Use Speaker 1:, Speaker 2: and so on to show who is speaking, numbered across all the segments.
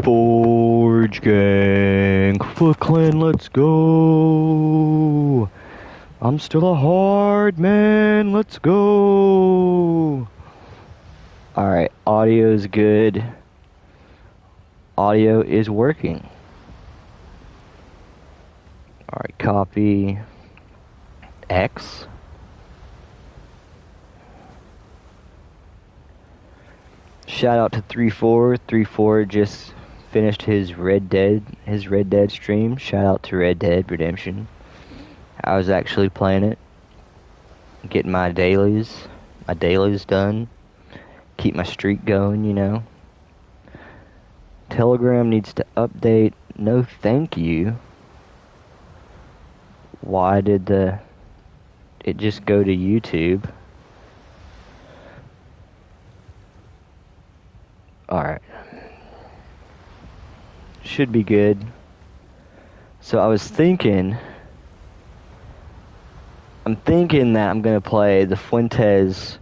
Speaker 1: Forge gang, Foot Clan, let's go. I'm still a hard man, let's go. Alright, audio is good. Audio is working. Alright, copy X. Shout out to 34. 34 just finished his Red Dead stream. Shout out to Red Dead Redemption. I was actually playing it, getting my dailies done, keep my streak going, you know. Telegram needs to update. No thank you. Why did it just go to YouTube? Alright. Should be good. So I'm thinking that I'm gonna play the Fuentes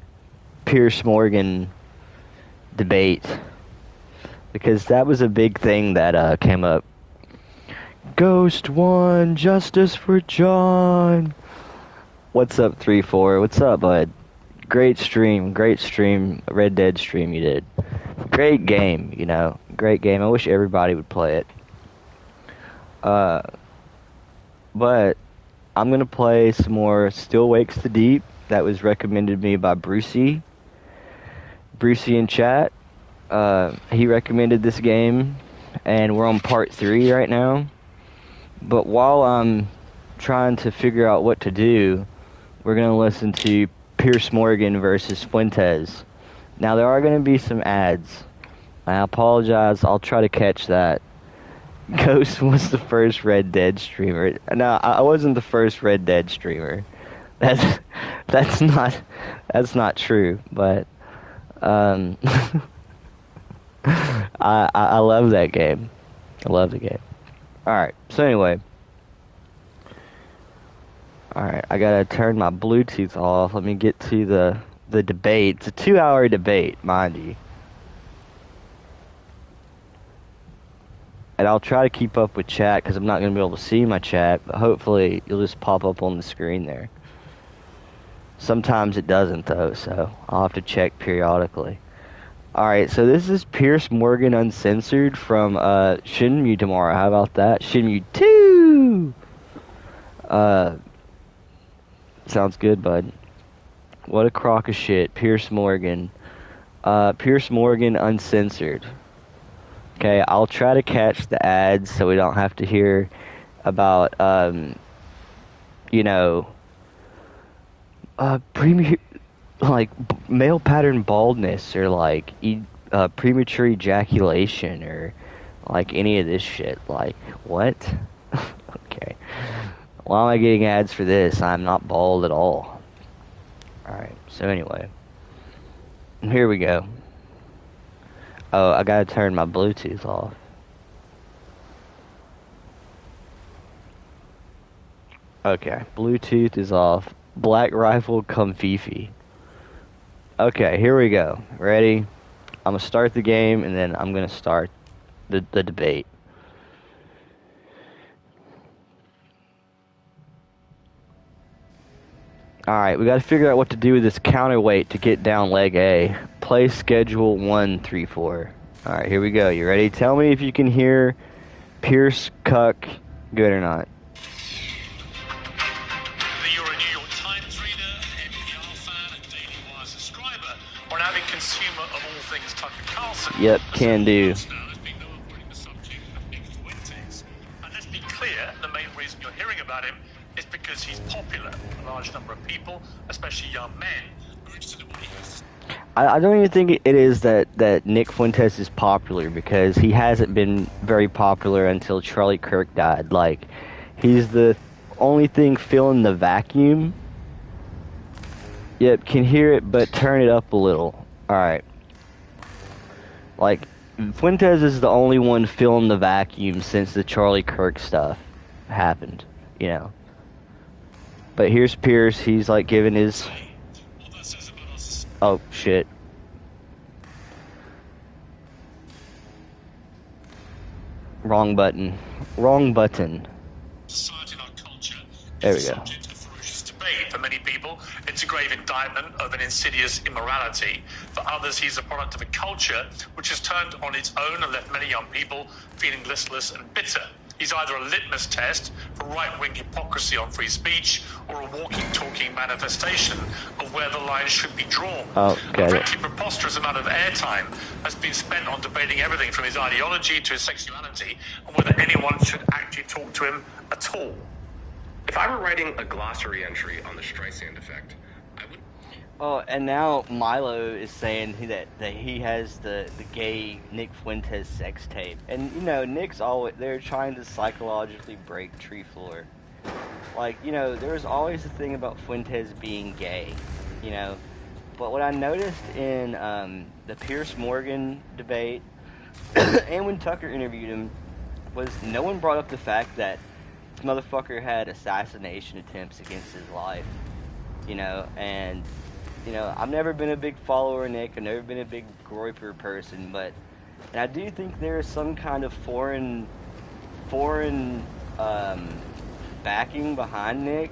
Speaker 1: Piers Morgan debate, because that was a big thing that came up. Ghost won, justice for John. What's up, 3-4? What's up, bud? Great stream, Red Dead stream you did. Great game, you know, great game. I wish everybody would play it. But I'm gonna play some more Still Wakes the Deep. That was recommended me by Brucey in chat. He recommended this game, and we're on part 3 right now. But while I'm trying to figure out what to do, we're gonna listen to Piers Morgan versus Fuentes. Now, there are gonna be some ads. I apologize, I'll try to catch that. Ghost was the first Red Dead streamer. No, I wasn't the first Red Dead streamer. That's not true, but I love that game. I love the game. Alright, so anyway. Alright, I gotta turn my Bluetooth off. Let me get to the debate. It's a 2-hour debate, mind you. And I'll try to keep up with chat, because I'm not going to be able to see my chat, but hopefully it'll just pop up on the screen there. Sometimes it doesn't, though, so I'll have to check periodically. Alright, so this is Piers Morgan Uncensored from Shenmue tomorrow. How about that? Shenmue 2! Sounds good, bud. What a crock of shit. Piers Morgan. Piers Morgan Uncensored. Okay, I'll try to catch the ads so we don't have to hear about, you know, male pattern baldness, or like premature ejaculation, or like any of this shit. Like, what? Okay. Why am I getting ads for this? I'm not bald at all. Alright, so anyway. Here we go. Oh, I gotta turn my Bluetooth off. Okay, Bluetooth is off. Black Rifle come Fifi. Okay, here we go. Ready? I'm gonna start the game, and then I'm gonna start the debate. Alright, we gotta figure out what to do with this counterweight to get down leg A. Play schedule 1-3-4. Alright, here we go. You ready? Tell me if you can hear Pierce Cuck good or not.
Speaker 2: Whether you're a New York Times reader, NPR fan, and Daily Wire subscriber, or an avid consumer of all things Tucker Carlson.
Speaker 1: Yep, can do.
Speaker 2: And let's be clear, the main reason you're hearing about him is because he's popular. A large number of people, especially young men, are interested in what he has.
Speaker 1: I don't even think it is that Nick Fuentes is popular, because he hasn't been very popular until Charlie Kirk died. Like, he's the only thing filling the vacuum. Yep, can hear it, but turn it up a little. Alright. Like, Fuentes is the only one filling the vacuum since the Charlie Kirk stuff happened, you know. But here's Piers, he's like giving his... Oh, shit. Wrong button. Wrong button.
Speaker 2: Society and our culture
Speaker 1: There
Speaker 2: is
Speaker 1: we
Speaker 2: the
Speaker 1: go.
Speaker 2: subject of ferocious debate. For many people, it's a grave indictment of an insidious immorality. For others, he's a product of a culture which has turned on its own and left many young people feeling listless and bitter. He's either a litmus test for right-wing hypocrisy on free speech or a walking, talking manifestation of where the lines should be drawn.
Speaker 1: Okay.
Speaker 2: A frankly preposterous amount of airtime has been spent on debating everything from his ideology to his sexuality and whether anyone should actually talk to him at all.
Speaker 3: If I were writing a glossary entry on the Streisand effect, I would...
Speaker 1: Oh, and now Milo is saying that he has the gay Nick Fuentes sex tape. And, you know, Nick's always, they're trying to psychologically break Tree Floor. Like, you know, there's always a thing about Fuentes being gay, you know. But what I noticed in the Piers Morgan debate and when Tucker interviewed him was no one brought up the fact that this motherfucker had assassination attempts against his life, you know, and, you know, I've never been a big follower of Nick, I've never been a big Groyper person, but, and I do think there is some kind of foreign, backing behind Nick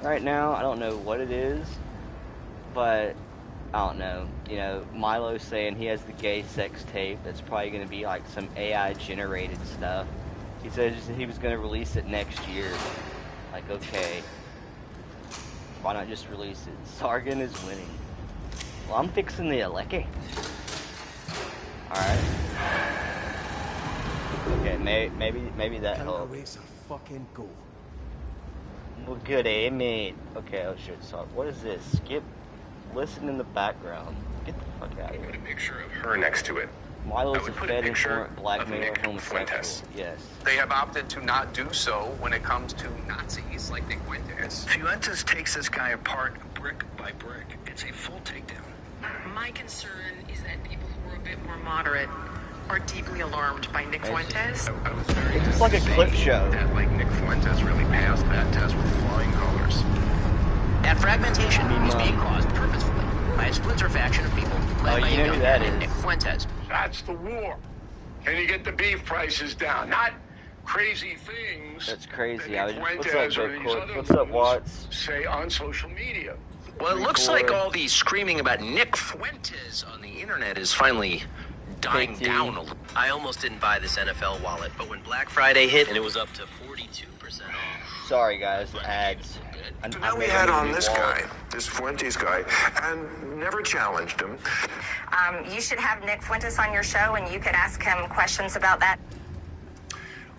Speaker 1: right now. I don't know what it is, but I don't know. You know, Milo's saying he has the gay sex tape. That's probably going to be like some AI generated stuff. He said he was going to release it next year. Like, okay, why not just release it? Sargon is winning. Well, I'm fixing the Aleki. Alright. Okay, maybe that helped.
Speaker 4: Fucking goal.
Speaker 1: Well, good, eh, mate? Okay, oh shit, sorry. What is this? Skip, listen in the background. Get the fuck out of
Speaker 3: put
Speaker 1: here.
Speaker 3: a picture of her next to it.
Speaker 1: Milo's
Speaker 3: I would
Speaker 1: a
Speaker 3: put a
Speaker 1: fed
Speaker 3: picture
Speaker 1: informant, blackmailer,
Speaker 3: of Nick
Speaker 1: homosexual.
Speaker 3: Fuentes.
Speaker 1: Yes.
Speaker 5: They have opted to not do so when it comes to Nazis like Nick Fuentes.
Speaker 6: Fuentes takes this guy apart brick by brick. It's a full takedown.
Speaker 7: My concern is that people who are a bit more moderate are deeply alarmed by Nick Fuentes.
Speaker 3: I was very
Speaker 1: It's just like a clip show.
Speaker 3: that, like, Nick Fuentes really passed that test with flying colors.
Speaker 8: That fragmentation is being caused purposefully by a splinter faction of people led by
Speaker 1: you
Speaker 8: a
Speaker 1: know who
Speaker 8: young
Speaker 1: that
Speaker 8: man named
Speaker 1: is.
Speaker 8: Nick Fuentes.
Speaker 9: That's the war. Can you get the beef prices down? Not crazy things.
Speaker 1: That's crazy.
Speaker 9: that
Speaker 1: I was
Speaker 9: Nick
Speaker 1: what's up,
Speaker 9: Fuentes or
Speaker 1: Big
Speaker 9: these
Speaker 1: Court?
Speaker 9: other
Speaker 1: What's up,
Speaker 9: ones
Speaker 1: Watts?
Speaker 9: say on social media.
Speaker 5: Well, it looks like all the screaming about Nick Fuentes on the internet is finally dying
Speaker 1: KT.
Speaker 5: down a little.
Speaker 8: I almost didn't buy this NFL wallet, but when Black Friday hit and it was up to 42% off.
Speaker 1: Sorry, guys. Ads.
Speaker 6: So now we had on this guy, this Fuentes guy, and never challenged him.
Speaker 10: You should have Nick Fuentes on your show, and you could ask him questions about that.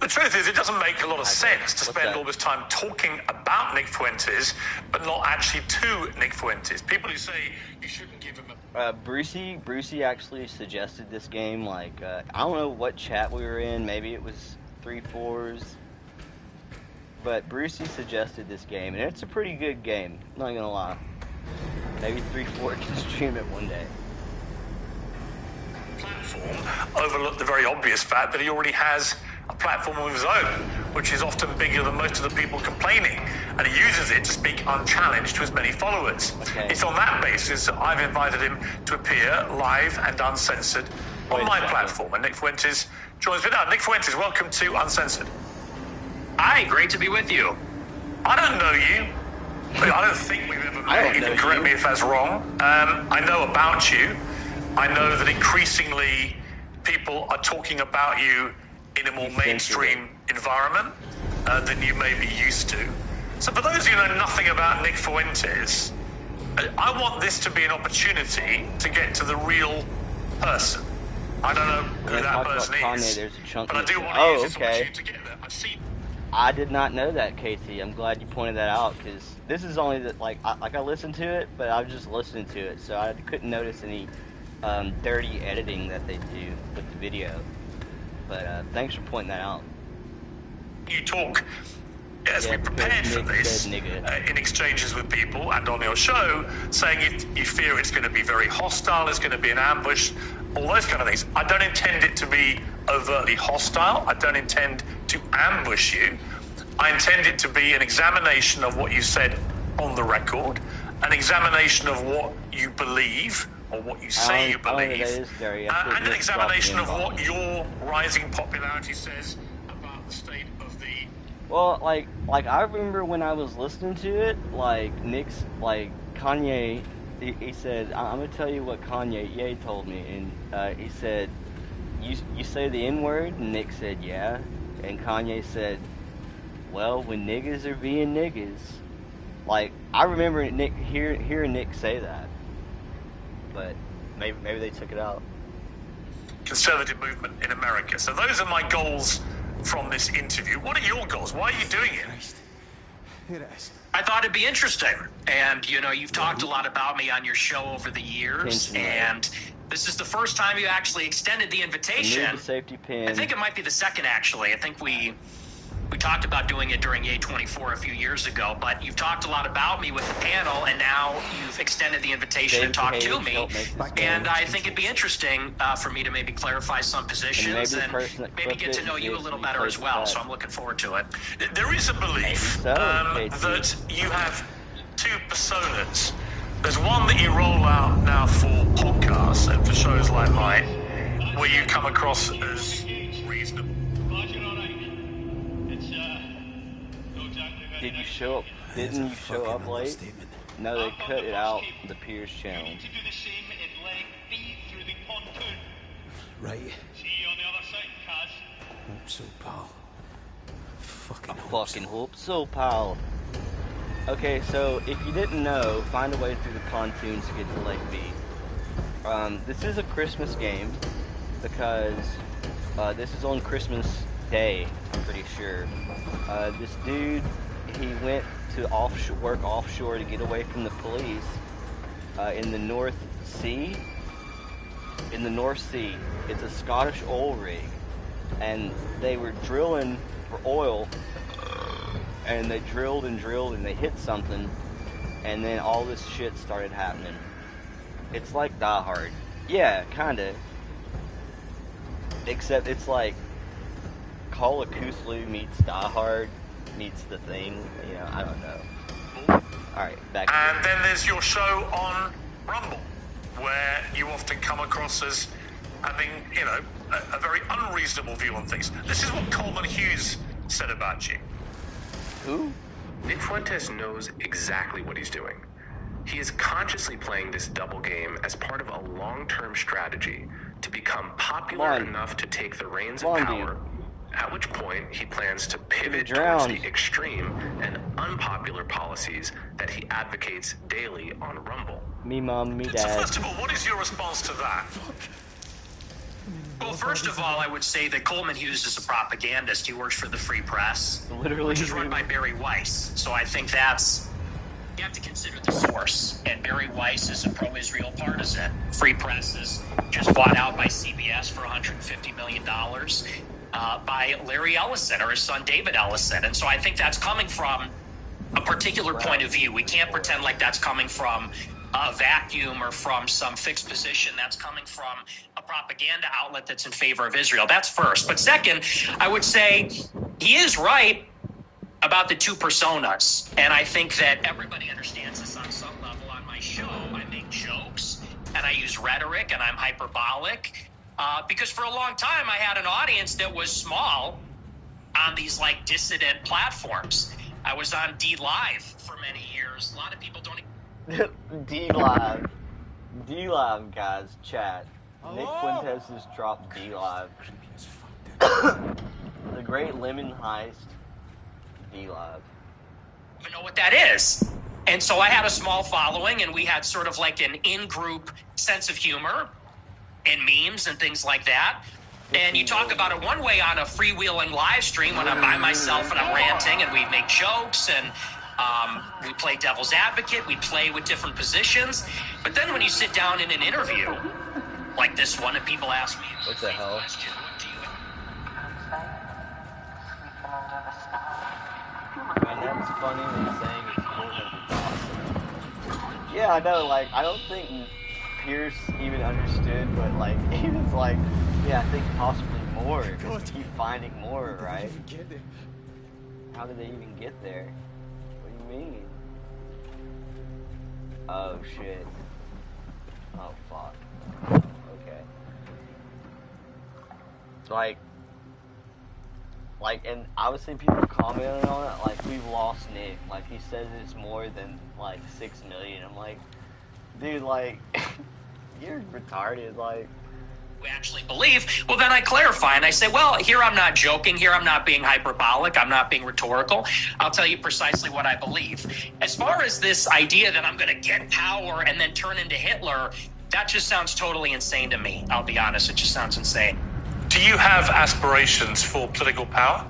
Speaker 2: The truth is, it doesn't make a lot of sense to
Speaker 1: What's
Speaker 2: spend
Speaker 1: that?
Speaker 2: all this time talking about Nick Fuentes, but not actually to Nick Fuentes. People who say you shouldn't give him a...
Speaker 1: Brucey actually suggested this game, like, I don't know what chat we were in, maybe it was 3-4s, but Brucey suggested this game, and it's a pretty good game, not gonna lie. Maybe 3-4 can stream it one day.
Speaker 2: platform overlook the very obvious fact that he already has a platform of his own, which is often bigger than most of the people complaining, and he uses it to speak unchallenged to his many followers.
Speaker 1: Okay.
Speaker 2: It's on that basis that I've invited him to appear live and uncensored on my platform, and Nick Fuentes joins me now. Nick Fuentes, welcome to Uncensored.
Speaker 5: Hi, great to be with you.
Speaker 2: I don't know you. I don't think we've ever met. You can correct me if that's wrong. I know about you. I know that increasingly people are talking about you in a more mainstream environment than you may be used to. So for those of you who know nothing about Nick Fuentes, I want this to be an opportunity to get to the real person. I don't know who that person is, but I do want to use this opportunity to get there. I've seen...
Speaker 1: I did not know that, KT. I'm glad you pointed that out, because this is only that, like I listened to it, but I was just listening to it, so I couldn't notice any dirty editing that they do with the video. But thanks for pointing that out.
Speaker 2: You talk as we prepared for this in exchanges with people and on your show, saying you fear it's going to be very hostile, it's going to be an ambush, all those kind of things. I don't intend it to be overtly hostile. I don't intend to ambush you. I intend it to be an examination of what you said on the record, an examination of what you believe or what you say you believe, and an examination of what your rising popularity says the state of the...
Speaker 1: Well, like I remember when I was listening to it, like Kanye, he said, I'm gonna tell you what Kanye told me, and he said, you say the N-word, and Nick said, yeah, and Kanye said, well, when niggas are being niggas, like, I remember hearing Nick say that, but maybe they took it out.
Speaker 2: Conservative movement in America. So those are my goals from this interview. What are your goals? Why are you doing it?
Speaker 5: I thought it'd be interesting. And, you know, you've talked a lot about me on your show over the years. And this is the first time you actually extended the invitation.
Speaker 1: The safety pin.
Speaker 5: I think it might be the second, actually. I think we talked about doing it during A24 a few years ago, but you've talked a lot about me with the panel, and now you've extended the invitation and talked to me. And I think it'd be interesting for me to maybe clarify some positions and maybe get to know you a little better as well. So I'm looking forward to it.
Speaker 2: There is a belief that you have two personas. There's one that you roll out now for podcasts and for shows like mine, where you come across as reasonable.
Speaker 1: Didn't you show up late? No, they cut it out the Piers channel.
Speaker 4: Right.
Speaker 11: See you on the other side, Kaz.
Speaker 4: Hope so, pal.
Speaker 1: Fucking hope so, pal. Okay, so if you didn't know, find a way through the pontoons to get to Lake B. This is a Christmas game because this is on Christmas Day, I'm pretty sure. This dude, he went to work offshore to get away from the police in the North Sea. In the North Sea, it's a Scottish oil rig, and they were drilling for oil, and they drilled and they hit something, and then all this shit started happening. It's like Die Hard. Yeah, kinda. Except it's like Call of Cthulhu meets Die Hard meets The Thing. You know, I don't know. Alright, back.
Speaker 2: And then there's your show on Rumble, where you often come across as having, you know, a very unreasonable view on things. This is what Coleman Hughes said about you.
Speaker 1: Who?
Speaker 3: Nick Fuentes knows exactly what he's doing. He is consciously playing this double game as part of a long-term strategy to become popular enough to take the reins of power, at which point he plans to pivot towards the extreme and unpopular policies that he advocates daily on Rumble.
Speaker 1: Me mom, me dad.
Speaker 2: So first of all, what is your response to that?
Speaker 5: Well, first of all, I would say that Coleman Hughes is a propagandist. He works for the Free Press, which is run by Barry Weiss. So I think you have to consider the source. And Barry Weiss is a pro-Israel partisan. Free Press is just bought out by CBS for $150 million by Larry Ellison or his son David Ellison. And so I think that's coming from a particular point of view. We can't pretend like that's coming from a vacuum or from some fixed position. That's coming from a propaganda outlet that's in favor of Israel. That's first. But second, I would say he is right about the two personas. And I think that everybody understands this on some level. On my show, I make jokes and I use rhetoric and I'm hyperbolic because for a long time I had an audience that was small on these like dissident platforms. I was on D Live for many years. A lot of people don't
Speaker 1: D Live, guys, chat. Nick Fuentes just dropped D Live. The Great Lemon Heist, D Live.
Speaker 5: I don't even know what that is. And so I had a small following, and we had sort of like an in-group sense of humor and memes and things like that. And you talk about it one way on a freewheeling live stream when I'm by myself and I'm ranting and we make jokes and we play devil's advocate, we play with different positions. But then when you sit down in an interview like this one and people ask me,
Speaker 1: what the hell?
Speaker 5: Question, what do you...
Speaker 1: And that's funny when saying it's awesome. Yeah, I know, like, I don't think Piers even understood, but like, he was like, yeah, I think possibly more, because we keep finding more, right? How did they even get there? What do you mean? Oh shit. Oh fuck. Okay. Like, Like, and obviously people commenting on it, like, we've lost Nick. Like, he says it's more than, like, 6 million. I'm like, dude, like, you're retarded, like.
Speaker 5: We actually believe, well, then I clarify and I say, well, here I'm not joking, here I'm not being hyperbolic, I'm not being rhetorical. I'll tell you precisely what I believe. As far as this idea that I'm going to get power and then turn into Hitler, that just sounds totally insane to me. I'll be honest, it just sounds insane.
Speaker 2: Do you have aspirations for political power?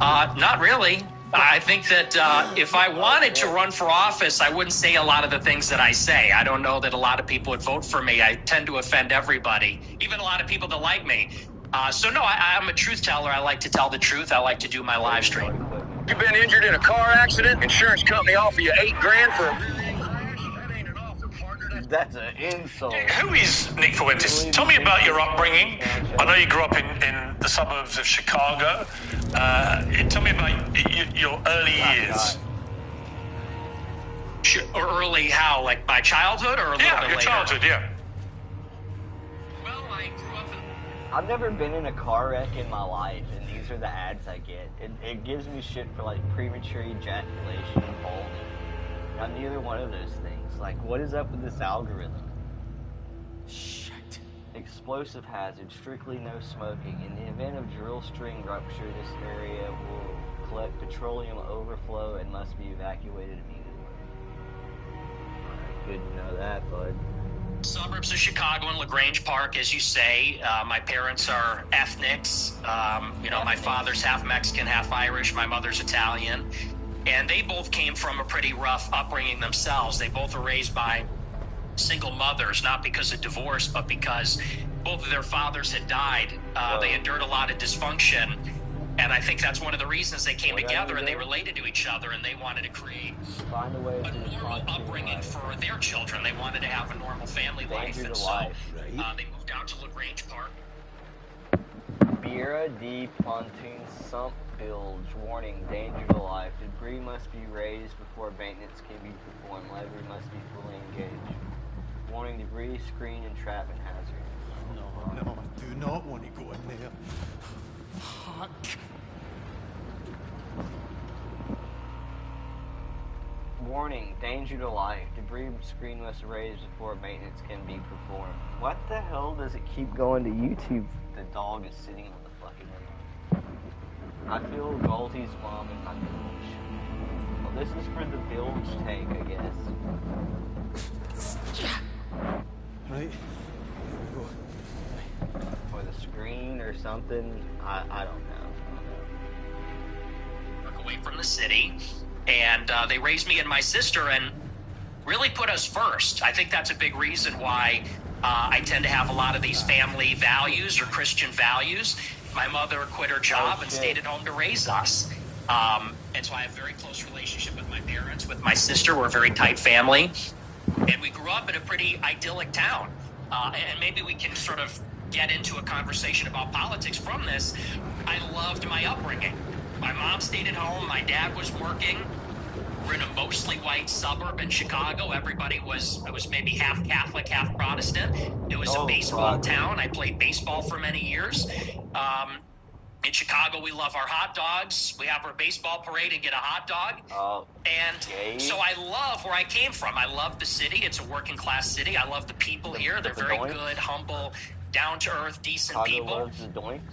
Speaker 5: Not really. I think that if I wanted to run for office, I wouldn't say a lot of the things that I say. I don't know that a lot of people would vote for me. I tend to offend everybody, even a lot of people that like me. So no, I'm a truth teller. I like to tell the truth. I like to do my live stream.
Speaker 9: You've been injured in a car accident? Insurance company offer you $8,000 for a rear end crash? That ain't an offer, partner.
Speaker 1: That's an insult.
Speaker 2: Who is Nick Fuentes? Tell me about your upbringing. I know you grew up in the suburbs of Chicago. Tell me about your early years.
Speaker 5: Early how? Like my childhood or a little bit later?
Speaker 2: Your childhood, yeah.
Speaker 5: Well, I grew up in...
Speaker 1: I've never been in a car wreck in my life, and these are the ads I get. It gives me shit for, like, premature ejaculation and balding. I'm neither one of those things. Like, what is up with this algorithm?
Speaker 4: Shit.
Speaker 1: Explosive hazard, strictly no smoking. In the event of drill string rupture, this area will collect petroleum overflow and must be evacuated immediately. Alright, good to know that, bud.
Speaker 5: Suburbs of Chicago and LaGrange Park, as you say. My parents are ethnics. My father's half Mexican, half Irish. My mother's Italian. And they both came from a pretty rough upbringing themselves. They both were raised by single mothers, not because of divorce, but because both of their fathers had died. They endured a lot of dysfunction. And I think that's one of the reasons they came together and they related to each other and they wanted to create
Speaker 1: Find a way
Speaker 5: a normal upbringing for their children. They wanted to have a normal family life. And so they moved out to LaGrange Park.
Speaker 1: Beera D. Pontoon Sump Bilge. Warning, danger to life. Debris must be raised before maintenance can be performed. Lever must be fully engaged. Warning, debris, screen, entrapment hazard.
Speaker 4: No, I do not want to go in there. Fuck.
Speaker 1: Warning, danger to life. Debris screen must raise before maintenance can be performed. What the hell does it keep going to YouTube? The dog is sitting on the fucking remote. I feel Galty's mom in my bilge. Well, this is for the bilge tank, I guess.
Speaker 4: Right. Here we go.
Speaker 1: For the screen or something. I don't know.
Speaker 5: Took away from the city. And they raised me and my sister and really put us first. I think that's a big reason why I tend to have a lot of these family values or Christian values. My mother quit her job and stayed at home to raise us. And so I have a very close relationship with my parents, with my sister. We're a very tight family. And we grew up in a pretty idyllic town. And maybe we can sort of get into a conversation about politics from this. I loved my upbringing. My mom stayed at home. My dad was working. We're in a mostly white suburb in Chicago. Everybody was maybe half Catholic, half Protestant. It was a baseball town. I played baseball for many years. In Chicago, we love our hot dogs. We have our baseball parade and get a hot dog. So I love where I came from. I love the city. It's a working class city. I love the people here. They're very good, humble, down-to-earth, decent people.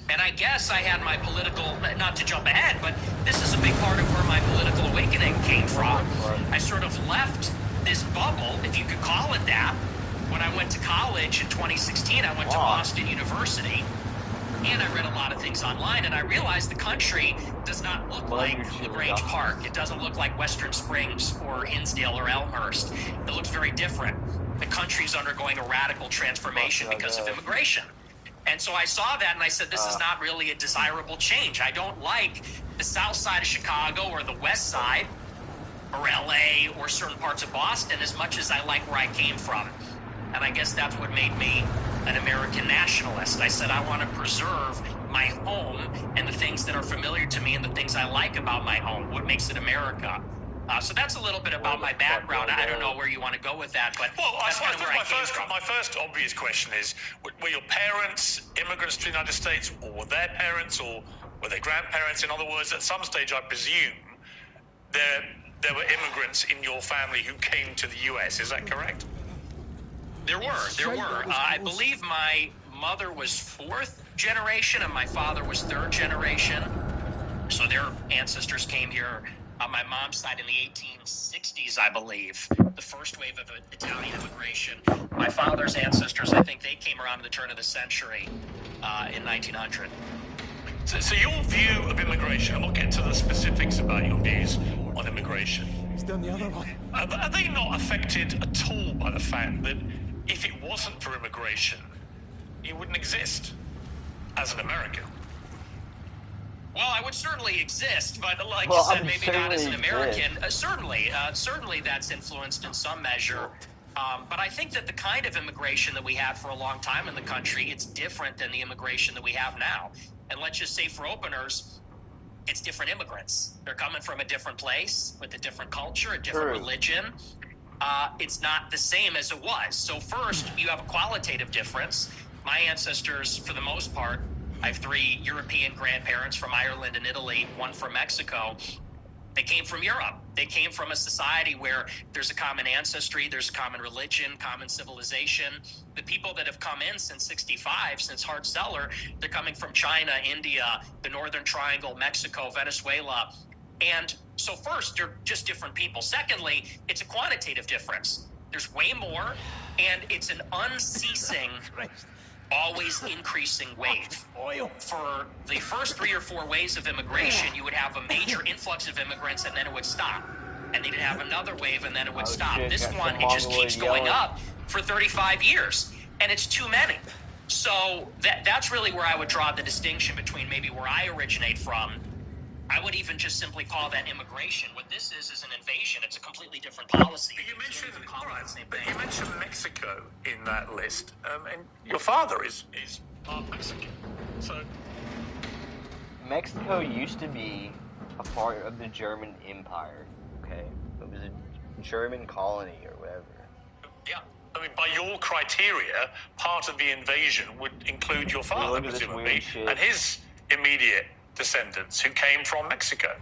Speaker 5: And I guess I had my political, not to jump ahead, but this is a big part of where my political awakening came from. I sort of left this bubble, if you could call it that. When I went to college in 2016, I went to Boston University, and I read a lot of things online, and I realized the country does not look like LaGrange Park. It doesn't look like Western Springs or Hinsdale or Elmhurst. It looks very different. The country's undergoing a radical transformation because of immigration. And so I saw that and I said, this is not really a desirable change. I don't like the south side of Chicago or the west side or LA or certain parts of Boston as much as I like where I came from. And I guess that's what made me an American nationalist. I said, I want to preserve my home and the things that are familiar to me and the things I like about my home, what makes it America. So that's a little bit about my background. I don't know where you want to go with that, but that's kind of where I came from.
Speaker 2: My first obvious question is, were your parents immigrants to the United States, or were their parents, or Were they grandparents? In other words, at some stage, I presume, there were immigrants in your family who came to the U.S. Is that correct?
Speaker 5: There were. I believe my mother was 4th generation and my father was 3rd generation. So their ancestors came here on my mom's side in the 1860s, I believe. The first wave of Italian immigration. My father's ancestors, I think they came around at the turn of the century in 1900.
Speaker 2: So your view of immigration, and we'll get to the specifics about your views on immigration.
Speaker 4: He's done the other one.
Speaker 2: Are they not affected at all by the fact that if it wasn't for immigration, you wouldn't exist as an American?
Speaker 5: Well, I would certainly exist, but like you said, maybe not as an American. Certainly that's influenced in some measure. But I think that the kind of immigration that we had for a long time in the country, it's different than the immigration that we have now. And let's just say for openers, it's different immigrants. They're coming from a different place with a different culture, a different religion. It's not the same as it was. So first, you have a qualitative difference. My ancestors, for the most part, I have 3 European grandparents from Ireland and Italy, 1 from Mexico. They came from Europe. They came from a society where there's a common ancestry, there's a common religion, common civilization. The people that have come in since 65, since Hart Celler, they're coming from China, India, the Northern Triangle, Mexico, Venezuela. And so first, they're just different people. Secondly, it's a quantitative difference. There's way more, and it's an unceasing, always increasing wave. For the first 3 or 4 waves of immigration, you would have a major influx of immigrants, and then it would stop. And then you'd have another wave, and then it would stop. This one, it just keeps going up for 35 years, and it's too many. So that's really where I would draw the distinction between maybe where I originate from. I would even just simply call that immigration. What this is an invasion. It's a completely different policy.
Speaker 2: But you mentioned Mexico in that list, and your father is part Mexican. So
Speaker 1: Mexico used to be a part of the German Empire. Okay, it was a German colony or whatever.
Speaker 2: Yeah. I mean, by your criteria, part of the invasion would include your father, presumably, and his immediate descendants who came from Mexico.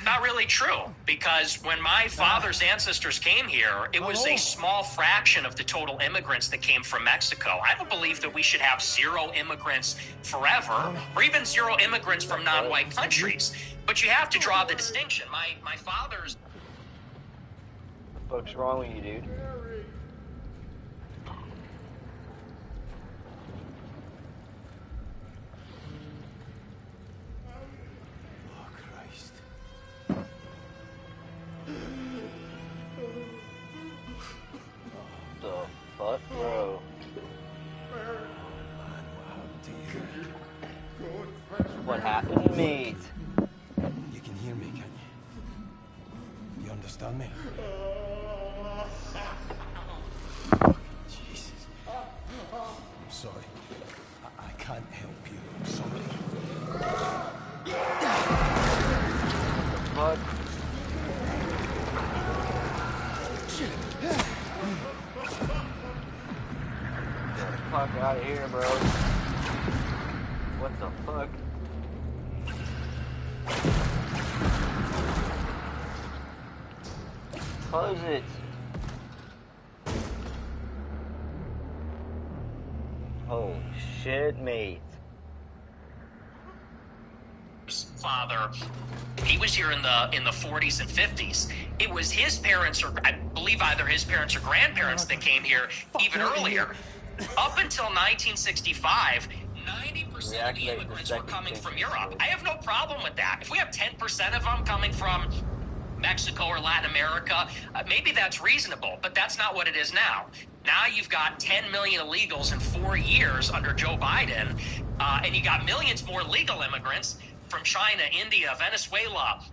Speaker 5: Not really true, because when my father's ancestors came here, it was a small fraction of the total immigrants that came from Mexico. I don't believe that we should have 0 immigrants forever, or even 0 immigrants from non-white countries. But you have to draw the distinction. My father's...
Speaker 1: What's wrong with you, dude? Fuck, bro. What happened, mate?
Speaker 4: You can hear me, can you? You understand me? Jesus. I'm sorry. I can't help you. I'm sorry.
Speaker 1: What? Fuck out of here, bro. What the fuck? Close it. Holy shit, mate.
Speaker 5: Father, he was here in the 40s and 50s. It was his parents, or I believe either his parents or grandparents, that came here even earlier. Up until 1965, 90% of the immigrants were coming from Europe. I have no problem with that. If we have 10% of them coming from Mexico or Latin America, maybe that's reasonable, but that's not what it is now. Now you've got 10 million illegals in 4 years under Joe Biden, and you got millions more legal immigrants from China, India, Venezuela,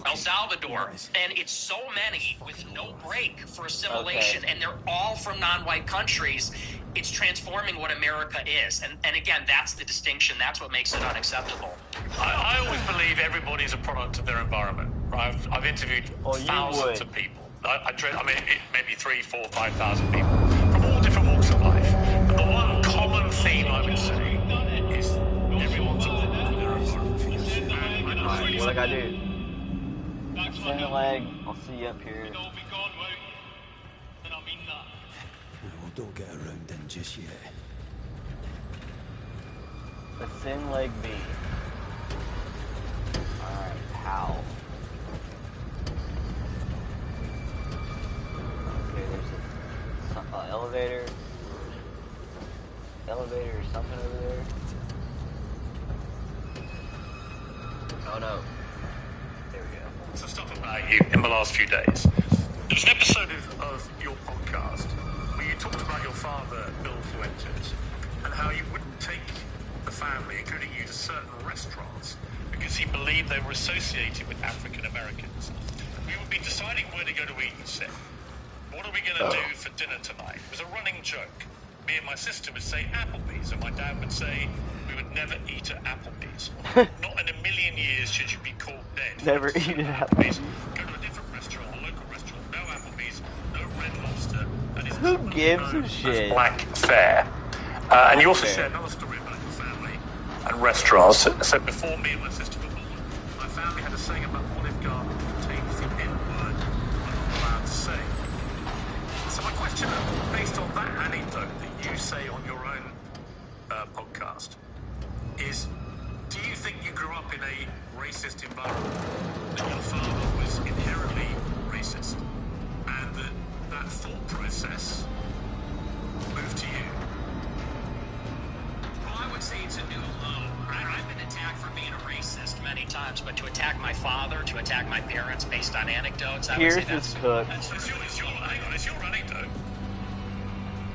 Speaker 5: El Salvador, and it's so many with no break for assimilation, and they're all from non-white countries. It's transforming what America is, and again, that's the distinction. That's what makes it unacceptable.
Speaker 2: I always believe everybody's a product of their environment. Right? I've interviewed thousands of people. Maybe 3, 4, 5,000 people from all different walks of life. But the one common theme I would say is everyone's a
Speaker 1: like I do. Send a leg. I'll see you up here.
Speaker 11: It'll all be gone, won't it? And I mean that.
Speaker 4: Well, don't get around in just yet.
Speaker 1: Ascend leg B. Alright, how? Okay, there's a elevator. Elevator or something over there. Oh no. There we go.
Speaker 2: Some stuff about you in the last few days. There's an episode of your podcast where you talked about your father, Bill Fuentes, and how you wouldn't take the family, including you, to certain restaurants because he believed they were associated with African Americans. We would be deciding where to go to eat, you said. What are we going to do for dinner tonight? It was a running joke. Me and my sister would say Applebee's, and my dad would say we would never eat at Applebee's. Not in a million years should you be caught dead.
Speaker 1: Never eat at Applebee's.
Speaker 2: Go to a different restaurant, a local restaurant, no Applebee's, no Red Lobster, and it's
Speaker 1: Who gives a shit?
Speaker 2: Black Fare. And you also shared another story about your family and restaurants. So before me and my sister were born, my family had a saying about Olive Garden contains the N-word I'm not allowed to say. So my question, based on that anecdote that you say on your own podcast, is do you think you grew up in a racist environment, that your father was inherently racist, and that thought process moved to you?
Speaker 5: Well, I would say it's a new low. I've been attacked for being a racist many times, but to attack my father, to attack my parents based on anecdotes, I would say
Speaker 1: Piers is cooked.
Speaker 2: It's your anecdote.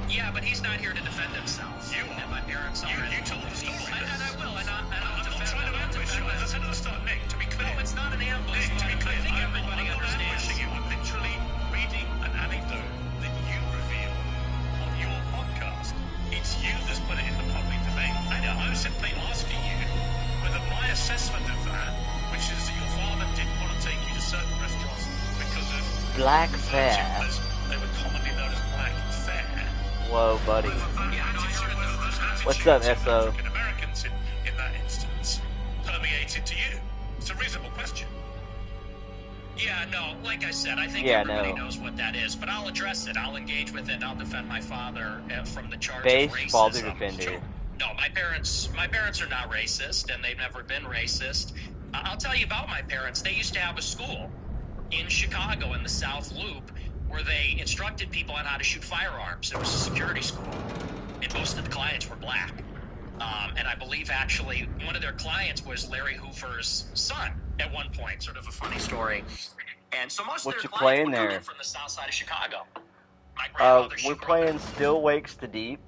Speaker 5: Yeah, but he's not here to defend himself.
Speaker 2: You are.
Speaker 5: And my parents are.
Speaker 2: You told the story.
Speaker 5: And I will. And I'll
Speaker 2: I'm not
Speaker 5: defend
Speaker 2: trying to ambush you. As I said at the start, Nick, to be clear.
Speaker 5: No, it's not an ambush.
Speaker 2: Nick, to be clear,
Speaker 5: I think
Speaker 2: I'm
Speaker 5: everybody
Speaker 2: not
Speaker 5: understands.
Speaker 2: ambushing you. I'm literally reading an anecdote that you reveal on your podcast. It's you that's put it in the public domain. I'm simply asking you whether my assessment of that, which is that your father didn't want to take you to certain restaurants because of
Speaker 1: Black Fare.
Speaker 2: they were commonly known as Black Fare.
Speaker 1: Whoa, buddy. What's up, SO?
Speaker 2: African Americans in that instance permeated to you. It's a reasonable question.
Speaker 5: Yeah, no, like I said, I think everybody knows what that is, but I'll address it. I'll engage with it. I'll defend my father from the charge of racism.
Speaker 1: Father defender.
Speaker 5: No, my parents are not racist, and they've never been racist. I'll tell you about my parents. They used to have a school in Chicago in the South Loop where they instructed people on how to shoot firearms. It was a security school, and most of the clients were black. And I believe actually one of their clients was Larry Hoover's son at one point, sort of a funny story. And so most of their clients would come in from the south side of Chicago. My grandmother,
Speaker 1: we're playing Still Wakes the Deep.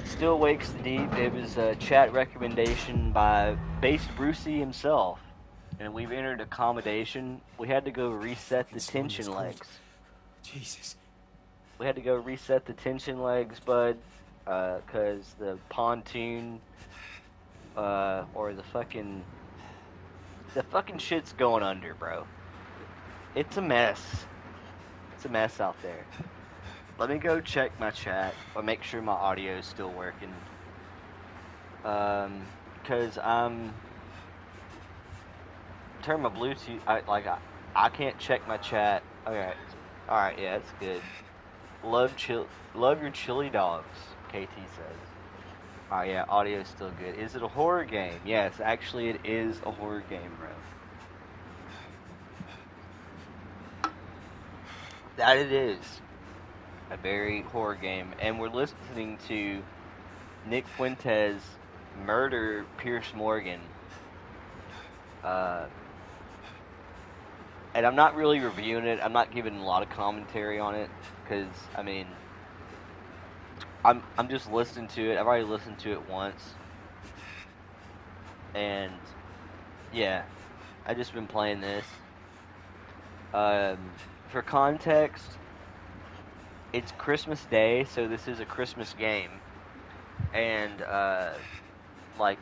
Speaker 1: Still Wakes the Deep. It was a chat recommendation by Bass Brucey himself. And we've entered accommodation. We had to go reset the tension legs.
Speaker 4: Jesus.
Speaker 1: We had to go reset the tension legs, bud, because the pontoon, or the fucking shit's going under, bro. It's a mess. It's a mess out there. Let me go check my chat, or make sure my audio is still working. Because turn my Bluetooth, I can't check my chat. Alright, yeah, that's good. Love your chili dogs, KT says. Alright, yeah, audio is still good. Is it a horror game? Yes, actually it is a horror game, bro. That it is. A very horror game. And we're listening to Nick Fuentes murder Piers Morgan. And I'm not really reviewing it. I'm not giving a lot of commentary on it. Because, I mean, I'm just listening to it. I've already listened to it once. And, yeah. I've just been playing this. For context, it's Christmas Day, so this is a Christmas game. And,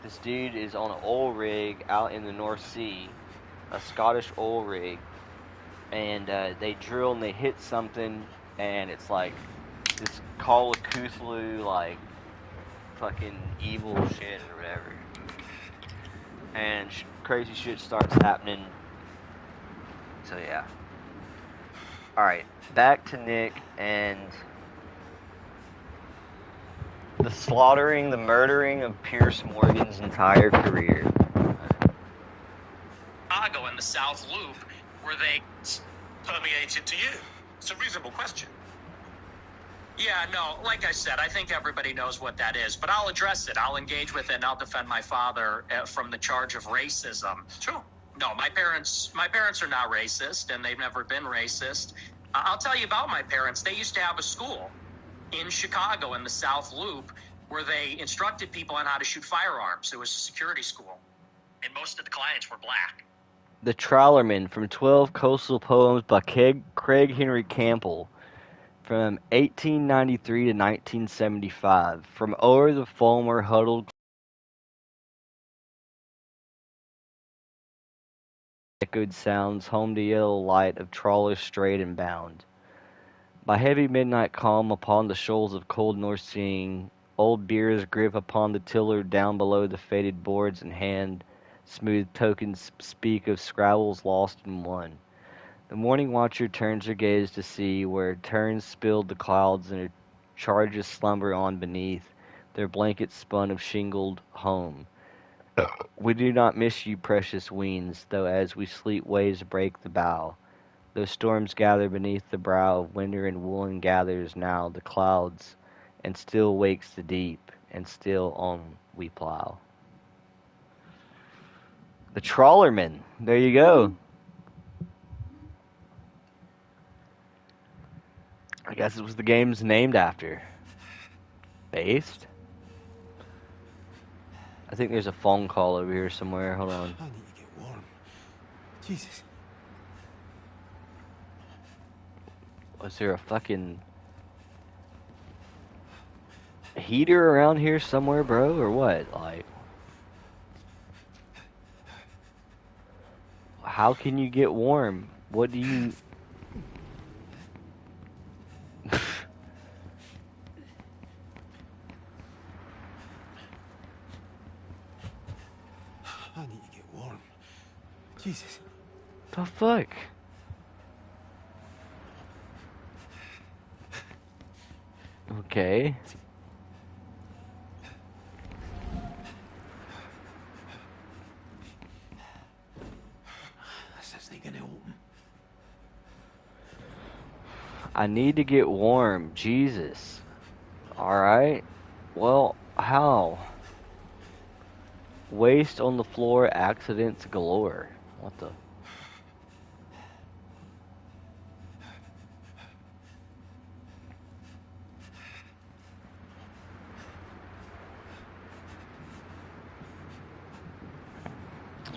Speaker 1: this dude is on an oil rig out in the North Sea. A Scottish oil rig. And they drill and they hit something, and it's like this Call of Cthulhu, like fucking evil shit or whatever. and crazy shit starts happening. So yeah. All right, back to Nick and the slaughtering, the murdering of Piers Morgan's entire career.
Speaker 5: Chicago in the South Loop, where they
Speaker 2: Permeated to you. It's a reasonable question.
Speaker 5: Yeah, no, like I said, I think everybody knows what that is, but I'll address it. I'll engage with it, and I'll defend my father from the charge of racism.
Speaker 2: Sure.
Speaker 5: No, my parents are not racist, and they've never been racist. I'll tell you about my parents. They used to have a school in Chicago in the South Loop where they instructed people on how to shoot firearms. It was a security school, and most of the clients were black.
Speaker 1: The Trawlerman from 12 Coastal Poems by Craig Henry Campbell. From 1893 to 1975, from o'er the Fulmer huddled echoed sounds home the yellow light of trawlers straight and bound. By heavy midnight calm upon the shoals of cold North Seeing, old Piers grip upon the tiller down below the faded boards and hand smooth tokens speak of scrabbles lost and won. The morning watcher turns her gaze to see where terns spilled the clouds and her charges slumber on beneath their blankets spun of shingled home. We do not miss you, precious weans, though as we sleep waves break the bow. Though storms gather beneath the brow of winter and woolen gathers now the clouds, and still wakes the deep, and still on we plow. The Trawlerman. There you go. I guess it was the game's named after. Based? I think there's a phone call over here somewhere. Hold on.
Speaker 4: I need to get warm. Jesus.
Speaker 1: Was there a fucking heater around here somewhere, bro? Or what? Like, how can you get warm? What do you...
Speaker 4: I need to get warm. Jesus.
Speaker 1: The fuck? Okay.
Speaker 4: This isn't gonna open.
Speaker 1: I need to get warm. Jesus. Alright. Well, how? Waste on the floor, accidents galore. What the...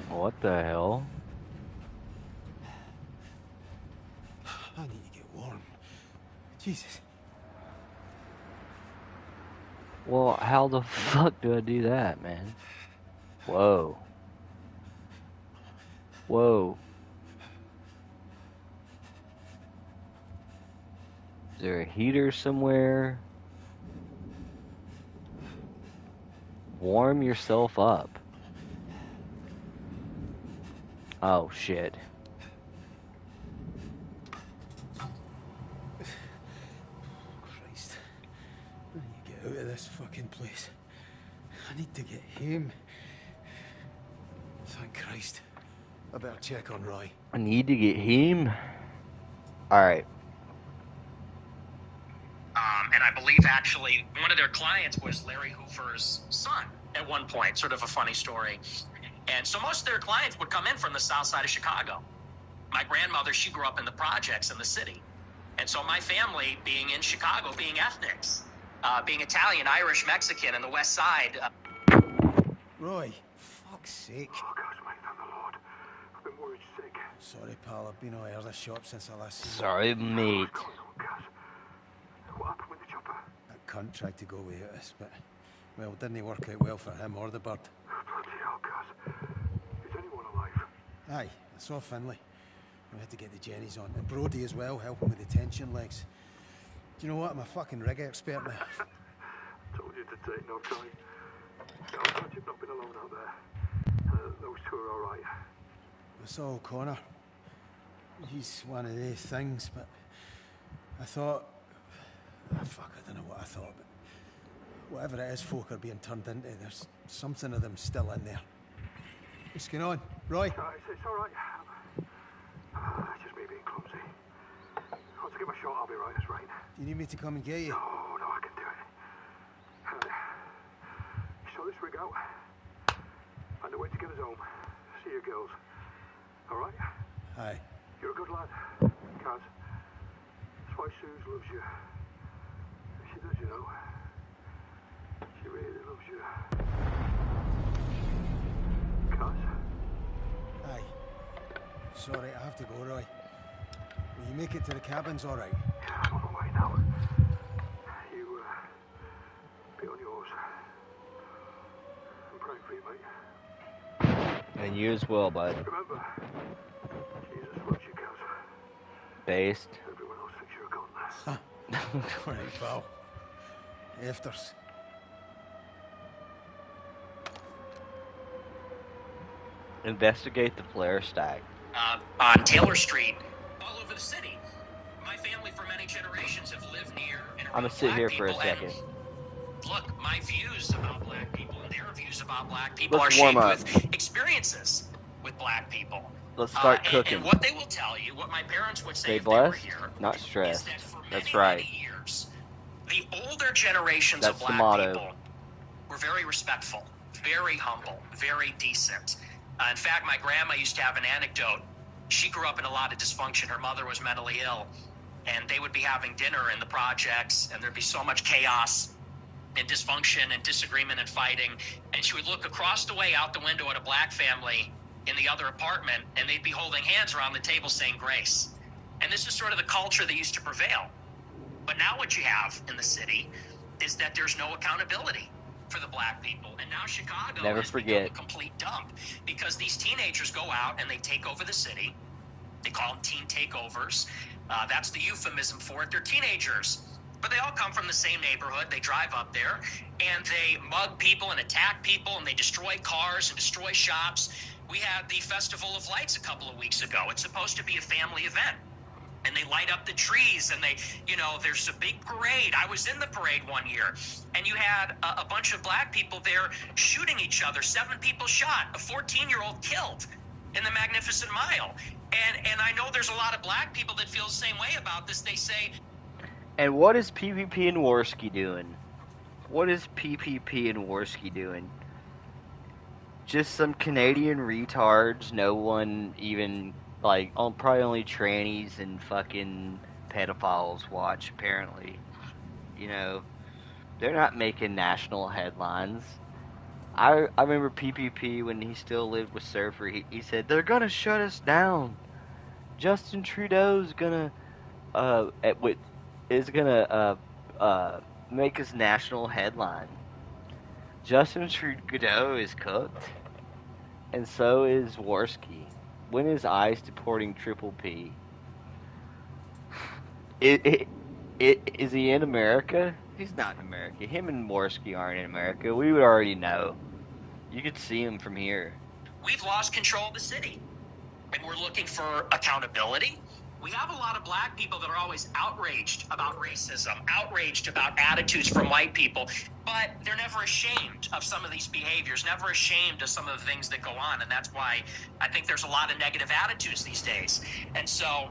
Speaker 1: What the hell?
Speaker 4: I need to get warm. Jesus.
Speaker 1: Well, how the fuck do I do that, man? Whoa. Whoa. Is there a heater somewhere? Warm yourself up. Oh, shit.
Speaker 4: Christ. I need to get out of this fucking place. I need to get home. Thank Christ. I better check on Roy.
Speaker 1: I need to get him. Alright.
Speaker 5: And I believe actually one of their clients was Larry Hoover's son at one point, sort of a funny story. And so most of their clients would come in from the south side of Chicago. My grandmother, she grew up in the projects in the city. And so my family, being in Chicago, being ethnics, being Italian, Irish, Mexican, and the west side.
Speaker 4: Roy, fuck's sake.
Speaker 6: Oh, gosh, mate, thank the Lord. I've been worried sick.
Speaker 4: Sorry, pal, I've been out of the shop since I last seen you.
Speaker 1: Sorry, mate.
Speaker 6: What's going on, Gaz? What happened with the chopper?
Speaker 4: That cunt tried to go without us, but, well, it didn't work out well for him or the bird.
Speaker 6: Bloody hell, Gaz. Is anyone alive?
Speaker 4: Aye, I saw Finlay. We had to get the Jennies on. And Brody as well, helping with the tension legs. Do you know what? I'm a fucking rig expert now.
Speaker 6: Told you to take no time. I'm glad you've not been alone out there. The
Speaker 12: those two are all right.
Speaker 4: I saw O'Connor. He's one of these things, but I thought... fuck, I don't know what I thought, but... whatever it is folk are being turned into, there's something of them still in there. What's going on? Roy?
Speaker 12: It's all right. It's just me being clumsy. Once I get my shot, I'll be right as rain.
Speaker 4: Do you need me to come and get you?
Speaker 12: No, I can do it. You saw this rig out? I know where to get us home. See you girls. All right?
Speaker 4: Aye.
Speaker 12: You're a good lad, Kaz. That's why Suze loves you. She does, you know. She really loves you. Kaz?
Speaker 4: Aye. Sorry, I have to go, Roy. Will you make it to the cabins all right?
Speaker 12: Yeah, I'm on my way now. You, be on yours. I'm praying for you, mate.
Speaker 1: And you as well, bud.
Speaker 12: Remember, Jesus loves you, Kaz.
Speaker 1: Based.
Speaker 12: Everyone else thinks you're a gun.
Speaker 4: Right, pal. Afters.
Speaker 1: Investigate the flare stack.
Speaker 5: On Taylor Street, all over the city. My family for many generations have lived near and
Speaker 1: I'm
Speaker 5: around
Speaker 1: gonna sit
Speaker 5: black
Speaker 1: here for a
Speaker 5: people,
Speaker 1: second.
Speaker 5: and look, my views about black people and their views about black people
Speaker 1: Let's
Speaker 5: are
Speaker 1: warm
Speaker 5: shaped
Speaker 1: up.
Speaker 5: with experiences with black people.
Speaker 1: Let's start
Speaker 5: And
Speaker 1: cooking.
Speaker 5: what they will tell you, what my parents would say
Speaker 1: Stay
Speaker 5: if they were
Speaker 1: blessed,
Speaker 5: here,
Speaker 1: not stressed.
Speaker 5: is that for
Speaker 1: That's
Speaker 5: many,
Speaker 1: right.
Speaker 5: many years, the older generations
Speaker 1: That's
Speaker 5: of
Speaker 1: the
Speaker 5: black
Speaker 1: motto.
Speaker 5: people were very respectful, very humble, very decent. In fact, my grandma used to have an anecdote. She grew up in a lot of dysfunction. Her mother was mentally ill, and they would be having dinner in the projects, and there'd be so much chaos and dysfunction and disagreement and fighting. And she would look across the way out the window at a black family in the other apartment, and they'd be holding hands around the table saying grace. And this is sort of the culture that used to prevail. But now what you have in the city is that there's no accountability for the black people. And now Chicago
Speaker 1: Never
Speaker 5: has
Speaker 1: forget.
Speaker 5: become a complete dump because these teenagers go out and they take over the city. They call them teen takeovers. That's the euphemism for it. They're teenagers, but they all come from the same neighborhood. They drive up there and they mug people and attack people and they destroy cars and destroy shops. We had the Festival of Lights a couple of weeks ago. It's supposed to be a family event. And they light up the trees, and they, there's a big parade. I was in the parade one year, and you had a bunch of black people there shooting each other. 7 people shot, a 14-year-old killed in the Magnificent Mile. And I know there's a lot of black people that feel the same way about this. They say...
Speaker 1: And what is PPP and Worski doing? What is PPP and Worski doing? Just some Canadian retards, no one even... probably only trannies and fucking pedophiles watch, apparently. They're not making national headlines. I remember PPP when he still lived with Surfer. He said, they're gonna shut us down. Justin Trudeau's gonna, make us national headline. Justin Trudeau is cooked. And so is Worski. When is ICE deporting Triple P? Is he in America? He's not in America. Him and Worski aren't in America. We would already know. You could see him from here.
Speaker 5: We've lost control of the city, and we're looking for accountability. We have a lot of black people that are always outraged about racism, outraged about attitudes from white people, but they're never ashamed of some of these behaviors, never ashamed of some of the things that go on, and that's why I think there's a lot of negative attitudes these days. And so,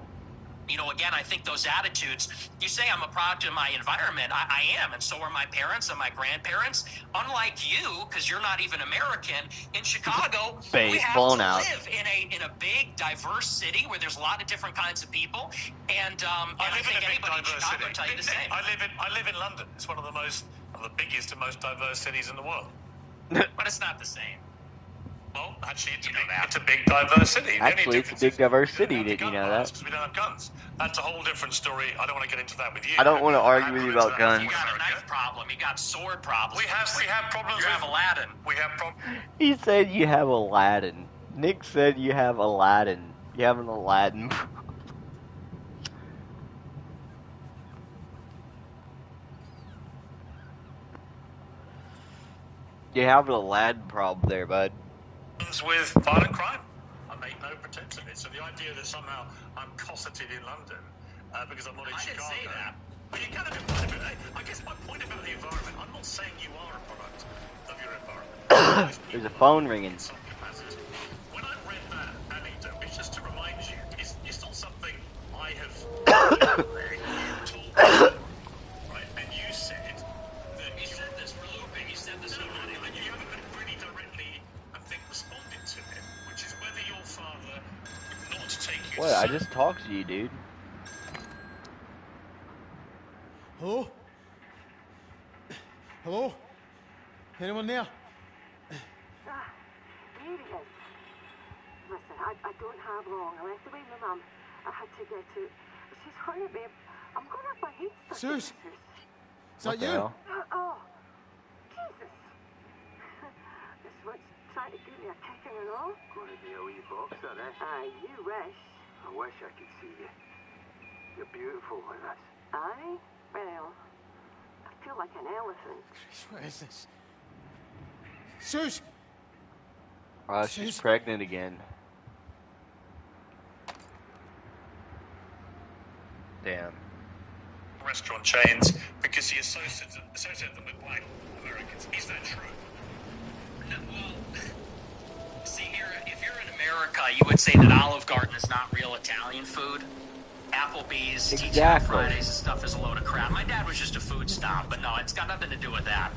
Speaker 5: again, I think those attitudes, you say I'm a product of my environment, I am, and so are my parents and my grandparents. Unlike you, because you're not even American, in Chicago, we have to live in a big, diverse city where there's a lot of different kinds of people, and I think anybody in Chicago would tell you the same.
Speaker 2: I live in London. It's one of the biggest and most diverse cities in the world.
Speaker 5: But it's not the same.
Speaker 2: Well, actually, it's a big, diverse city.
Speaker 1: Actually, it's a big, diverse city. Did you know that?
Speaker 2: Because we don't have guns. That's a whole different story. I don't want to get into that with you.
Speaker 1: I don't want to argue with you about guns.
Speaker 5: You got a knife problem. You got sword problems.
Speaker 2: We have problems.
Speaker 5: You have Aladdin.
Speaker 2: We have problems.
Speaker 1: He said you have Aladdin. Nick said you have Aladdin. You have an Aladdin. You have an Aladdin problem there, bud.
Speaker 2: with violent crime. I make no pretense of it. So the idea that somehow I'm cosseted in London because I'm not in Chicago. I didn't say that. But you kind of, I guess my point about the environment, I'm not saying you are a product of your environment.
Speaker 1: There's a phone ringing.
Speaker 2: In some capacity. When I read that anecdote, it's just to remind you, it's not something I have told you, right? And you said that you said this for Lupe. You said this for Lupe. And you haven't pretty directly, I think, responded to it, which is whether your father would not take you
Speaker 1: What? I just talked to you, dude.
Speaker 4: Hello? Hello? Anyone there?
Speaker 13: Here he is. Listen, I don't have long. I left away my mum. I had to get to... She's hurting me. I'm going to have my head stuck.
Speaker 4: Sus! Is that you?
Speaker 13: Oh, Jesus. This one's trying to give me a kicking and all.
Speaker 12: Going to be a wee boxer, eh?
Speaker 13: Aye, you wish.
Speaker 12: I wish I could see you. You're beautiful with us.
Speaker 13: Aye? Well, I feel like an elephant.
Speaker 4: Christ, what is this? Sus!
Speaker 1: She's pregnant again. Damn.
Speaker 2: Restaurant chains because he associated them with white Americans. Is that true?
Speaker 5: No, well, see here, if you're in America, you would say that Olive Garden is not real Italian food. Applebee's, TGI Fridays and stuff is a load of crap. My dad was just a food snob, but no, it's got nothing to do with that.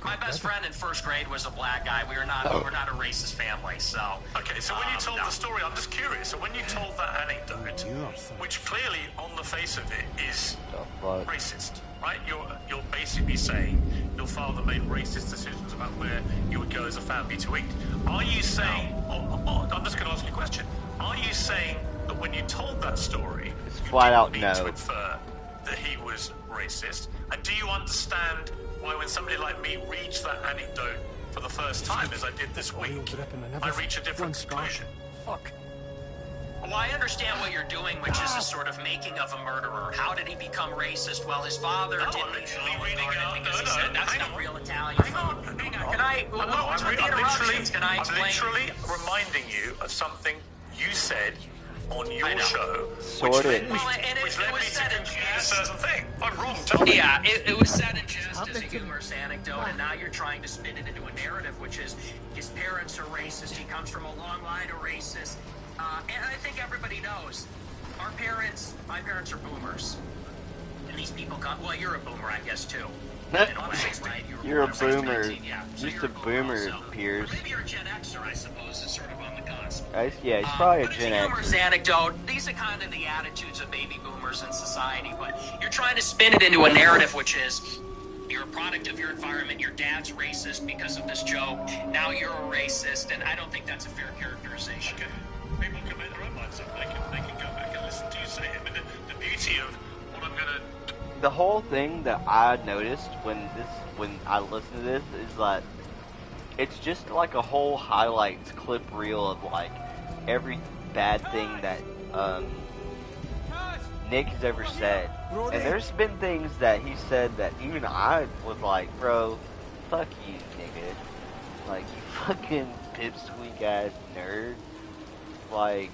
Speaker 5: My best friend in first grade was a black guy. We were not a racist family, so...
Speaker 2: Okay, so when you told the story, I'm just curious. So when you told that anecdote, which clearly, on the face of it, is racist, right? You're basically saying your father made racist decisions about where you would go as a family to eat. Are you saying... I'm just going to ask you a question. Are you saying that when you told that story,
Speaker 1: it's flat out
Speaker 2: you didn't need to infer that he was racist? And do you understand why when somebody like me reads that anecdote for the first time, as I did this week, I reach a different conclusion?
Speaker 4: Fuck.
Speaker 5: Well, I understand what you're doing, which is a sort of making of a murderer. How did he become racist? Well, his father didn't eat Olive Garden because he said that's not real Italian food. Hang on. Can I...
Speaker 2: I'm literally reminding you of something you said on your show, which led me to conclude a certain thing. I'm wrong, tell me.
Speaker 5: Yeah, it was said in jest as a humorous anecdote, and now you're trying to spin it into a narrative, which is his parents are racist, he comes from a long line of racists, and I think everybody knows, my parents are boomers, and these people come, well, you're a boomer, I guess, too.
Speaker 1: You're a boomer. Just a boomer, Piers.
Speaker 5: Maybe you're a Gen Xer, I suppose, is sort of on the cusp.
Speaker 1: Yeah, he's probably a Gen Xer.
Speaker 5: Humorous anecdote. These are kind of the attitudes of baby boomers in society, but you're trying to spin it into a narrative, which is you're a product of your environment. Your dad's racist because of this joke. Now you're a racist, and I don't think that's a fair characterization.
Speaker 2: Okay. People can make their own minds up. They can go back and listen to you say it. But the beauty of what I'm going to...
Speaker 1: The whole thing that I noticed when I listened to this is that it's just like a whole highlights clip reel of like every bad thing that Nick has ever said. And there's been things that he said that even I was like, bro, fuck you, nigga. Like, you fucking pipsqueak ass nerd. Like,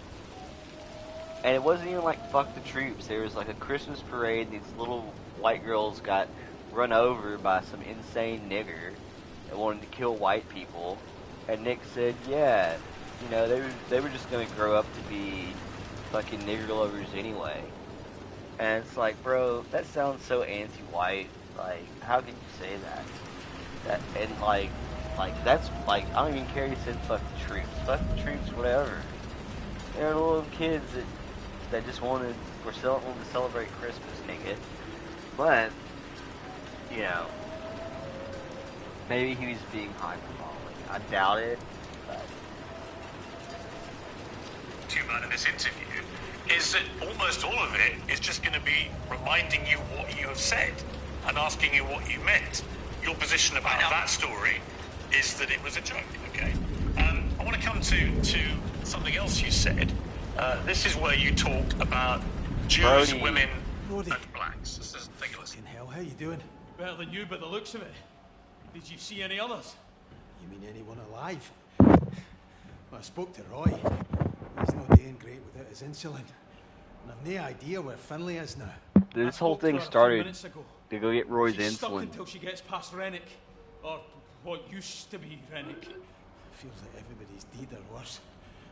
Speaker 1: and it wasn't even like fuck the troops. There was like a Christmas parade. These little white girls got run over by some insane nigger that wanted to kill white people. And Nick said, yeah, you know, they were just gonna grow up to be fucking nigger lovers anyway. And it's like, bro, that sounds so anti-white. Like, how can you say that? And like that's like, I don't even care. He said fuck the troops. Fuck the troops, whatever. They're little kids that just wanted to celebrate Christmas, nigga. But, you know, maybe he was being hyperbolic. I doubt it, but...
Speaker 2: to you about in this interview is that almost all of it is just going to be reminding you what you have said and asking you what you meant. Your position about that story is that it was a joke, okay? I want to come to something else you said. This is where you talk about Jews, women, and blacks. Take a listen.
Speaker 4: Hell, how you doing?
Speaker 11: Better than you, by the looks of it. Did you see any others?
Speaker 4: You mean anyone alive? Well, I spoke to Roy. He's not doing great without his insulin. And I've no idea where Finlay is now.
Speaker 1: This whole thing started to go get Roy's
Speaker 11: She's stuck
Speaker 1: insulin.
Speaker 11: until she gets past Rennick. Or what used to be Rennick.
Speaker 4: Feels like everybody's dead or worse.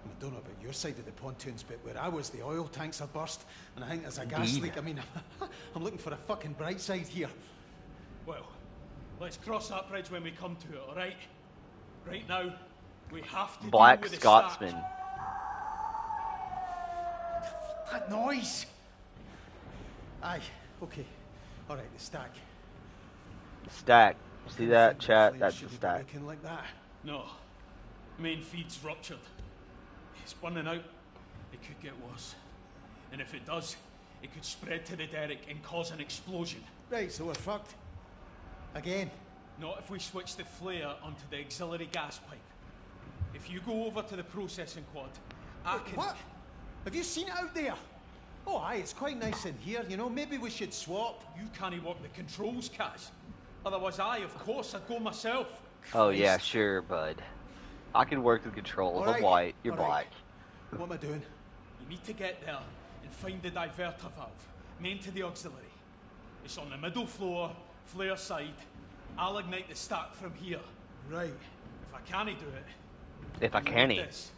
Speaker 4: I don't know about your side of the pontoons, but where I was, the oil tanks are burst, and I think there's a gas leak. I mean, I'm looking for a fucking bright side here.
Speaker 11: Well, let's cross that bridge when we come to it, alright? Right now, we have to
Speaker 1: Black
Speaker 11: deal with
Speaker 1: Scotsman.
Speaker 4: That noise! Aye, okay. Alright, the stack.
Speaker 1: Stack. See that, chat? That's the stack.
Speaker 4: Looking like that.
Speaker 11: No. Main feed's ruptured. It's burning out. It could get worse. And if it does, it could spread to the derrick and cause an explosion.
Speaker 4: Right, so we're fucked. Again.
Speaker 11: Not if we switch the flare onto the auxiliary gas pipe. If you go over to the processing quad, I can...
Speaker 4: What? Have you seen it out there? Oh, aye, it's quite nice in here, you know. Maybe we should swap.
Speaker 11: You can't work the controls, Kaz. Otherwise, of course, I'd go myself.
Speaker 1: Oh, yeah, sure, bud. I can work the controls. I'm white. You're black.
Speaker 4: What am I doing?
Speaker 11: You need to get there and find the diverter valve, main to the auxiliary. It's on the middle floor, flare side. I'll ignite the stack from here.
Speaker 4: Right.
Speaker 11: If I can't do it...
Speaker 1: If I can't.
Speaker 11: Jesus.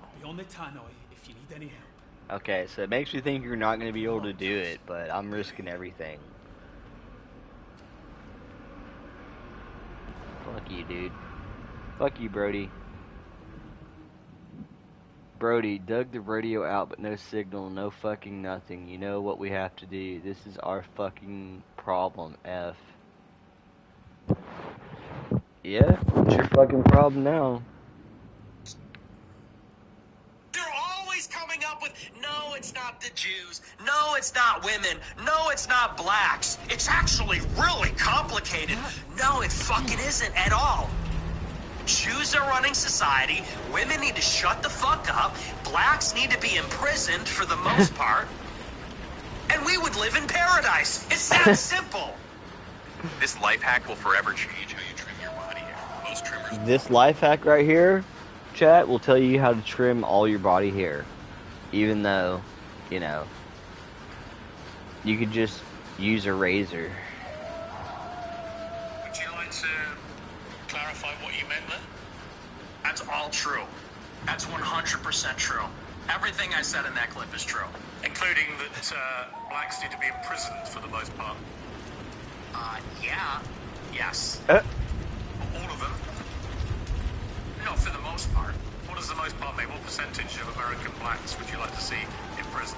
Speaker 11: I'll be on the tannoy if you need any help.
Speaker 1: Okay, so it makes me think you're not going to be able to do it, but I'm risking everything. Fuck you, dude. Fuck you, Brody. Brody, dug the radio out, but no signal, no fucking nothing. You know what we have to do. This is our fucking problem, F. Yeah, what's your fucking problem now?
Speaker 5: They're always coming up with, no, it's not the Jews. No, it's not women. No, it's not blacks. It's actually really complicated. No, it fucking isn't at all. Jews are running society, women need to shut the fuck up, blacks need to be imprisoned for the most part, and we would live in paradise. It's that simple.
Speaker 3: This life hack will forever change how you trim your body. Most trimmers...
Speaker 1: This life hack right here, chat, will tell you how to trim all your body hair. Even though, you know, you could just use a razor.
Speaker 2: Would you like to clarify what you meant there?
Speaker 5: That's all true. That's 100% true. Everything I said in that clip is true.
Speaker 2: Including that blacks need to be imprisoned for the most part.
Speaker 5: Yeah. Yes.
Speaker 2: All of them?
Speaker 5: No, for the most part.
Speaker 2: What is the most part, mate? What percentage of American blacks would you like to see in prison?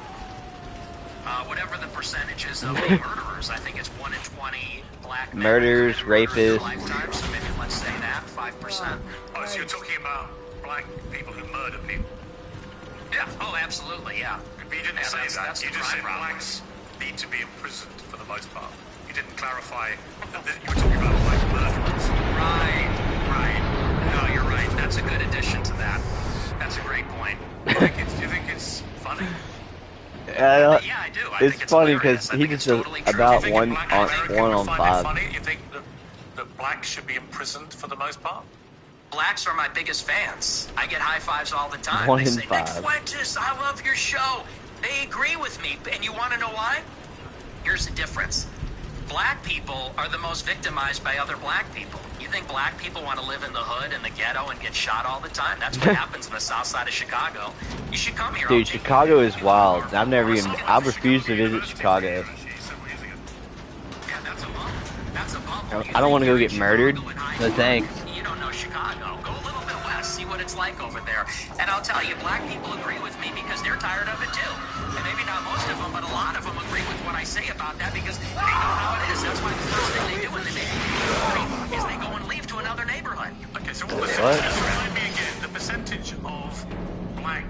Speaker 5: Whatever the percentages of murderers. I think it's 1 in 20 black men.
Speaker 1: Murders, rapists.
Speaker 5: Lifetime, so maybe let's say that, 5%.
Speaker 2: Oh, so you're talking about black people who murder people?
Speaker 5: Yeah, oh, absolutely, yeah.
Speaker 2: But you didn't say that. You just said blacks need to be imprisoned for the most part. You didn't clarify that you were talking about black murderers.
Speaker 5: Right. No, you're right. That's a good addition to that. That's a great point.
Speaker 2: Do you think it's funny?
Speaker 5: Yeah, I do. I think
Speaker 1: it's funny because he just does about one on 5.
Speaker 2: Funny? You think that blacks should be imprisoned for the most part?
Speaker 5: Blacks are my biggest fans. I get high fives all the time.
Speaker 1: 1
Speaker 5: they
Speaker 1: in
Speaker 5: say,
Speaker 1: 5.
Speaker 5: Nick Fuentes, I love your show. They agree with me. And you want to know why? Here's the difference. Black people are the most victimized by other black people. You think black people want to live in the hood and the ghetto and get shot all the time? That's what happens in the south side of Chicago. You should come here.
Speaker 1: Dude, Chicago is wild. I refuse to visit Chicago. I don't want to go get murdered. No thanks.
Speaker 5: You don't know Chicago. Go a little bit west, see what it's like over there. And I'll tell you, black people agree with me because they're tired of it too. And maybe not most of them, but a lot of them agree with what I say about that because they know how it is. That's why the first thing they do when they make a is they go and leave to another neighborhood.
Speaker 2: Okay, so what remind me again, the percentage of black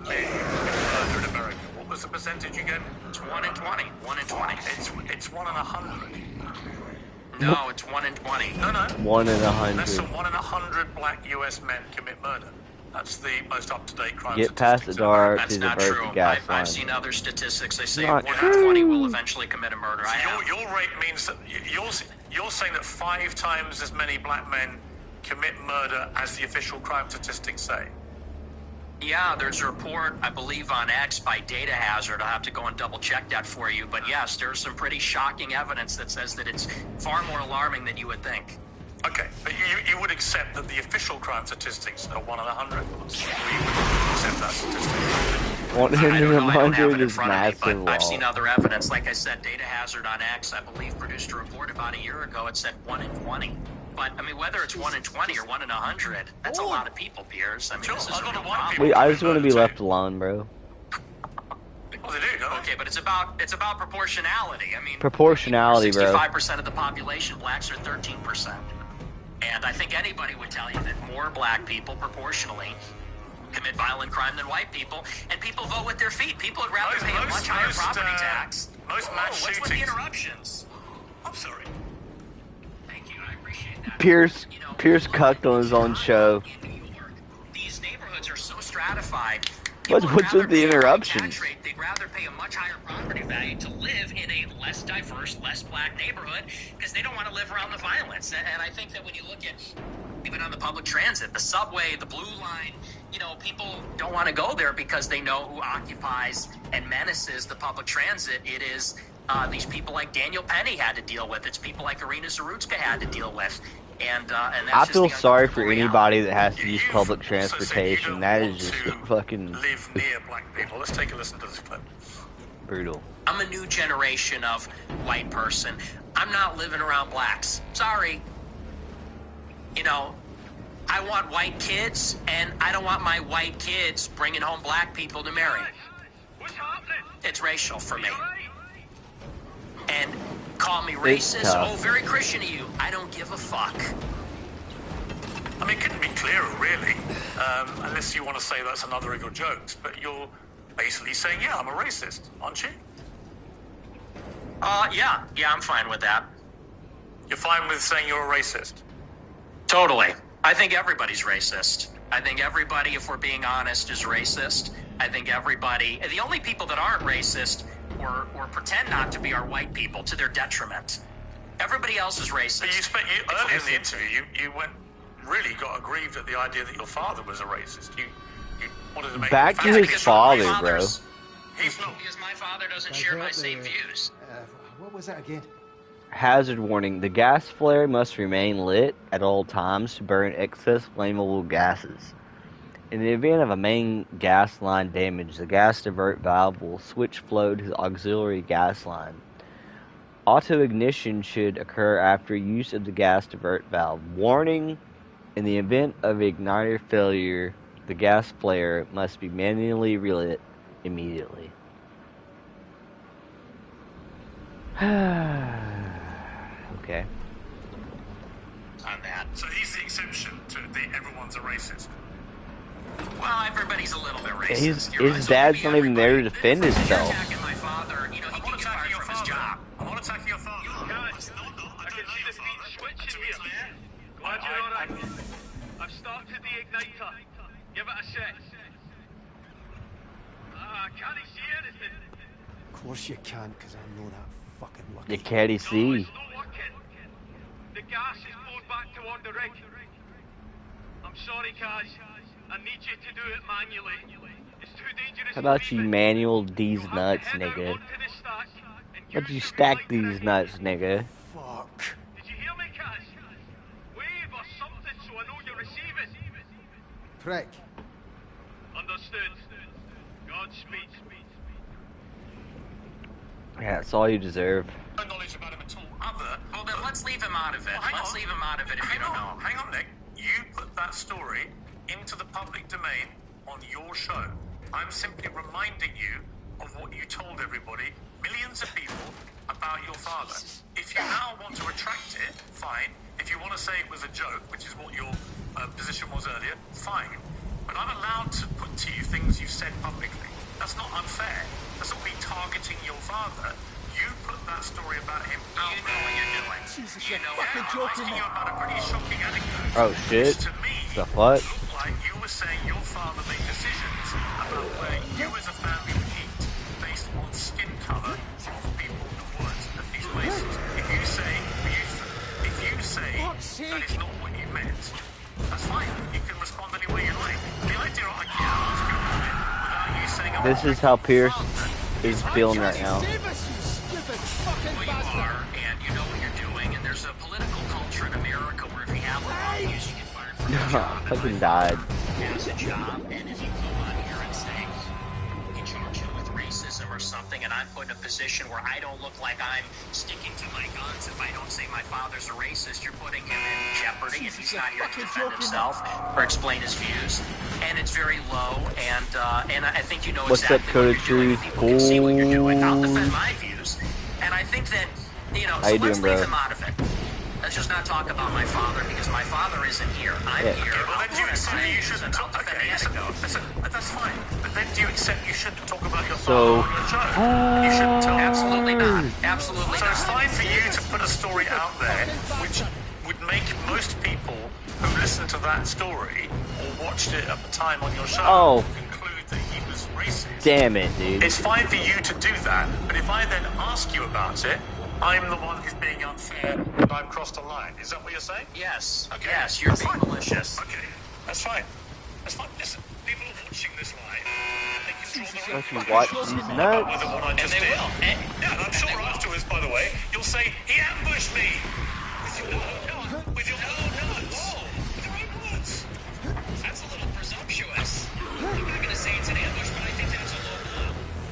Speaker 2: men murder in America. What was the percentage again?
Speaker 5: It's 1 in 20. 1 in 20.
Speaker 2: It's 1 in 100.
Speaker 5: No, it's 1 in 20.
Speaker 2: No.
Speaker 1: 1 in 100.
Speaker 2: Less than 1 in 100 black U.S. men commit murder. That's the most up-to-date crime
Speaker 1: Get past the dark to
Speaker 5: That's not
Speaker 1: divert
Speaker 5: true.
Speaker 1: the gas line.
Speaker 5: I've seen other statistics. They say
Speaker 1: Not
Speaker 5: 1 in 20 will eventually commit a murder.
Speaker 2: So your rate means that you're saying that 5 times as many black men commit murder as the official crime statistics say?
Speaker 5: Yeah, there's a report, I believe, on X by Data Hazard. I'll have to go and double check that for you. But yes, there's some pretty shocking evidence that says that it's far more alarming than you would think.
Speaker 2: Okay, but you would accept that the official crime statistics are 1 in 100? Or you would accept that statistic?
Speaker 1: 1 in 100 is massive.
Speaker 5: But I've seen other evidence. Like I said, Data Hazard on X, I believe, produced a report about a year ago. It said 1 in 20. But, I mean, whether it's 1 in 20 or 1 in 100, that's a lot of people, Piers. I mean, this is a real problem.
Speaker 1: Wait, I just want to be left alone, bro.
Speaker 5: Okay, but it's about proportionality. I mean,
Speaker 1: Proportionality, bro.
Speaker 5: 65% of the population, blacks are 13%. And I think anybody would tell you that more black people proportionally commit violent crime than white people, and people vote with their feet. People would rather pay a much higher property tax.
Speaker 2: Most mass shootings.
Speaker 5: What's with the interruptions? I'm sorry. Thank you, I appreciate that.
Speaker 1: Piers cucked on his own show.
Speaker 5: These neighborhoods are so stratified.
Speaker 1: What's with the interruptions?
Speaker 5: They'd rather pay a much higher property value to live in a less diverse, less black neighborhood because they don't want to live around the violence. And I think that when you look at even on the public transit, the subway, the blue line, you know, people don't want to go there because they know who occupies and menaces the public transit. It is these people like Daniel Penny had to deal with. It's people like Irina Zarutska had to deal with. And that's
Speaker 1: I feel sorry for anybody that has to use public transportation. That is just fucking
Speaker 2: live near black people. Let's take a listen to this clip.
Speaker 1: Brutal.
Speaker 5: I'm a new generation of white person. I'm not living around blacks. Sorry. You know, I want white kids, and I don't want my white kids bringing home black people to marry. It's racial for me. And call me racist. Oh, very Christian of you. I don't give a fuck.
Speaker 2: I mean, it couldn't be clearer, really, unless you want to say that's another of your jokes. But you're basically saying, yeah, I'm a racist, aren't you?
Speaker 5: Yeah, I'm fine with that.
Speaker 2: You're fine with saying you're a racist?
Speaker 5: Totally. I think everybody's racist. I think everybody, if we're being honest, is racist. I think everybody, the only people that aren't racist or pretend not to be are white people to their detriment. Everybody else is racist.
Speaker 2: But earlier in the interview, you really got aggrieved at the idea that your father was a racist. You wanted to make
Speaker 1: back to his father, bro.
Speaker 5: He's not, because my father doesn't share my same views.
Speaker 4: What was that again?
Speaker 1: Hazard warning. The gas flare must remain lit at all times to burn excess flammable gases. In the event of a main gas line damage, the gas divert valve will switch flow to the auxiliary gas line. Auto ignition should occur after use of the gas divert valve. Warning: in the event of igniter failure, the gas flare must be manually relit immediately. Okay.
Speaker 5: On that.
Speaker 2: So he's the exception to the everyone's a racist.
Speaker 5: Well, everybody's a little bit racist.
Speaker 1: His dad's not even there to defend himself.
Speaker 5: You're attacking my father. You know, he can get fired from his job.
Speaker 2: I'm not attacking your father.
Speaker 12: Guys, I can see the feet switching here. Glad you're alright. I've started the igniter. Give it a sec. I can't see anything.
Speaker 4: Of course you can't, because I know that fucking lucky.
Speaker 1: You can't see.
Speaker 12: No, it's not working. The gas is poured back toward the rig. I'm sorry, Kaz. I need you to do it manually. It's too dangerous.
Speaker 1: How about you manual these nuts, nigga? How about you stack these nuts, nigga?
Speaker 4: Fuck.
Speaker 12: Did you hear me, Kaz? Wave or something so I know you're receiving.
Speaker 4: Prick.
Speaker 12: Understood. Godspeed.
Speaker 1: Yeah, that's all you deserve.
Speaker 2: No knowledge about him at all.
Speaker 5: Well, then let's leave him out of it. Let's leave him out of it if you don't know.
Speaker 2: Hang on, Nick. You put that story into the public domain on your show. I'm simply reminding you of what you told everybody, millions of people, about your father. If you now want to retract it, fine. If you want to say it was a joke, which is what your position was earlier, fine. But I'm allowed to put to you things you've said publicly. That's not unfair. That's not me targeting your father. You put that story about him out.
Speaker 5: You know what you're doing.
Speaker 4: Jesus,
Speaker 5: You know
Speaker 4: fucking
Speaker 2: I'm
Speaker 4: joking
Speaker 2: asking
Speaker 4: me.
Speaker 2: you about a pretty shocking anecdote.
Speaker 1: Oh shit.
Speaker 2: Which to me
Speaker 1: The what?
Speaker 2: looked like you were saying your father made decisions about where you as a family would eat based on skin color of people who worked at these places. If you say that is not what you meant,
Speaker 1: This is how Piers is feeling right now.
Speaker 5: Well, you are, and you know what you're doing, and there's a political culture in America where if you have the wrong views, you get fired from your job.
Speaker 1: Fucking died.
Speaker 5: Has a job, and if you go on here and say you charge him with racism or something, and I'm put in a position where I don't look like I'm sticking to my guns, if I don't say my father's a racist, you're putting him in jeopardy, and he's not here to defend himself or explain his views. And it's very low, and I think you know
Speaker 1: What's
Speaker 5: exactly
Speaker 1: up, Code
Speaker 5: what
Speaker 1: of
Speaker 5: you're doing.
Speaker 1: Truth?
Speaker 5: People can see what you're doing. I'll defend my views, and I think that
Speaker 1: How
Speaker 5: so
Speaker 1: you
Speaker 5: let's
Speaker 1: doing,
Speaker 5: leave
Speaker 1: bro?
Speaker 5: him out of it. Let's just not talk about my father because my father isn't here. I'm
Speaker 1: Yeah.
Speaker 5: here.
Speaker 2: Well, then do you accept you
Speaker 5: should
Speaker 2: shouldn't talk? Okay, listen, that's fine. But then do you accept you shouldn't talk about your
Speaker 1: So,
Speaker 2: father on your show? You shouldn't tell.
Speaker 5: Absolutely not. Absolutely
Speaker 2: So
Speaker 5: not.
Speaker 2: it's fine for you to put a story out there which would make most people who listen to that story or watched it at the time on your show conclude that he was racist.
Speaker 1: Damn it, dude.
Speaker 2: It's fine for you to do that, but if I then ask you about it, I'm the one who's being unfair and I've crossed a line. Is that what you're saying?
Speaker 5: Yes.
Speaker 2: Okay.
Speaker 5: Yes, you're being malicious.
Speaker 2: Okay, that's fine. That's fine. Listen, people are watching this live. They can draw their own
Speaker 1: Don't you watch
Speaker 2: conclusions
Speaker 1: these
Speaker 2: about
Speaker 1: nuts?
Speaker 2: whether what I just
Speaker 5: they
Speaker 2: did.
Speaker 5: will.
Speaker 2: Yeah, and I'm sure afterwards, by the way, you'll say, he ambushed me! With your own with your own nuts! With your own words!
Speaker 5: That's a little presumptuous. I'm not going to say it's an ambush, but I think that's a low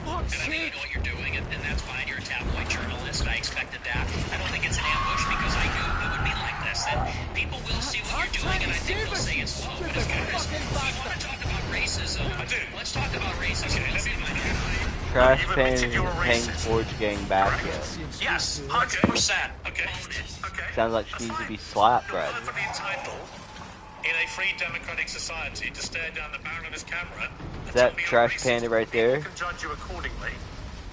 Speaker 5: blow. And I think you know what you're doing, and that's fine. You're a tabloid journalist. I expected that. I don't think it's an ambush because I knew it would be like this. And people will see what you're doing, and I think they'll say it's low. But as far as you want to talk about racism, let's talk about racism. Let's see if I know.
Speaker 1: Trash Pan Hang Forge Gang back yet.
Speaker 5: Yes, 100%.
Speaker 2: Okay.
Speaker 1: Sounds like she needs to be slapped, right?
Speaker 2: Perfectly entitled in a free democratic society to stare down the barrel of his camera.
Speaker 1: Is that Trash Panda right there?
Speaker 2: People can judge you accordingly.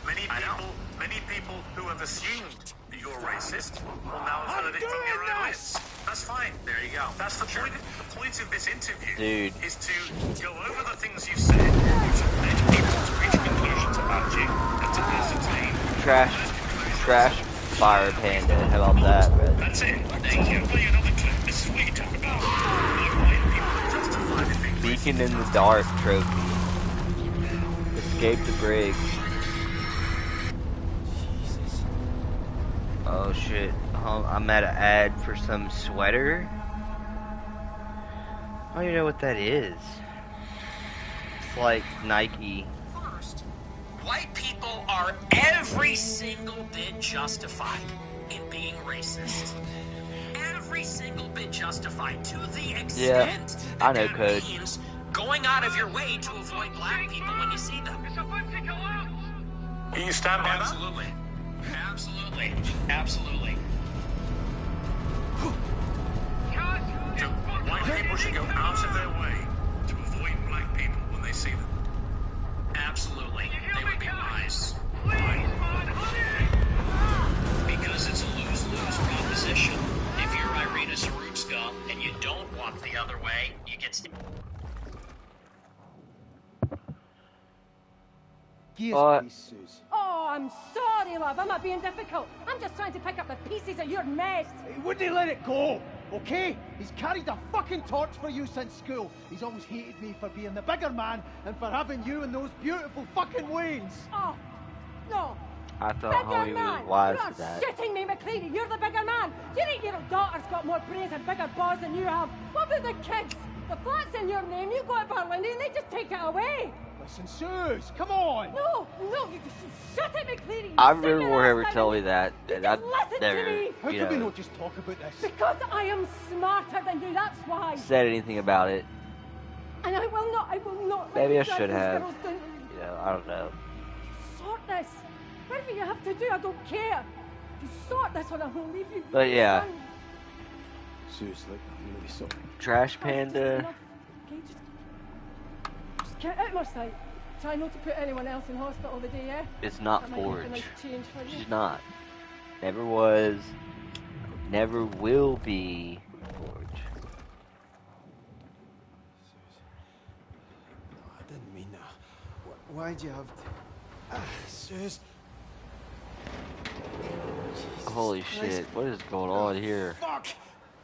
Speaker 2: Many people who have assumed that you're racist will now have heard it from your own lips. That's fine. There you go. That's the point. The point of this interview is to go over the things you've said, which have led people to reach conclusions about you, and to ascertain.
Speaker 1: Trash Fire Panda. How about that, brother?
Speaker 2: That's it. Thank you. Play another clip. This is what you talk about. Why people justify being
Speaker 1: Beacon in the Dark trophy. Escape the brig. Oh shit. I'm at an ad for some sweater. I don't even know what that is. It's like Nike.
Speaker 5: First, white people are every single bit justified in being racist. Every single bit justified to the extent
Speaker 1: I know code.
Speaker 5: means going out of your way to avoid black people when you see them.
Speaker 2: You stand by that?
Speaker 5: Absolutely. Absolutely. Absolutely.
Speaker 2: So white people should go out of their way to avoid black people when they see them.
Speaker 5: Absolutely. They would be wise. Because it's a lose-lose proposition. If you're Irina Sarutska and you don't walk the other way, you get
Speaker 13: Oh, I'm sorry, love. I'm not being difficult. I'm just trying to pick up the pieces of your mess.
Speaker 14: He wouldn't let it go, okay? He's carried a fucking torch for you since school. He's always hated me for being the bigger man and for having you in those beautiful fucking wains.
Speaker 13: Oh, no.
Speaker 1: I thought
Speaker 13: Bigger
Speaker 1: homie
Speaker 13: man.
Speaker 1: was wise
Speaker 13: You're
Speaker 1: to that.
Speaker 13: shitting me, McCready. You're the bigger man. You think your daughter's got more brains and bigger balls than you have? What about the kids? The flat's in your name. You go to Berlin and they just take it away.
Speaker 14: Listen, Suze, come on.
Speaker 13: No, you shut it, McCready.
Speaker 1: I remember whoever told me that, and I
Speaker 13: listen
Speaker 1: never,
Speaker 13: to me.
Speaker 14: How
Speaker 1: you
Speaker 14: can we
Speaker 1: know,
Speaker 14: not just talk about this?
Speaker 13: Because I am smarter than you, that's why.
Speaker 1: said anything about it.
Speaker 13: And I will not let
Speaker 1: Maybe
Speaker 13: you
Speaker 1: I
Speaker 13: drag
Speaker 1: should
Speaker 13: those
Speaker 1: have.
Speaker 13: girls down.
Speaker 1: You know, I don't know.
Speaker 13: Sort this. Whatever you have to do, I don't care. You sort this or I will leave you.
Speaker 1: But yeah.
Speaker 14: Suze, look, I'm really sorry.
Speaker 1: Trash Panda.
Speaker 13: Okay, just get out of my sight. Try not to put anyone else in hospital the day, yeah?
Speaker 1: It's not
Speaker 13: That might make a
Speaker 1: Forge.
Speaker 13: nice change for you.
Speaker 1: She's not. Never was. Never will be Forge.
Speaker 4: No, I didn't mean that. Why'd you have to... Suze.
Speaker 1: Holy shit, what is going on here?
Speaker 4: Fuck!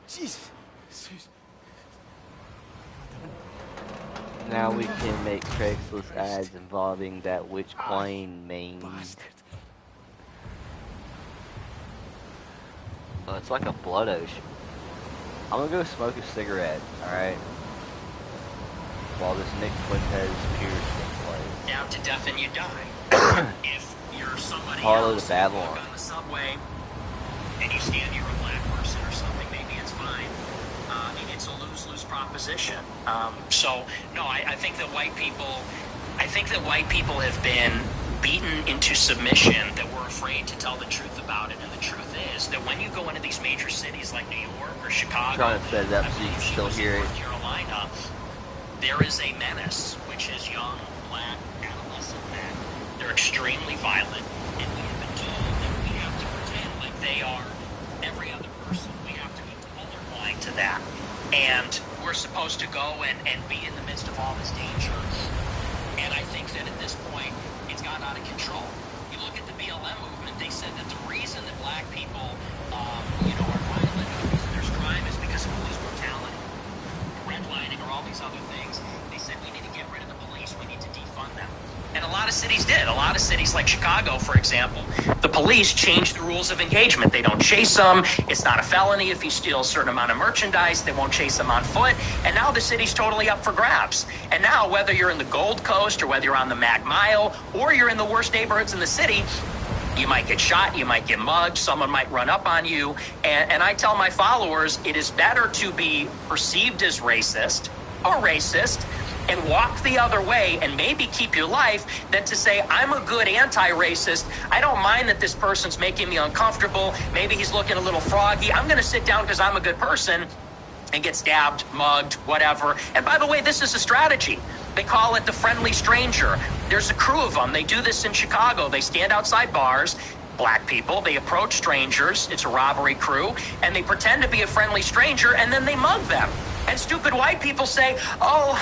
Speaker 4: Jesus. Suze.
Speaker 1: Now we can make Craigslist ads involving that which coin main. Oh, it's like a blood ocean. I'm gonna go smoke a cigarette, alright? While this Nick Fuentes Piers thing plays.
Speaker 5: Down to death and you die. If you're somebody
Speaker 1: Harlow
Speaker 5: else,
Speaker 1: to Babylon.
Speaker 5: on the subway, and you stand near a black person or something, maybe it's fine. It's a lose-lose proposition. So no, I think that white people have been beaten into submission, that we're afraid to tell the truth about it. And the truth is that when you go into these major cities like New York or Chicago,
Speaker 1: I'm trying to set it up so you can still hear it.
Speaker 5: North Carolina, there is a menace, which is young, black, adolescent men. They're extremely violent, and we have been told that we have to pretend like they are every other person. We have to be colorblind to that. And we're supposed to go and be in the midst of all this danger. And I think that at this point, it's gotten out of control. You look at the BLM movement, they said that the reason that black people, are violent, the reason there's crime is because of police brutality, redlining, or all these other things. They said we need to get rid of the police, we need to defund them. And a lot of cities did. A lot of cities like Chicago, for example, the police changed the rules of engagement. They don't chase them. It's not a felony if you steal a certain amount of merchandise. They won't chase them on foot. And now the city's totally up for grabs. And now, whether you're in the Gold Coast or whether you're on the Mag Mile or you're in the worst neighborhoods in the city, you might get shot, you might get mugged, someone might run up on you. And I tell my followers, it is better to be perceived as racist or racist and walk the other way and maybe keep your life than to say, I'm a good anti-racist. I don't mind that this person's making me uncomfortable. Maybe he's looking a little froggy. I'm going to sit down because I'm a good person and get stabbed, mugged, whatever. And by the way, this is a strategy. They call it the friendly stranger. There's a crew of them. They do this in Chicago. They stand outside bars, black people. They approach strangers. It's a robbery crew. And they pretend to be a friendly stranger, and then they mug them. And stupid white people say, oh,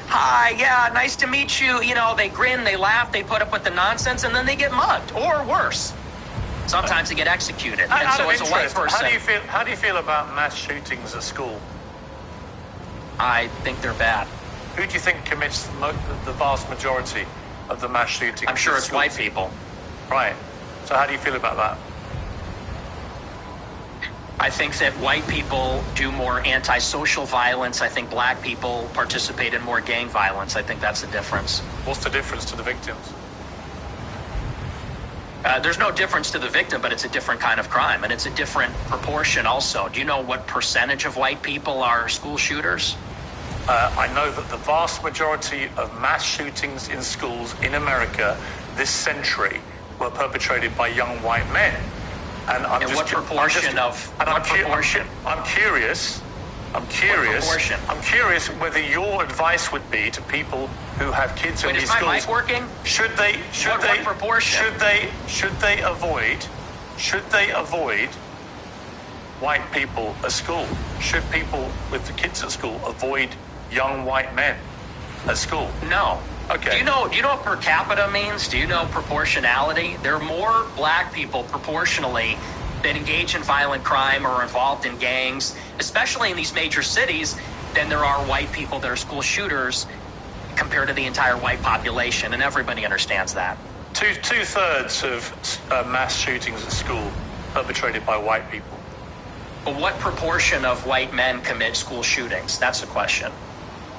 Speaker 5: hi, yeah, nice to meet you. They grin, they laugh, they put up with the nonsense, and then they get mugged, or worse. Sometimes they get executed. And so as a white person,
Speaker 2: how do you feel about mass shootings at school?
Speaker 5: I think they're bad.
Speaker 2: Who do you think commits the vast majority of the mass shootings?
Speaker 5: I'm sure it's white people.
Speaker 2: Right. So how do you feel about that?
Speaker 5: I think that white people do more antisocial violence. I think black people participate in more gang violence. I think that's the difference.
Speaker 2: What's the difference to the victims?
Speaker 5: There's no difference to the victim, but it's a different kind of crime, and it's a different proportion also. Do you know what percentage of white people are school shooters?
Speaker 2: I know that the vast majority of mass shootings in schools in America this century were perpetrated by young white men. And I'm curious whether your advice would be to people who have kids in these schools.
Speaker 5: Is my mic working?
Speaker 2: Should they avoid white people at school? Should people with the kids at school avoid young white men at school?
Speaker 5: No.
Speaker 2: Okay.
Speaker 5: Do you know what per capita means? Do you know proportionality? There are more black people proportionally that engage in violent crime or are involved in gangs, especially in these major cities, than there are white people that are school shooters compared to the entire white population, and everybody understands that.
Speaker 2: Two-thirds of mass shootings at school perpetrated by white people.
Speaker 5: But what proportion of white men commit school shootings? That's the question.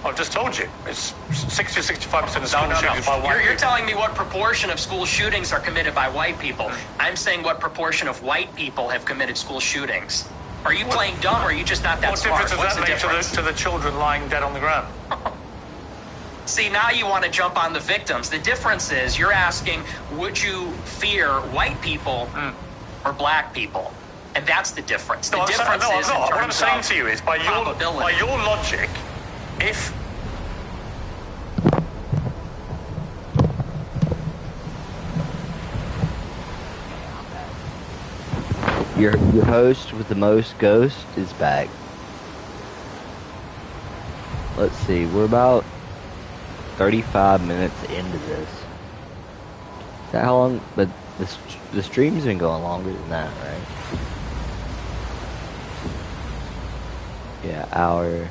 Speaker 2: I've just told you. It's 60 or 65% of school shootings by white people.
Speaker 5: You're telling me what proportion of school shootings are committed by white people. I'm saying what proportion of white people have committed school shootings. Are you playing dumb, or are you just not that smart?
Speaker 2: What difference does that make to the children lying dead on the ground?
Speaker 5: See, now you want to jump on the victims. The difference is you're asking, would you fear white people or black people? And that's the difference. The difference is in terms
Speaker 2: what I'm saying to you is, by your logic, if
Speaker 1: your host with the most ghost is back. Let's see, we're about 35 minutes into this. Is that how long? But the stream's been going longer than that, right? Yeah, hour.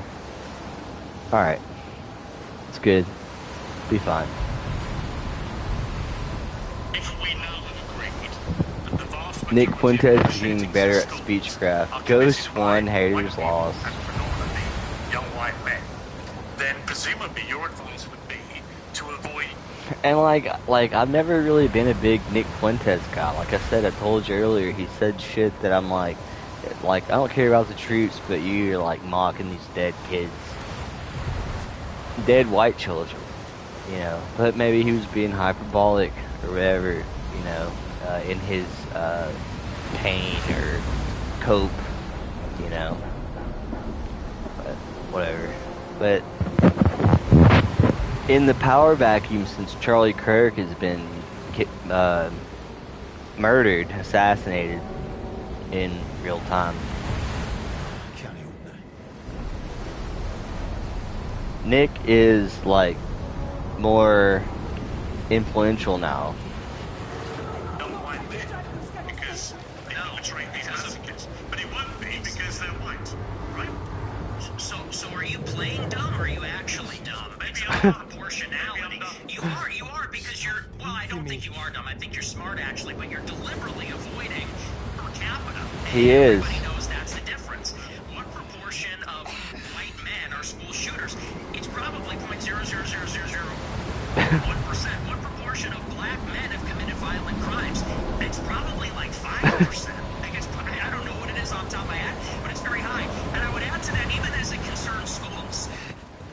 Speaker 1: Alright. Let's good. Be fine. Nick Fuentes is getting better at speechcraft. Ghost won, haters lost.
Speaker 2: Young white men. Then presumably your advice would be to avoid.
Speaker 1: And like I've never really been a big Nick Fuentes guy. Like I said, I told you earlier, he said shit that I'm like I don't care about the troops, but you're like mocking these dead kids, dead white children, you know. But maybe he was being hyperbolic or whatever, you know, in his pain or cope, you know. But whatever. But in the power vacuum, since Charlie Kirk has been murdered, assassinated in real time, Nick is like more influential now.
Speaker 2: Because they portray these messages, but it won't be because they're white, right?
Speaker 5: So are you playing dumb or are you actually dumb? Maybe I'm not proportionality. You are because you're, well, I don't think you are dumb. I think you're smart actually, but you're deliberately avoiding per capita.
Speaker 1: He is.
Speaker 5: Everybody knows that's the difference. What proportion of white men are school shooters? It's probably 0.00001%. What proportion of black men have committed violent crimes? It's probably like 5%. I don't know what it is off the top of my head, but it's very high. And I would add to that, even as it concerns schools,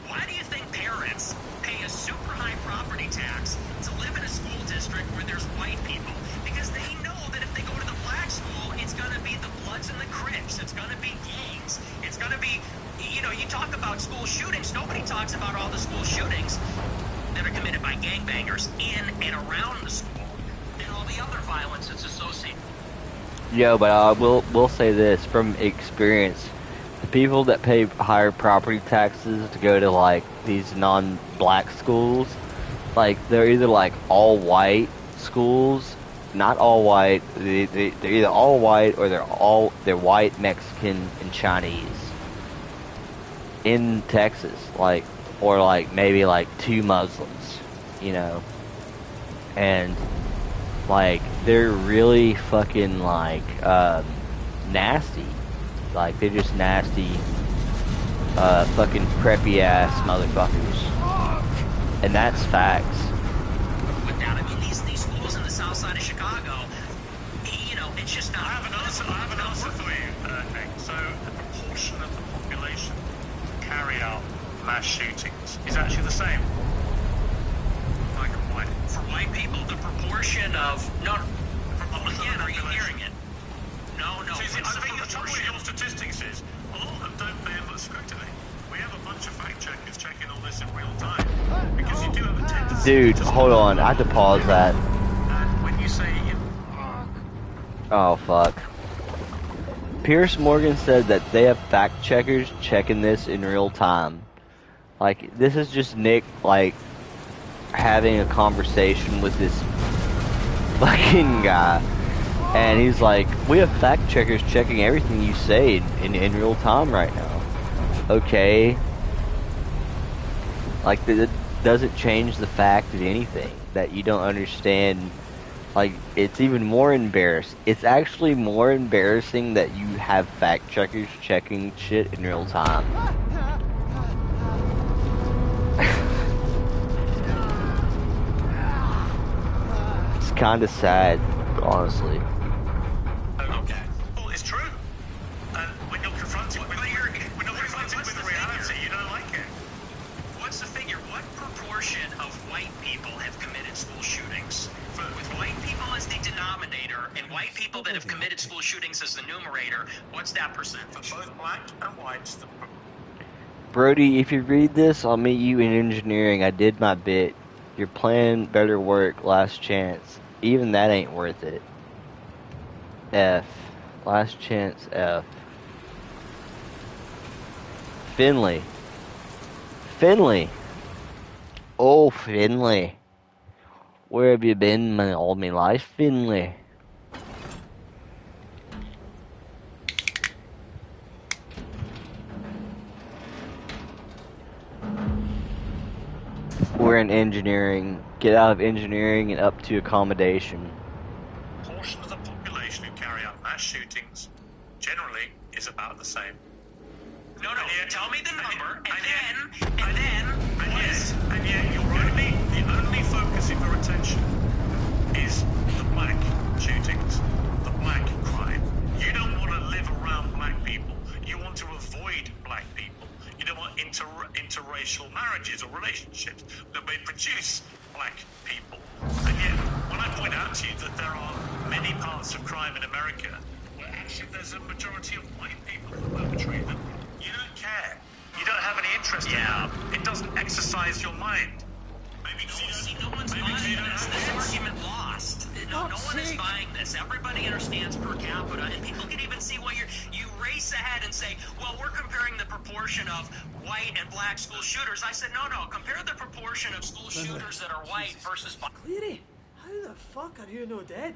Speaker 5: why do you think parents pay a super high property tax to live in a school district where there's white people? Because they know that if they go to the black school, it's going to be the Bloods and the Crips. It's going to be gangs. It's going to be, you know, you talk about school shootings. Nobody talks about all the school shootings that are committed by gangbangers in and around the school and all the other violence that's associated.
Speaker 1: Yeah, but I will say this from experience: the people that pay higher property taxes to go to like these non-black schools, like they're either like all white schools, not all white. They're either all white or they're white, Mexican, and Chinese in Texas, like, or like maybe like 2 Muslims, you know, and like they're really fucking like nasty. Like they're just nasty fucking preppy ass motherfuckers. And that's facts.
Speaker 5: With that, I mean these schools in the south side of Chicago, you know, it's just not.
Speaker 2: I have an answer for you, Nick. So the proportion of the population who carry out mass shootings is actually the same. Black and white.
Speaker 5: For white people, the proportion of again, are you hearing it? No.
Speaker 2: See, I think the trouble with your statistics is a lot of them don't pay much scrutiny. We have a bunch of fact checkers checking all this in real time because you do have a tendency.
Speaker 1: Dude, hold on, I have to pause that.
Speaker 2: And when you say
Speaker 1: oh fuck. Piers Morgan said that they have fact checkers checking this in real time. Like, this is just Nick, like, having a conversation with this fucking guy. And he's like, we have fact checkers checking everything you say in real time right now. Okay. Like, it doesn't change the fact of anything. That you don't understand. Like, it's even more embarrassing. It's actually more embarrassing that you have fact checkers checking shit in real time. It's kind of sad, honestly.
Speaker 2: okay, well, it's true. When you're confronted with the reality, you don't like it.
Speaker 5: What's the figure? What proportion of white people have committed school shootings? With white people as the denominator and white people that have committed school shootings as the numerator, what's that percentage?
Speaker 2: For both black and whites,
Speaker 1: Brody, if you read this, I'll meet you in engineering. I did my bit. Your plan better work. Last chance. Even that ain't worth it. F. Last chance F. Finley. Oh, Finley. Where have you been all my life, Finley? we're in engineering. Get out of engineering and up to accommodation.
Speaker 2: Portion of the population who carry out mass shootings generally is about the same.
Speaker 5: No, tell me the number, and
Speaker 2: yet the only focus of your attention is the black shootings, the black crime. You don't want to live around black people. You want to avoid black people. You don't want interracial marriages or relationships that may produce black people. And yet, when I point out to you that there are many parts of crime in America where actually there's a majority of white people who perpetrate them, you don't care. You don't have any interest in that. It doesn't exercise your mind. Maybe
Speaker 5: no one's buying this. This argument lost. No one is buying this. Everybody understands per capita, and people can even see what you race ahead and say, well, we're comparing the proportion of white and black school shooters. I said, no, compare the proportion of school shooters that are white versus black.
Speaker 15: Cleary, how the fuck are you no dead?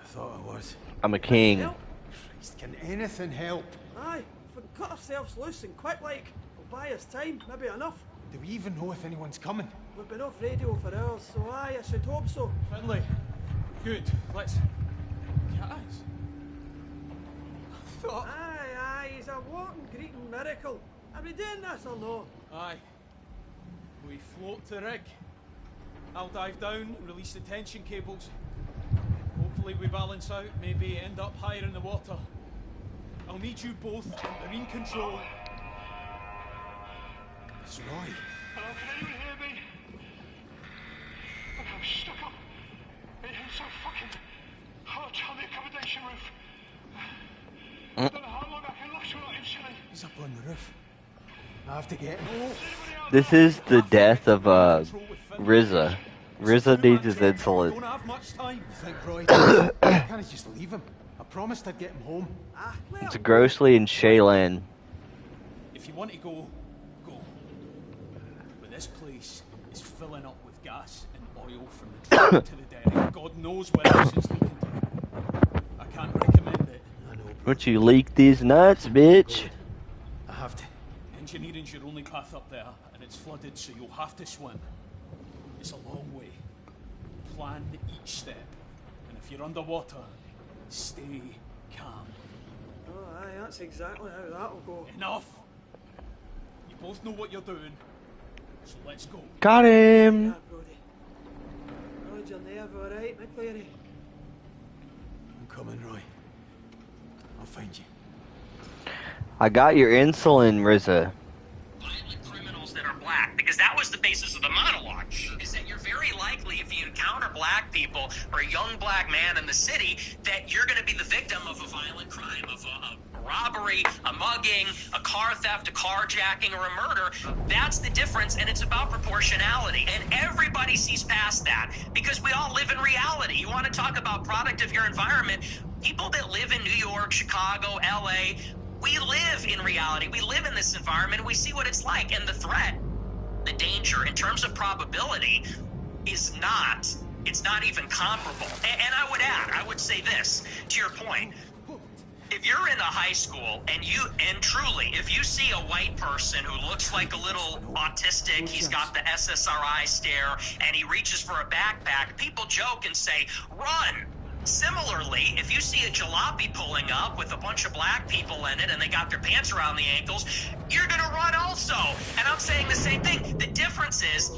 Speaker 4: I thought I was.
Speaker 1: I'm a king.
Speaker 4: Christ, can anything help?
Speaker 15: Aye, if we can cut ourselves loose and quick like, we'll buy us time, maybe enough.
Speaker 4: Do we even know if anyone's coming?
Speaker 15: We've been off radio for hours, so aye, I should hope so.
Speaker 11: Finlay, good, let's... Guys?
Speaker 15: Aye, he's a walking, greeting miracle. Are we doing this or no?
Speaker 11: Aye. We float the rig. I'll dive down, release the tension cables. Hopefully we balance out, maybe end up higher in the water. I'll need you both in marine control.
Speaker 4: It's Roy.
Speaker 12: Hello, can anyone hear me? I'm stuck up in so fucking hot on the accommodation roof. I don't know how long I can last without him chilling.
Speaker 4: He's up on the roof. I have to get him.
Speaker 1: This is the death of RZA. RZA needs his insulin.
Speaker 4: Don't have much time. You think, Roy? I can't just leave him. I promised I'd get him home.
Speaker 1: It's Grossly and Shaylin.
Speaker 11: If you want to go, go. But this place is filling up with gas and oil from the truck to the derrick. God knows what else it's leaking to. I can't recommend it.
Speaker 4: I know.
Speaker 1: Don't you leak these nuts, bitch?
Speaker 4: I have to.
Speaker 11: Engineering's your only path up there, and it's flooded, so you'll have to swim. It's a long way. Plan each step. And if you're underwater, stay calm.
Speaker 15: Oh, aye, that's exactly how that'll go.
Speaker 11: Enough! You both know what you're doing, so let's go.
Speaker 1: Got him!
Speaker 15: Yeah, Brody. Rod your nerve, alright, McCleary?
Speaker 4: I'm coming, Roy. I'll find you.
Speaker 1: I got your insulin, RZA.
Speaker 5: Violent criminals that are black, because that was the basis of the monologue, is that you're very likely, if you encounter black people or a young black man in the city, that you're going to be the victim of a violent crime, of a robbery, a mugging, a car theft, a carjacking, or a murder. That's the difference, and it's about proportionality. And everybody sees past that, because we all live in reality. You want to talk about product of your environment? People that live in New York, Chicago, LA, we live in reality. We live in this environment. We see what it's like. And the threat, the danger, in terms of probability, it's not even comparable. And I would add, I would say this, to your point. If you're in a high school and truly, if you see a white person who looks like a little autistic, he's got the SSRI stare, and he reaches for a backpack, people joke and say, run. Similarly, if you see a jalopy pulling up with a bunch of black people in it and they got their pants around the ankles, you're going to run also. And I'm saying the same thing. The difference is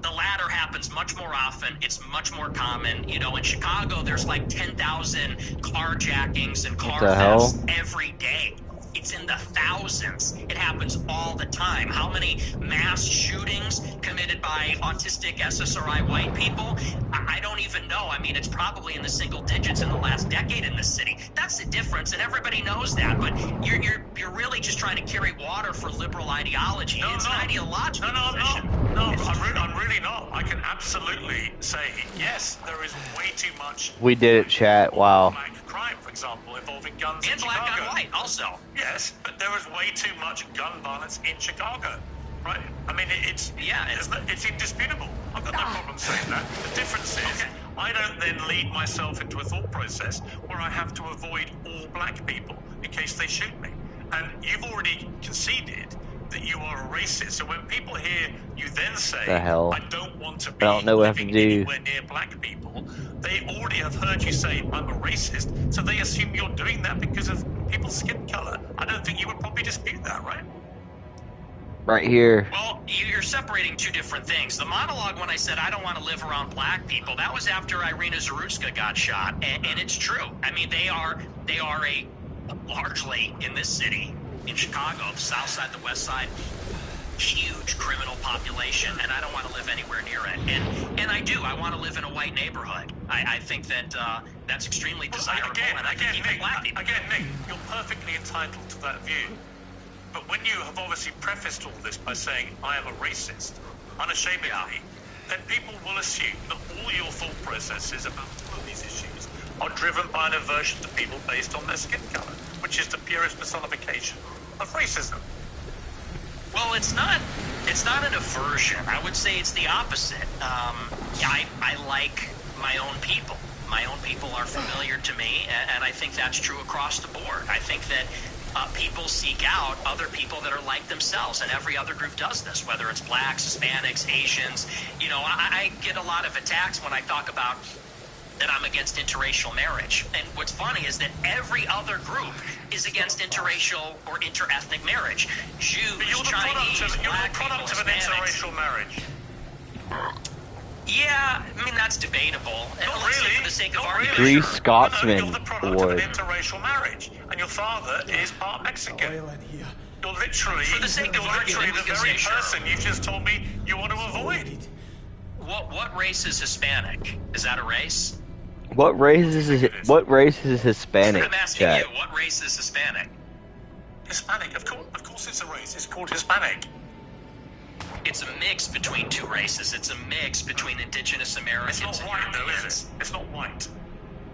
Speaker 5: the latter happens much more often. It's much more common. You know, in Chicago, there's like 10,000 carjackings and car thefts every day. It's in the thousands. It happens all the time. How many mass shootings committed by autistic SSRI white people? I don't even know. I mean, it's probably in the single digits in the last decade in this city. That's the difference, and everybody knows that. But you're really just trying to carry water for liberal ideology. It's an ideological position.
Speaker 2: No, I'm really not. I can absolutely say yes. There is way too much.
Speaker 1: We did it, chat. Wow.
Speaker 2: Black crime, for example, involving guns
Speaker 5: and
Speaker 2: in Chicago.
Speaker 5: Black on white, also.
Speaker 2: Yes, but there is way too much gun violence in Chicago, right? I mean, it's indisputable. I've got no problem saying that. The difference is, I don't then lead myself into a thought process where I have to avoid all black people in case they shoot me. And you've already conceded that you are a racist. So when people hear you then say,
Speaker 1: The hell?
Speaker 2: I don't want to
Speaker 1: I
Speaker 2: be
Speaker 1: don't know what I have to
Speaker 2: living
Speaker 1: do.
Speaker 2: anywhere near black people, they already have heard you say, I'm a racist, so they assume you're doing that because of people's skin color. I don't think you would probably dispute that, right?
Speaker 1: Right here.
Speaker 5: Well, you're separating two different things. The monologue when I said I don't want to live around black people, that was after Irina Zarutska got shot, and it's true. I mean, they are a largely in this city, in Chicago, the south side, the west side, huge criminal population, and I don't want to live anywhere near it. And I do. I want to live in a white neighborhood. I think that that's extremely desirable, and I think even black people.
Speaker 2: Again, Nick, you're perfectly entitled to that view. But when you have obviously prefaced all this by saying, I am a racist, unashamedly, then people will assume that all your thought processes about all of these issues are driven by an aversion to people based on their skin color, which is the purest personification of racism.
Speaker 5: Well, it's not an aversion. I would say it's the opposite. I like my own people. My own people are familiar to me, and I think that's true across the board. I think that people seek out other people that are like themselves, and every other group does this, whether it's blacks, Hispanics, Asians. You know, I get a lot of attacks when I talk about that I'm against interracial marriage. And what's funny is that every other group is against interracial or interethnic marriage. Jews, Chinese,
Speaker 2: you're
Speaker 5: black
Speaker 2: the product of an interracial marriage.
Speaker 5: Yeah, I mean, that's debatable. And
Speaker 2: Not really.
Speaker 5: For the sake of argument.
Speaker 1: Three Scotsmen
Speaker 2: You're the product
Speaker 1: award.
Speaker 2: of an interracial marriage, and your father is part Mexican. You're literally,
Speaker 5: For the sake of argument,
Speaker 2: the very person you just told me you want to avoid.
Speaker 5: What race is Hispanic? Is that a race?
Speaker 1: What race is Hispanic?
Speaker 5: I'm asking
Speaker 1: Jack?
Speaker 5: you, what race is Hispanic?
Speaker 2: Hispanic, of course it's a race. It's called Hispanic.
Speaker 5: It's a mix between two races. It's a mix between indigenous Americans
Speaker 2: It's not white, though, is it? It's not white.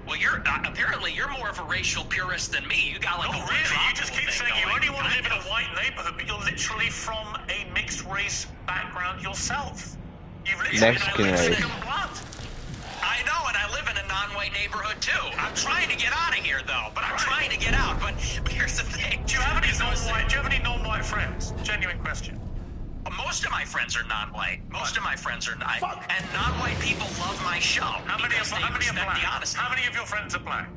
Speaker 5: Well, apparently you're more of a racial purist than me. You got like
Speaker 2: no,
Speaker 5: a
Speaker 2: really. You just keep saying you only want to live in a white neighborhood, but you're literally from a mixed race background yourself. You've literally
Speaker 1: Mexican race.
Speaker 2: Mexican blood.
Speaker 5: I know, and I live in a non-white neighborhood too. I'm trying to get out of here, though. But I'm trying to get out. But here's the thing.
Speaker 2: Do you have any non-white friends? Genuine question.
Speaker 5: Most of my friends are non-white. Most of my friends are not. And non-white people love my show.
Speaker 2: How many are black? How many of your friends are black?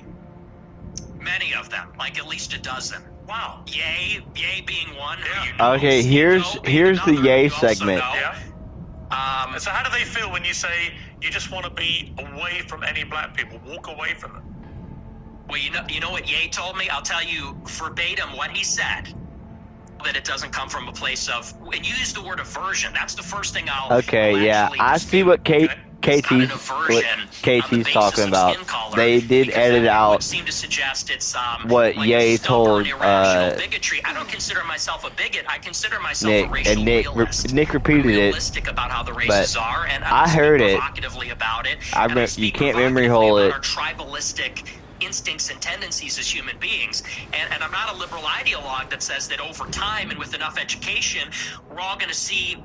Speaker 5: Many of them, like at least a dozen.
Speaker 2: Wow.
Speaker 5: Yay being one.
Speaker 2: Yeah.
Speaker 1: Okay, here's the yay segment.
Speaker 2: So how do they feel when you say you just want to be away from any black people, walk away from them?
Speaker 5: Well, you know what Ye told me? I'll tell you verbatim what he said. That it doesn't come from a place of, and you use the word aversion. That's the first thing I'll.
Speaker 1: Okay, yeah, I see what KT's talking about. They did edit out
Speaker 5: seem to suggest it's
Speaker 1: what
Speaker 5: like
Speaker 1: Ye told
Speaker 5: bigotry. I don't consider myself a bigot. I consider myself a racial
Speaker 1: and
Speaker 5: realist.
Speaker 1: Nick repeated
Speaker 5: realistic about how the races are, and
Speaker 1: I heard it.
Speaker 5: Provocatively about it.
Speaker 1: You can't memory hole it.
Speaker 5: Our tribalistic instincts and tendencies as human beings, and I'm not a liberal ideologue that says that over time and with enough education we're all going to see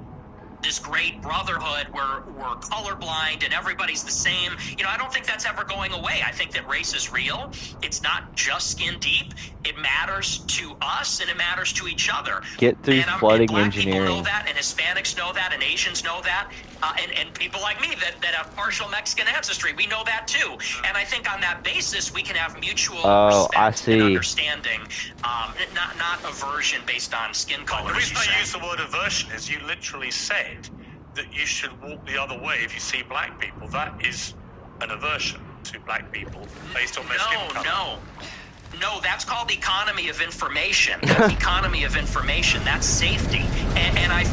Speaker 5: this great brotherhood where we're colorblind and everybody's the same. You know, I don't think that's ever going away. I think that race is real. It's not just skin deep. It matters to us and it matters to each other.
Speaker 1: Get through flooding
Speaker 5: black
Speaker 1: engineering.
Speaker 5: People know that, and Hispanics know that, and Asians know that, and people like me that have partial Mexican ancestry, we know that too. And I think on that basis we can have mutual respect and understanding, not aversion based on skin color.
Speaker 2: The reason I use the word aversion is you literally said that you should walk the other way if you see black people. That is an aversion to black people based on their skin color.
Speaker 5: No, that's called economy of information. That's economy of information. That's safety. And I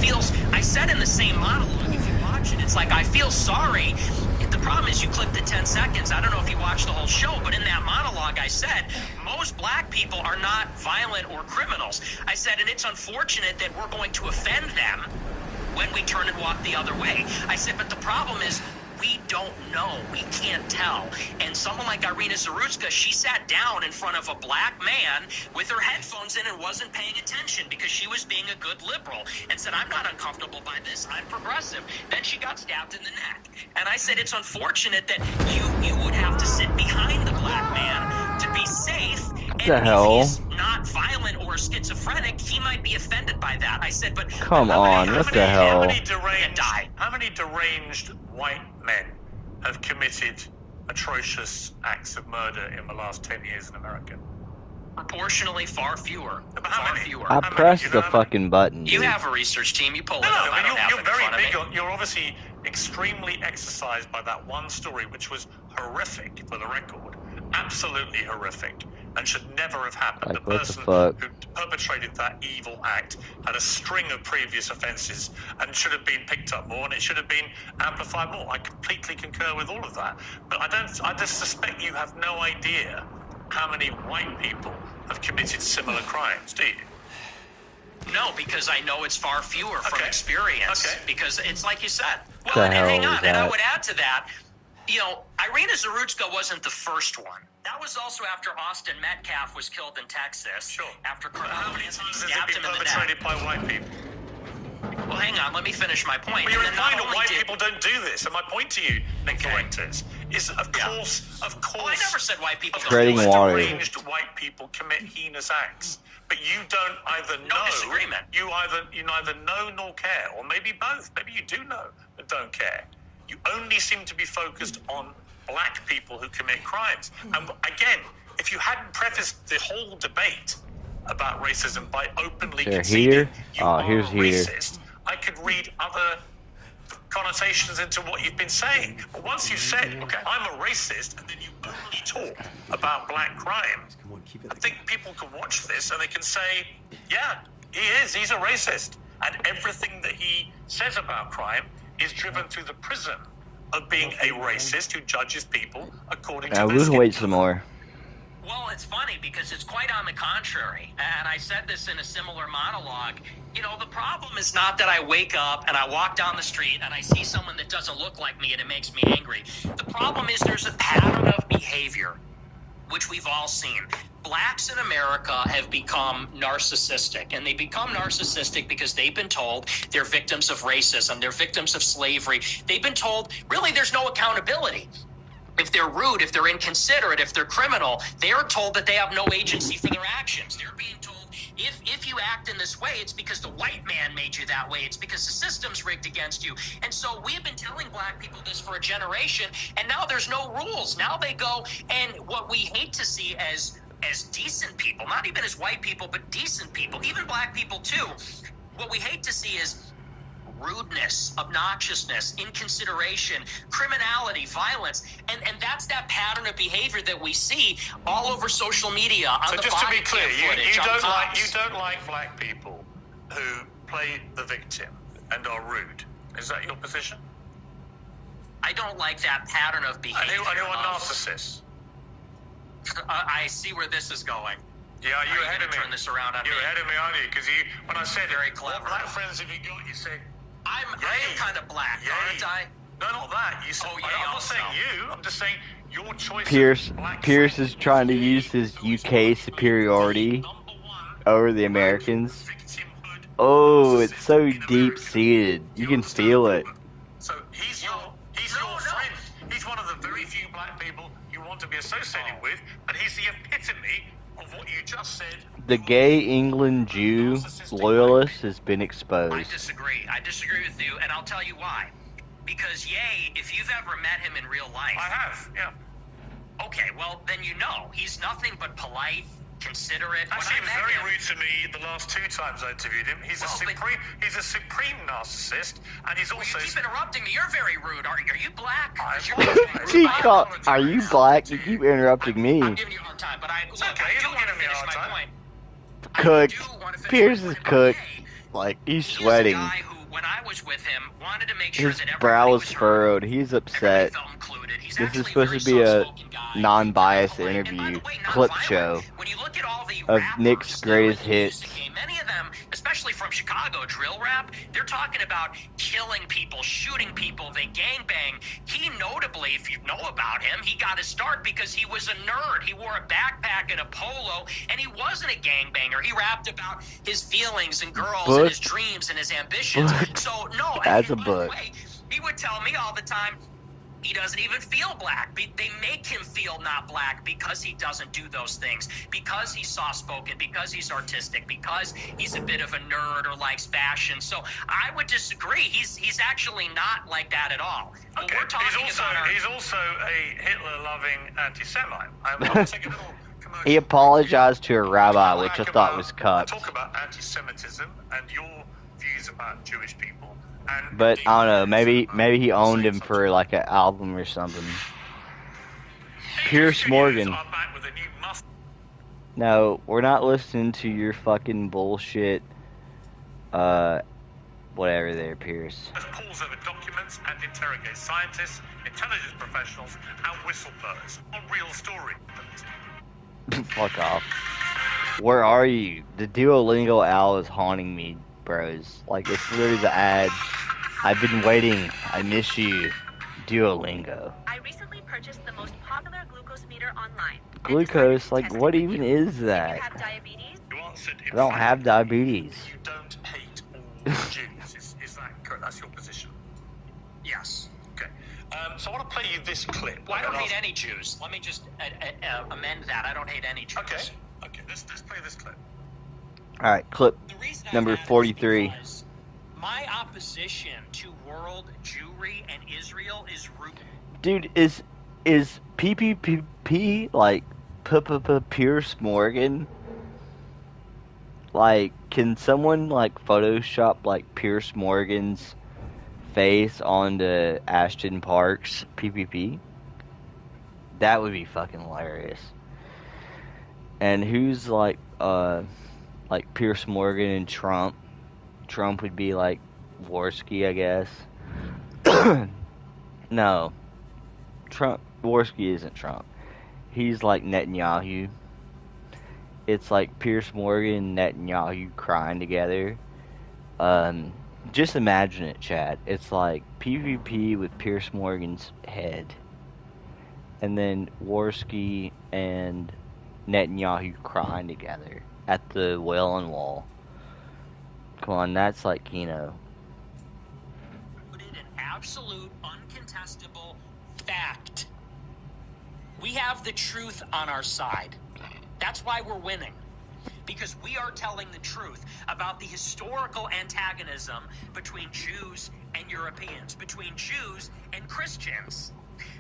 Speaker 5: said in the same monologue, if you watch it, it's like I feel sorry. The problem is you clipped the 10 seconds. I don't know if you watched the whole show, but in that monologue I said, most black people are not violent or criminals. I said, and it's unfortunate that we're going to offend them when we turn and walk the other way. I said, but the problem is we don't know. We can't tell. And someone like Irina Zarutska, she sat down in front of a black man with her headphones in and wasn't paying attention because she was being a good liberal and said, I'm not uncomfortable by this. I'm progressive. Then she got stabbed in the neck. And I said, it's unfortunate that you would have to sit behind the black man to be safe.
Speaker 1: What the hell?
Speaker 5: If he's not violent or schizophrenic, he might be offended by that. I said, but
Speaker 1: Come on, what the hell?
Speaker 2: How many deranged white men have committed atrocious acts of murder in the last 10 years in America?
Speaker 5: Proportionally, far fewer. Far fewer.
Speaker 1: I pressed the fucking button,
Speaker 5: You
Speaker 1: dude.
Speaker 5: have a research team. You pull it up. I don't have it in front of me.
Speaker 2: You're obviously extremely exercised by that one story, which was horrific, for the record. Absolutely horrific, and should never have happened.
Speaker 1: Like,
Speaker 2: The
Speaker 1: what the
Speaker 2: person
Speaker 1: fuck?
Speaker 2: who perpetrated that evil act had a string of previous offences and should have been picked up more, and it should have been amplified more. I completely concur with all of that. But I just suspect you have no idea how many white people have committed similar crimes, do you?
Speaker 5: No, because I know it's far fewer from experience.
Speaker 2: Okay.
Speaker 5: Because it's like you said. Well,
Speaker 1: The
Speaker 5: and
Speaker 1: hell
Speaker 5: hang
Speaker 1: is
Speaker 5: on, and I
Speaker 1: that?
Speaker 5: would add to that, Irina Zarutska wasn't the first one. That was also after Austin Metcalf was killed in Texas.
Speaker 2: Sure.
Speaker 5: After
Speaker 2: How many
Speaker 5: Carl
Speaker 2: times has it
Speaker 5: stabbed
Speaker 2: been
Speaker 5: him in the
Speaker 2: perpetrated
Speaker 5: neck.
Speaker 2: by white people?
Speaker 5: Well, hang on, let me finish my point.
Speaker 2: Well, you're
Speaker 5: And then not
Speaker 2: implying that
Speaker 5: only
Speaker 2: white
Speaker 5: did-
Speaker 2: people don't do this, and my point to you, Nick Fuentes, is of course.
Speaker 5: Oh, I never said white people don't
Speaker 1: Treading
Speaker 5: do it.
Speaker 1: water.
Speaker 2: Deranged white people commit heinous acts, but you don't either know.
Speaker 5: disagreement.
Speaker 2: You neither know nor care, or maybe both. Maybe you do know but don't care. You only seem to be focused on black people who commit crimes. And again, if you hadn't prefaced the whole debate about racism by openly
Speaker 1: Is there
Speaker 2: conceding
Speaker 1: heater?
Speaker 2: you
Speaker 1: Oh,
Speaker 2: are
Speaker 1: here's
Speaker 2: a
Speaker 1: heater.
Speaker 2: racist, I could read other connotations into what you've been saying. But once you've said, I'm a racist, and then you only talk about black crime, I think people can watch this and they can say, yeah, he's a racist. And everything that he says about crime is driven through the prism of being a racist who judges people according to
Speaker 1: Now,
Speaker 2: their
Speaker 1: lose
Speaker 2: skin
Speaker 1: weight
Speaker 2: color.
Speaker 1: some more.
Speaker 5: Well, it's funny because it's quite on the contrary. And I said this in a similar monologue. The problem is not that I wake up and I walk down the street and I see someone that doesn't look like me and it makes me angry. The problem is there's a pattern of behavior, which we've all seen. Blacks in America have become narcissistic, and they become narcissistic because they've been told they're victims of racism, they're victims of slavery. They've been told, really, there's no accountability. If they're rude, if they're inconsiderate, if they're criminal, they are told that they have no agency for their actions. They're being told, if you act in this way, it's because the white man made you that way. It's because the system's rigged against you. And so we've been telling black people this for a generation, and now there's no rules. Now they go, and what we hate to see as decent people, not even as white people, but decent people, even black people too, what we hate to see is rudeness, obnoxiousness, inconsideration, criminality, violence, and that's that pattern of behavior that we see all over social media, on
Speaker 2: So
Speaker 5: the
Speaker 2: just to
Speaker 5: body
Speaker 2: be clear,
Speaker 5: cam footage,
Speaker 2: you
Speaker 5: on
Speaker 2: don't
Speaker 5: cops.
Speaker 2: like black people who play the victim and are rude. Is that your position?
Speaker 5: I don't like that pattern of behavior.
Speaker 2: And who are narcissists?
Speaker 5: I see where this is going.
Speaker 2: Yeah, you're ahead of me.
Speaker 5: Turn this around on
Speaker 2: You're
Speaker 5: me.
Speaker 2: ahead of me, aren't you? Because when I said
Speaker 5: Very
Speaker 2: what
Speaker 5: clever.
Speaker 2: black friends have you got? You said
Speaker 5: I am kind of black, aren't I?
Speaker 2: no, not that. You said,
Speaker 5: Oh, yeah,
Speaker 2: I'm not
Speaker 5: also.
Speaker 2: saying you. I'm just saying your choice.
Speaker 1: Pierce is trying to use his UK superiority over the Americans. Oh, it's so deep-seated. You can feel it.
Speaker 2: So he's your friend. He's one of the very few black people you want to be associated with, but he's the epitome of what you just said.
Speaker 1: The gay England Jew loyalist has been
Speaker 5: I
Speaker 1: exposed.
Speaker 5: disagree. I disagree with you, and I'll tell you why. Because Ye, if you've ever met him in real life...
Speaker 2: I have, yeah.
Speaker 5: Okay, well, then you know. He's nothing but polite, considerate.
Speaker 2: Actually, he was very rude to me the last two times I interviewed him. He's a supreme narcissist, and he's also...
Speaker 5: You keep interrupting me. You're very rude. Are you black?
Speaker 1: Are you black? You keep interrupting me.
Speaker 5: I'm giving you a hard time, but I do want to finish my point.
Speaker 1: Cooked. Pierce is cooked. Like, he's sweating.
Speaker 5: When I was with him, wanted to make sure
Speaker 1: His
Speaker 5: that
Speaker 1: brow is furrowed. He's upset. This is supposed to be a non-biased interview clip show of Nick's greatest hits.
Speaker 5: many of them, especially from Chicago drill rap, they're talking about killing people, shooting people, they gangbang. He notably, if you know about him, he got his start because he was a nerd. He wore a backpack and a polo, and he wasn't a gangbanger. He rapped about his feelings and girls and his dreams and his ambitions. So, no,
Speaker 1: As a
Speaker 5: by the
Speaker 1: book.
Speaker 5: way, he would tell me all the time, He doesn't even feel black. They make him feel not black because he doesn't do those things, because he's soft-spoken, because he's artistic, because he's a bit of a nerd or likes fashion. So I would disagree. He's actually not like that at all.
Speaker 2: Okay.
Speaker 5: We're talking
Speaker 2: He's also a Hitler-loving anti-Semite. I'll take a little commercial.
Speaker 1: He apologized to a rabbi, which I thought was cut.
Speaker 2: Talk about anti-Semitism and your views about Jewish people.
Speaker 1: But I don't know, maybe he owned him for like an album or something. Piers Morgan. No, we're not listening to your fucking bullshit. Whatever there, Piers.
Speaker 2: Pulls over documents and interrogates scientists, intelligence professionals, and whistleblowers. A real story.
Speaker 1: Fuck off. Where are you? The Duolingo owl is haunting me, bros. Like, it's literally the ad. I've been waiting. I miss you. Duolingo.
Speaker 16: I recently purchased the most popular glucose meter online.
Speaker 1: Glucose? Like, what even is that?
Speaker 16: Do you have diabetes?
Speaker 1: I don't have diabetes.
Speaker 2: You don't hate all Jews. Is that correct? That's your position?
Speaker 5: Yes.
Speaker 2: Okay. So I want to play you this clip.
Speaker 5: Well, I don't hate any Jews. Let me just amend that. I don't hate any Jews.
Speaker 2: Okay. Let's play this clip.
Speaker 1: Alright, clip number 43.
Speaker 5: My opposition to world Jewry and Israel is rooted.
Speaker 1: Dude, is PPP like Piers Morgan? Like, can someone like Photoshop like Piers Morgan's face onto Ashton Park's PPP? That would be fucking hilarious. And who's like Piers Morgan and Trump? Trump would be like Worski, I guess. No. Worski isn't Trump. He's like Netanyahu. It's like Piers Morgan and Netanyahu crying together. Just imagine it, Chad. It's like PvP with Piers Morgan's head. And then Worski and Netanyahu crying together at the Wailing Wall. Come on, that's like, you know.
Speaker 5: An absolute, uncontestable fact. We have the truth on our side. That's why we're winning. Because we are telling the truth about the historical antagonism between Jews and Europeans, between Jews and Christians.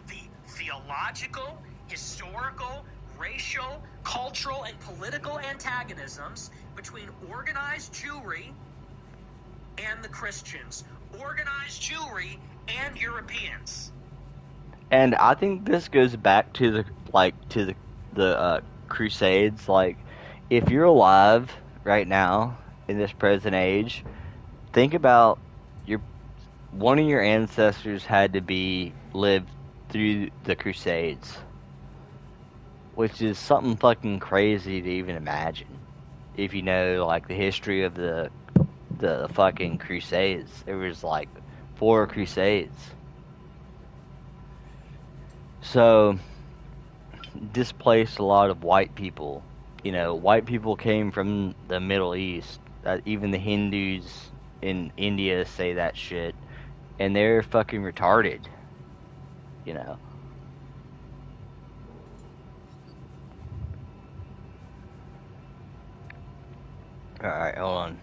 Speaker 5: The theological, historical, racial, cultural, and political antagonisms between organized Jewry and the Christians, organized Jewry and Europeans.
Speaker 1: And I think this goes back to the Crusades. Like, if you're alive right now in this present age, think about one of your ancestors had to be lived through the Crusades, which is something fucking crazy to even imagine. If you know like the history of the fucking Crusades, there was like 4 Crusades. So displaced a lot of white people. You know, white people came from the Middle East. Even the Hindus in India say that shit, and they're fucking retarded. You know. Alright, hold on.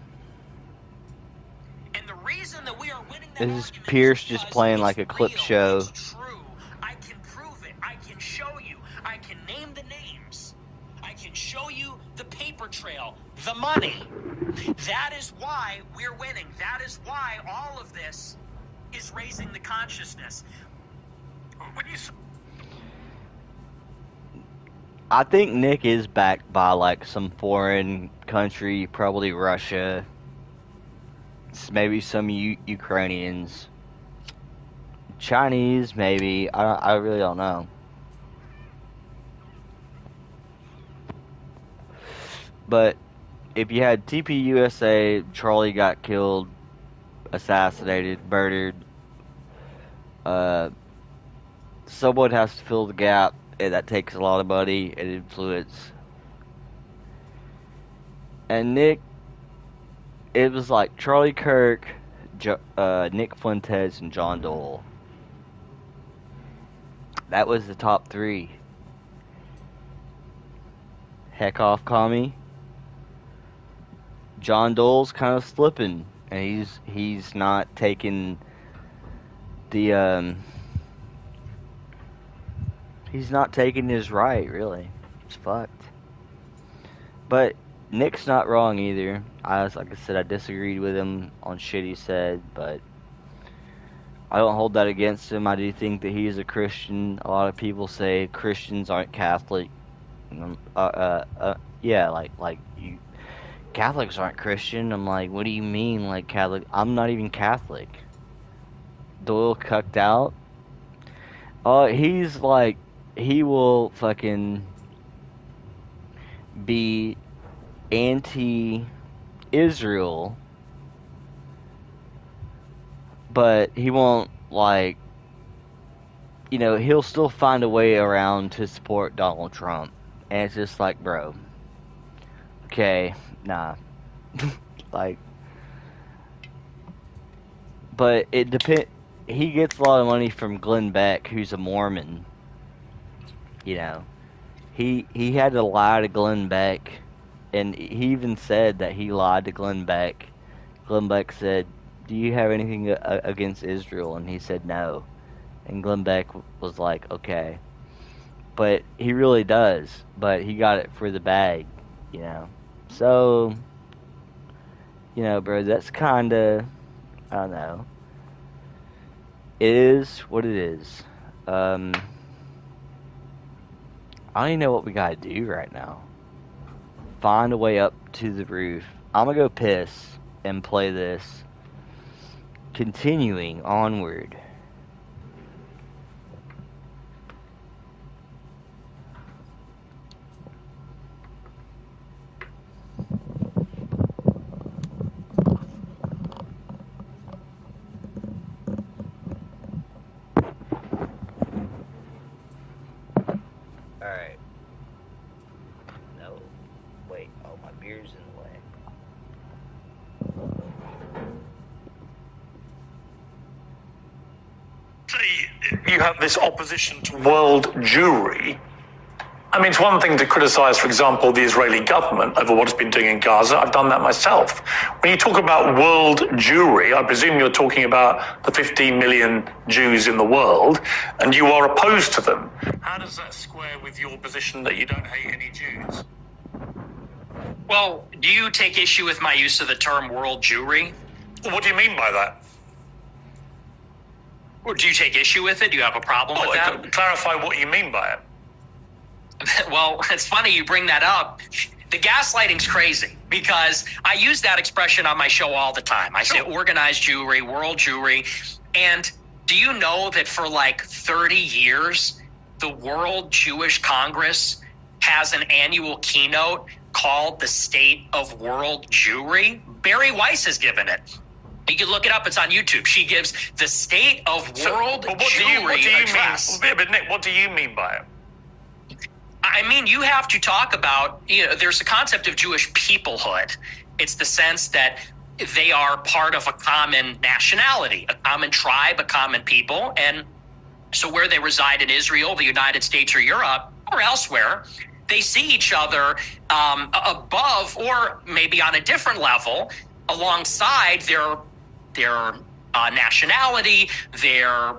Speaker 5: And the reason that we are winning that
Speaker 1: This is Piers just playing like a clip show.
Speaker 5: It's true. I can prove it. I can show you. I can name the names. I can show you the paper trail, the money. That is why we're winning. That is why all of this is raising the consciousness. When you
Speaker 1: I think Nick is backed by like some foreign country, probably Russia, maybe some Ukrainians, Chinese, maybe. I really don't know. But if you had TPUSA, Charlie got killed, assassinated, murdered. Someone has to fill the gap. And that takes a lot of money and influence. And Nick, it was like Charlie Kirk, Nick Fuentes, and John Dole. That was the top 3. Heck off, commie. John Dole's kind of slipping, and he's not taking the he's not taking his right, really. It's fucked. But Nick's not wrong either. Like I said, I disagreed with him on shit he said, but I don't hold that against him. I do think that he is a Christian. A lot of people say Christians aren't Catholic. Yeah, like you, Catholics aren't Christian. I'm like, what do you mean, like Catholic? I'm not even Catholic. Doyle cucked out. He's like, he will fucking be anti-Israel, but he won't, like, you know, he'll still find a way around to support Donald Trump. And it's just like, bro, okay, nah. Like, but it depends. He gets a lot of money from Glenn Beck, who's a Mormon. You know, he had to lie to Glenn Beck, and he even said that he lied to Glenn Beck. Glenn Beck said, "Do you have anything against Israel?" And he said no. And Glenn Beck was like, "Okay," but he really does. But he got it for the bag, you know. So, you know, bro, that's kind of, I don't know. It is what it is. I don't even know what we gotta do right now. Find a way up to the roof. I'm gonna go piss and play this. Continuing onward. Alright. No. Wait. Oh, my beer's in the way.
Speaker 2: Say you have this opposition to world Jewry. I mean, it's one thing to criticize, for example, the Israeli government over what it's been doing in Gaza. I've done that myself. When you talk about world Jewry, I presume you're talking about the 15 million Jews in the world, and you are opposed to them. How does that square with your position that you don't hate any Jews?
Speaker 5: Well, do you take issue with my use of the term world Jewry?
Speaker 2: What do you mean by that?
Speaker 5: Or do you take issue with it? Do you have a problem with that?
Speaker 2: Clarify what you mean by it.
Speaker 5: Well, it's funny you bring that up. The gaslighting's crazy because I use that expression on my show all the time. I say organized Jewry, world Jewry. And do you know that for like 30 years, the World Jewish Congress has an annual keynote called the State of World Jewry? Barry Weiss has given it. You can look it up. It's on YouTube. She gives the State of World Jewry address.
Speaker 2: But Nick, what do you mean by it?
Speaker 5: I mean, you have to talk about, you know, there's a concept of Jewish peoplehood. It's the sense that they are part of a common nationality, a common tribe, a common people. And so where they reside in Israel, the United States, or Europe, or elsewhere, they see each other above or maybe on a different level alongside their nationality, their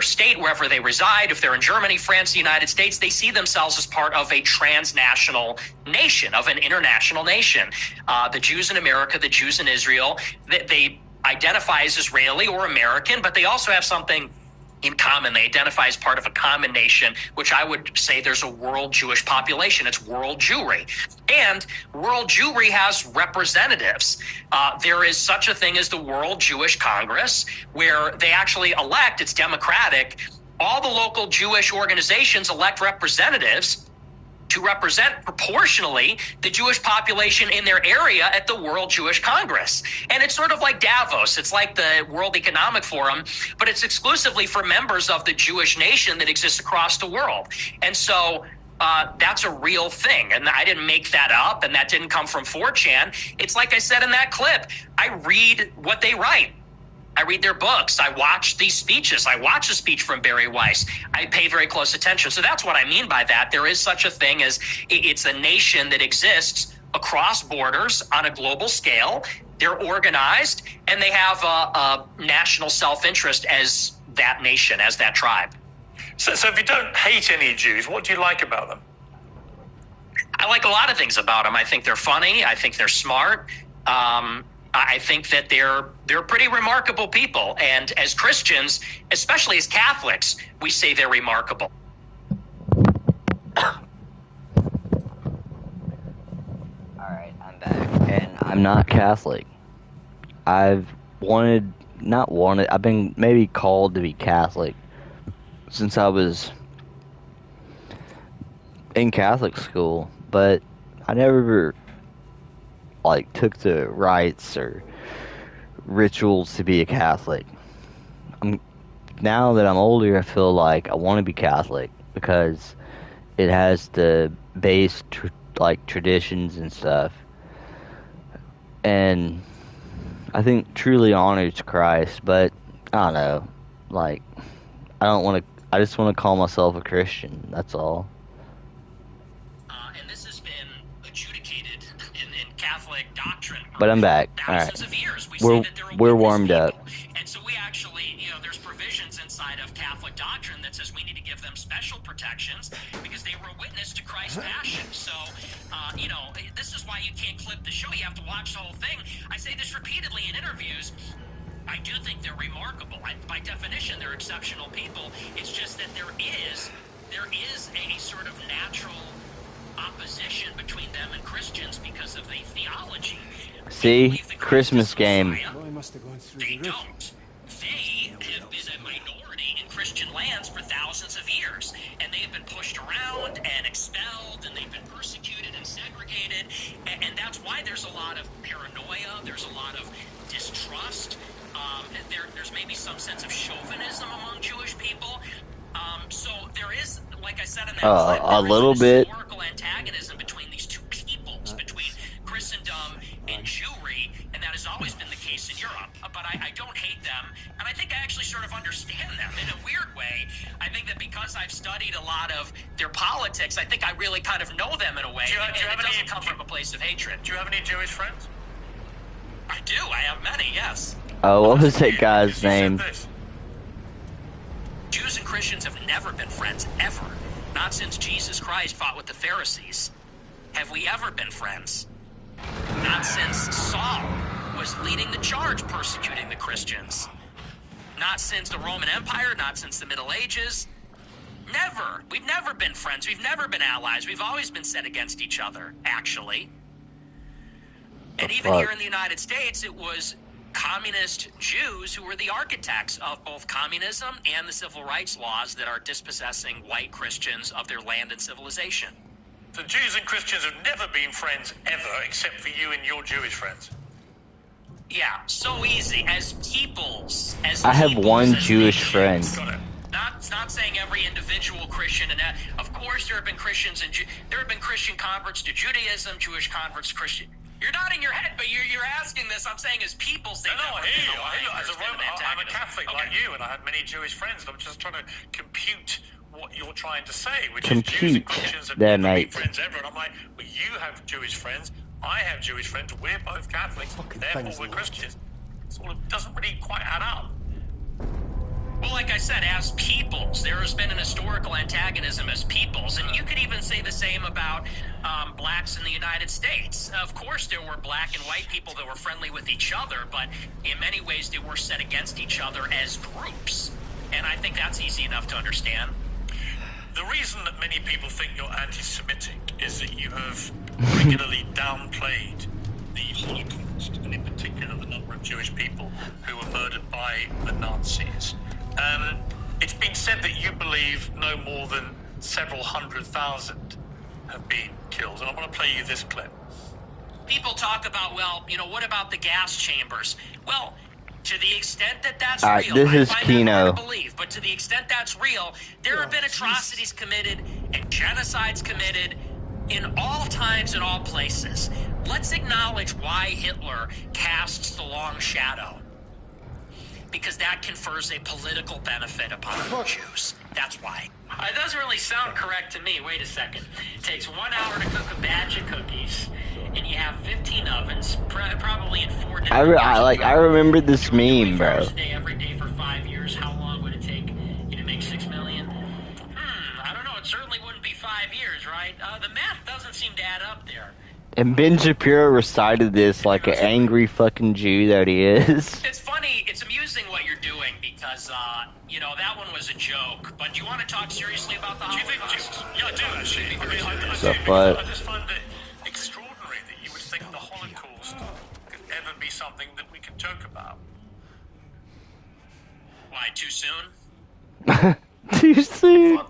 Speaker 5: state, wherever they reside. If they're in Germany, France, the United States, they see themselves as part of a transnational nation, of an international nation. The Jews in America, the Jews in Israel, they identify as Israeli or American, but they also have something in common. They identify as part of a common nation, which I would say there's a world Jewish population. It's world Jewry. And world Jewry has representatives. There is such a thing as the World Jewish Congress, where they actually elect, it's democratic, all the local Jewish organizations elect representatives to represent proportionally the Jewish population in their area at the World Jewish Congress. And it's sort of like Davos. It's like the World Economic Forum, but it's exclusively for members of the Jewish nation that exists across the world. And so that's a real thing. And I didn't make that up, and that didn't come from 4chan. It's like I said in that clip, I read what they write. I read their books. I watch these speeches. I watch a speech from Barry Weiss. I pay very close attention. So that's what I mean by that. There is such a thing as it's a nation that exists across borders on a global scale. They're organized, and they have a national self-interest as that nation, as that tribe.
Speaker 2: So if you don't hate any Jews, what do you like about them?
Speaker 5: I like a lot of things about them. I think they're funny. I think they're smart. I think that they're pretty remarkable people. And as Christians, especially as Catholics, we say they're remarkable.
Speaker 1: All right, I'm back, and I'm not Catholic. I've been maybe called to be Catholic since I was in Catholic school, but I never took the rites or rituals to be a Catholic. Now that I'm older, I feel like I want to be Catholic because it has the base traditions and stuff, and I think truly honors Christ. But I don't know, I just want to call myself a Christian. That's all.
Speaker 5: And this has been adjudicated in Catholic doctrine.
Speaker 1: But I'm back. All right.
Speaker 5: Of years.
Speaker 1: We're warmed up.
Speaker 5: And so we actually, there's provisions inside of Catholic doctrine that says we need to give them special protections because they were a witness to Christ's passion. So, this is why you can't clip the show. You have to watch the whole thing. I say this repeatedly in interviews. I do think they're remarkable. By definition, they're exceptional people. It's just that there is a sort of natural opposition between them and Christians because of the theology.
Speaker 1: See? Christmas game.
Speaker 5: They don't. They have been a minority in Christian lands for thousands of years, and they've been pushed around and expelled, and they've been persecuted and segregated, and that's why there's a lot of paranoia, there's a lot of distrust, there's maybe some sense of chauvinism among Jewish people. So there is, like I said in that clip,
Speaker 1: a little bit.
Speaker 5: Historical antagonism between these two peoples, between Christendom and Jewry, and that has always been the case in Europe. But I don't hate them, and I think I actually sort of understand them in a weird way. I think that because I've studied a lot of their politics, I think I really kind of know them in a way. It doesn't come from a place of hatred.
Speaker 2: Do you have any Jewish friends?
Speaker 5: I do. I have many, yes.
Speaker 1: Oh, what was that guy's name?
Speaker 5: Jews and Christians have never been friends, ever. Not since Jesus Christ fought with the Pharisees. Have we ever been friends? Not since Saul was leading the charge persecuting the Christians. Not since the Roman Empire, not since the Middle Ages. Never. We've never been friends. We've never been allies. We've always been set against each other, actually. And even here in the United States, it was communist Jews who were the architects of both communism and the civil rights laws that are dispossessing white Christians of their land and civilization.
Speaker 2: So Jews and Christians have never been friends ever, except for you and your Jewish friends.
Speaker 5: Yeah, so easy. As peoples,
Speaker 1: I have one Jewish friend.
Speaker 5: Not saying every individual Christian, and of course there have been Christians and there have been Christian converts to Judaism, Jewish converts to Christian. You're nodding your head, but you're asking this. I'm saying as peoples, they
Speaker 2: I hear you. As a Roman, I'm a Catholic like you, and I have many Jewish friends. I'm just trying to compute what you're trying to say, which is Jews and Christians have never been friends ever. And I'm like, well, you have Jewish friends, I have Jewish friends, we're both Catholics, therefore we're Christians. It doesn't really quite add up.
Speaker 5: Well, like I said, as peoples, there has been an historical antagonism as peoples, and you could even say the same about blacks in the United States. Of course, there were black and white people that were friendly with each other, but in many ways they were set against each other as groups, and I think that's easy enough to understand.
Speaker 2: The reason that many people think you're anti-Semitic is that you have regularly downplayed the Holocaust, and in particular the number of Jewish people who were murdered by the Nazis. It's been said that you believe no more than several 100,000 have been killed, and I want to play you this clip.
Speaker 5: People talk about, what about the gas chambers? Well, to the extent that that's real,
Speaker 1: this is
Speaker 5: I find
Speaker 1: Kino.
Speaker 5: that hard to believe, but to the extent that's real, there have been atrocities committed and genocides committed in all times and all places. Let's acknowledge why Hitler casts the long shadow. because that confers a political benefit upon the Jews. That's why. It doesn't really sound correct to me. Wait a second. It takes 1 hour to cook a batch of cookies, and you have 15 ovens, probably in 4 different
Speaker 1: I remember this meme, bro.
Speaker 5: every day for 5 years. How long would it take you to make 6 million? I don't know. It certainly wouldn't be 5 years, right? The math doesn't seem to add up there.
Speaker 1: And Ben Shapiro recited this like an angry fucking Jew that he is.
Speaker 5: It's funny. It's amusing what you're doing because, you know, that one was a joke. But do you want to talk seriously about the Holocaust? Yeah, I do, actually. I mean, I just find it extraordinary that you would think the Holocaust could ever be something that we can joke about. Why, too soon?
Speaker 1: Too soon?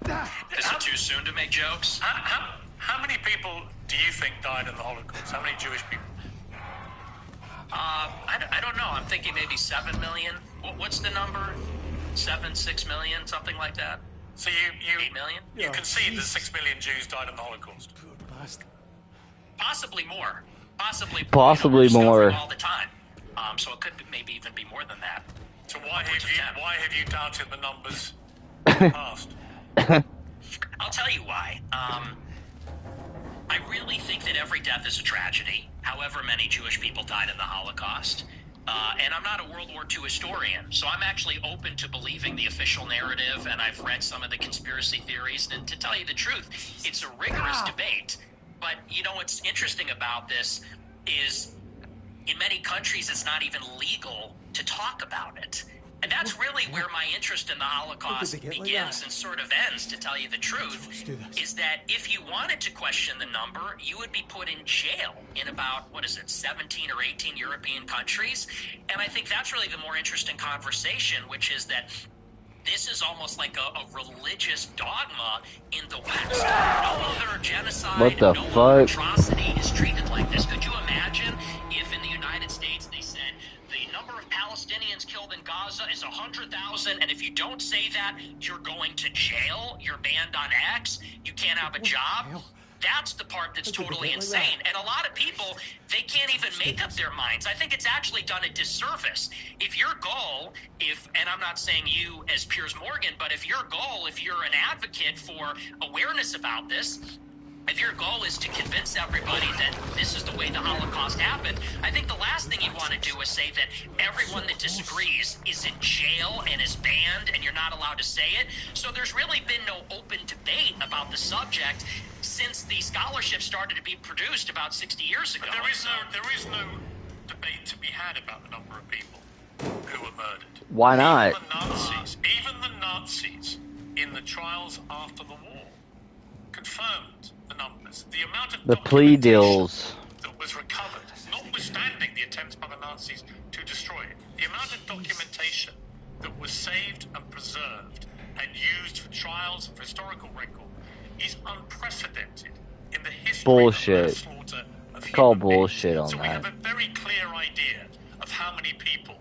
Speaker 5: Is it too soon to make jokes? How many people do you think died in the Holocaust? How many Jewish people? I don't know. I'm thinking maybe 7 million. What's the number? 7, 6 million, something like that. So you 8 million? You concede that 6 million Jews died in the Holocaust. Possibly more. Possibly more. All the time. So it could maybe even be more than that. So why have you doubted the numbers in the past? I'll tell you why. I really think that every death is a tragedy, however many Jewish people died in the Holocaust. And I'm not a World War II historian, so I'm actually open to believing the official narrative, and I've read some of the conspiracy theories. And to tell you the truth, it's a rigorous debate. But, you know, what's interesting about this is in many countries it's not even legal to talk about it. And that's really where my interest in the Holocaust begins and sort of ends, to tell you the truth, is that if you wanted to question the number, you would be put in jail in about, 17 or 18 European countries. And I think that's really the more interesting conversation, which is that this is almost like a religious dogma in the West. No other genocide, no other atrocity is treated like this. Could you imagine if in the United States they said the number of Palestinians killed in Gaza is 100,000, and if you don't say that, you're going to jail, you're banned on X, you can't have a job? That's the part that's totally insane. And a lot of people, they can't even make up their minds. I think it's actually done a disservice. If your goal, and I'm not saying you as Piers Morgan, but if your goal, if you're an advocate for awareness about this, if your goal is to convince everybody that this is the way the Holocaust happened, I think the last thing you want to do is say that everyone that disagrees is in jail and is banned and you're not allowed to say it. So there's really been no open debate about the subject since the scholarship started to be produced about 60 years ago. There is no debate to be had about the number of people who were murdered.
Speaker 1: Why not?
Speaker 5: Even the Nazis in the trials after the war confirmed the numbers. The amount of
Speaker 1: the plea deals
Speaker 5: that was recovered, notwithstanding the attempts by the Nazis to destroy it, the amount of documentation that was saved and preserved and used for trials and for historical record is unprecedented in the history of the slaughter of human
Speaker 1: bullshit
Speaker 5: beings.
Speaker 1: on
Speaker 5: so
Speaker 1: that.
Speaker 5: we have a very clear idea of how many people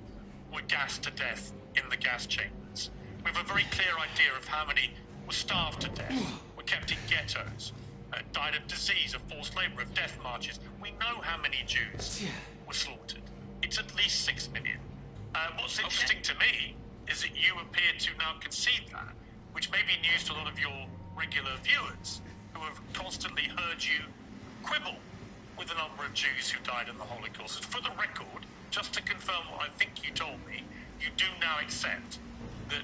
Speaker 5: were gassed to death in the gas chambers. We have a very clear idea of how many were starved to death, were kept in ghettos, died of disease, of forced labor, of death marches. We know how many Jews were slaughtered. It's at least 6 million. What's interesting to me is that you appear to now concede that, which may be news to a lot of your regular viewers who have constantly heard you quibble with the number of Jews who died in the Holocaust. For the record, just to confirm what I think you told me, you do now accept that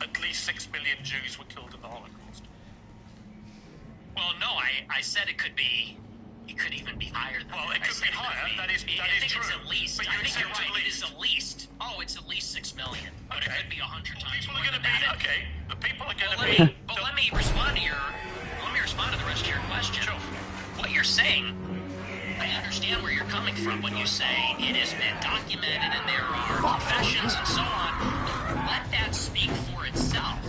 Speaker 5: at least 6 million Jews were killed in the Holocaust. Well, no, I said it could even be higher than that. Well, it could be higher. That is true. It's at least. I think you're right. It is at least. Oh, it's at least 6 million. But it could be 100 times more than that. Okay. The people are going to be. But let me respond to the rest of your question. Sure. What you're saying, I understand where you're coming from when you say it has been documented and there are confessions and so on. Let that speak for itself.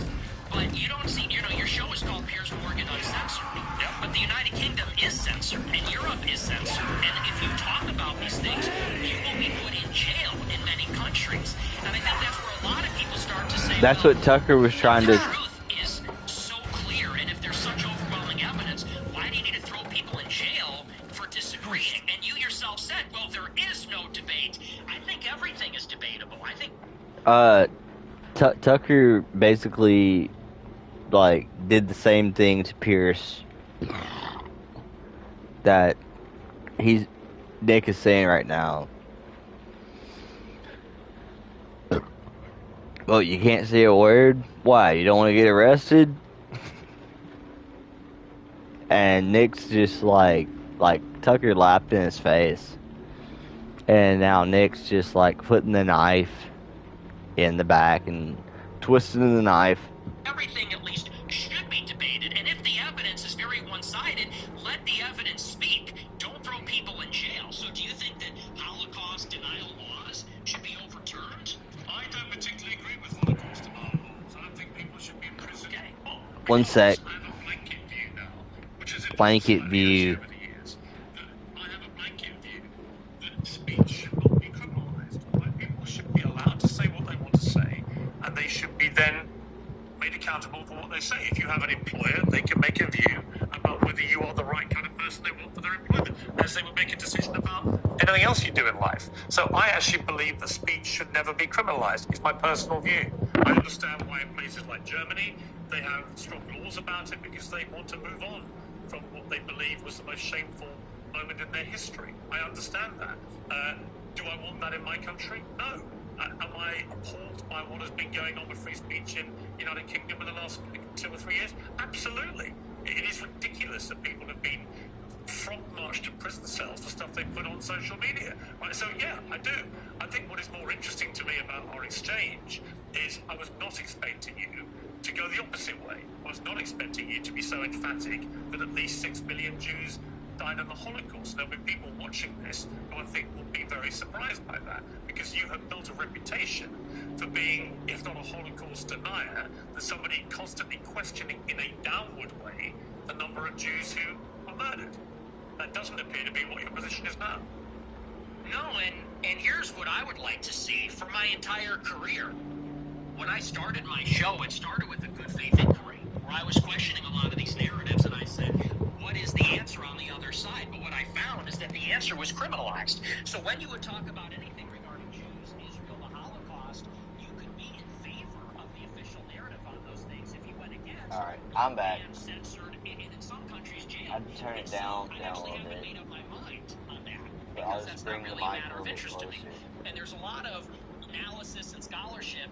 Speaker 5: But you don't see, your show is called Piers Morgan Uncensored. Yep. But the United Kingdom is censored, and Europe is censored. And if you talk about these things, you will be put in jail in many countries. And I think that's where a lot of people start to say,
Speaker 1: that's what Tucker was trying to.
Speaker 5: The truth is so clear, and if there's such overwhelming evidence, why do you need to throw people in jail for disagreeing? And you yourself said, well, there is no debate. I think everything is debatable.
Speaker 1: Tucker basically like did the same thing to Piers that Nick is saying right now. Well, you can't say a word? Why? You don't want to get arrested? And Nick's just like Tucker laughed in his face. And now Nick's just like putting the knife in the back and twisting the knife.
Speaker 5: Everything at least should be debated, and if the evidence is very one-sided, let the evidence speak. Don't throw people in jail. So do you think that Holocaust denial laws should be overturned?
Speaker 2: I don't particularly agree with Holocaust denial laws. I don't think people should be in prison.
Speaker 5: Okay, well,
Speaker 1: One sec.
Speaker 2: I have a blanket view now, which is
Speaker 1: Blanket view.
Speaker 2: over the years. I have a blanket view that speech should not be criminalised. Right? People should be allowed to say what they want to say, and they should be then made accountable for what they say. If you have an employer, they can make a view about whether you are the right kind of person they want for their employment, as they would make a decision about anything else you do in life. So I actually believe that speech should never be criminalised. It's my personal view. I understand why in places like Germany they have strong laws about it because they want to move on from what they believe was the most shameful moment in their history. I understand that. Do I want that in my country? No. Am I appalled by what has been going on with free speech in the United Kingdom in the last 2 or 3 years? Absolutely. It is ridiculous that people have been frog-marched to prison cells for stuff they put on social media. Right? So, yeah, I do. I think what is more interesting to me about our exchange is I was not expecting you to go the opposite way. I was not expecting you to be so emphatic that at least 6 million Jews died in the Holocaust. There'll be people watching this who I think will be very surprised by that, because you have built a reputation for being, if not a Holocaust denier, that somebody constantly questioning in a downward way the number of Jews who are murdered. That doesn't appear to be what your position is now.
Speaker 5: No, and here's what I would like to see for my entire career. When I started my show, it started with a good faith inquiry, where I was questioning a lot of these narratives, and I said, what is the answer on the other side? But what I found is that the answer was criminalized. So when you would talk about anything regarding Jews, Israel, the Holocaust, you could be in favor of the official narrative on those things if you went against.
Speaker 1: All right, I'm back.
Speaker 5: And censored, and in some countries jailed.
Speaker 1: I'd turn it down a little bit.
Speaker 5: Made up my mind on that,
Speaker 1: But
Speaker 5: because
Speaker 1: I'll just
Speaker 5: that's
Speaker 1: bring
Speaker 5: not
Speaker 1: the
Speaker 5: really a
Speaker 1: mic
Speaker 5: matter
Speaker 1: a
Speaker 5: of
Speaker 1: little
Speaker 5: interest to me.
Speaker 1: closer.
Speaker 5: And there's a lot of analysis and scholarship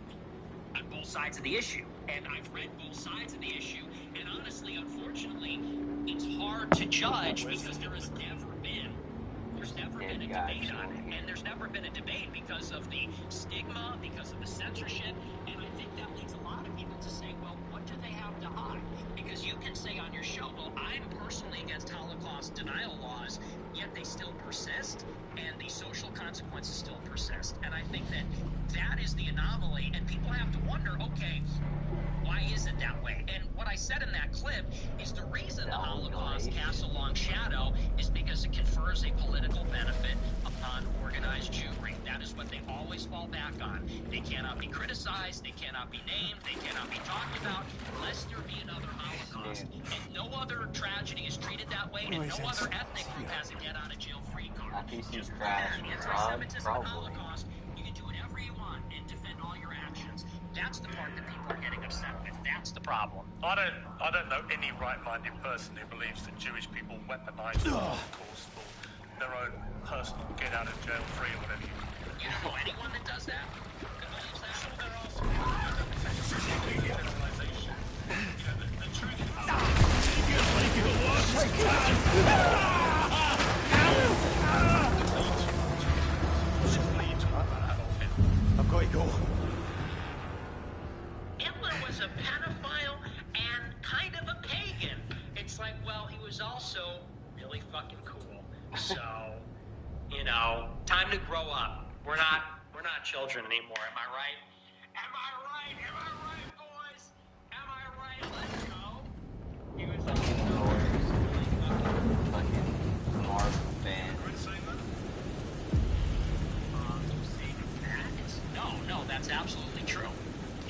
Speaker 5: on both sides of the issue, and I've read both sides of the issue, and honestly, unfortunately, it's hard to judge because there's never been a debate on it, and there's never been a debate because of the stigma, because of the censorship, and I think that leads a lot of people to say, well, what do they have to hide? Because you can say on your show, well, I'm personally against Holocaust denial laws, yet they still persist, and the social consequences still persist, and I think that is the anomaly, and people have to wonder, okay, why is it that way? And what I said in that clip is the reason the Holocaust casts a long shadow is because it confers a political benefit upon organized Jewry. That is what they always fall back on. They cannot be criticized, they cannot be named, they cannot be talked about, lest there be another Holocaust. And no other tragedy is treated that way, and no other ethnic group has a get-out-of-jail-free card.
Speaker 1: PC's crashed.
Speaker 5: Anti-Semitism and Holocaust, you can do whatever you want and defend all your actions. That's the part that people are getting upset with. That's the problem.
Speaker 2: I don't know any right-minded person who believes that Jewish people weaponize the Holocaust for their own personal get-out-of-jail-free or whatever you call it.
Speaker 5: You don't know anyone that does that? That believes that?
Speaker 2: So they're also generalization. The truth
Speaker 4: I've got to go.
Speaker 5: Hitler was a pedophile and kind of a pagan. It's like, well, he was also really fucking cool. So, time to grow up. We're not children anymore. Am I right? Am I right? Am I right, boys? Am I right? Let's go. He was also
Speaker 1: Fucking Marvel fan.
Speaker 5: No, that's absolutely true.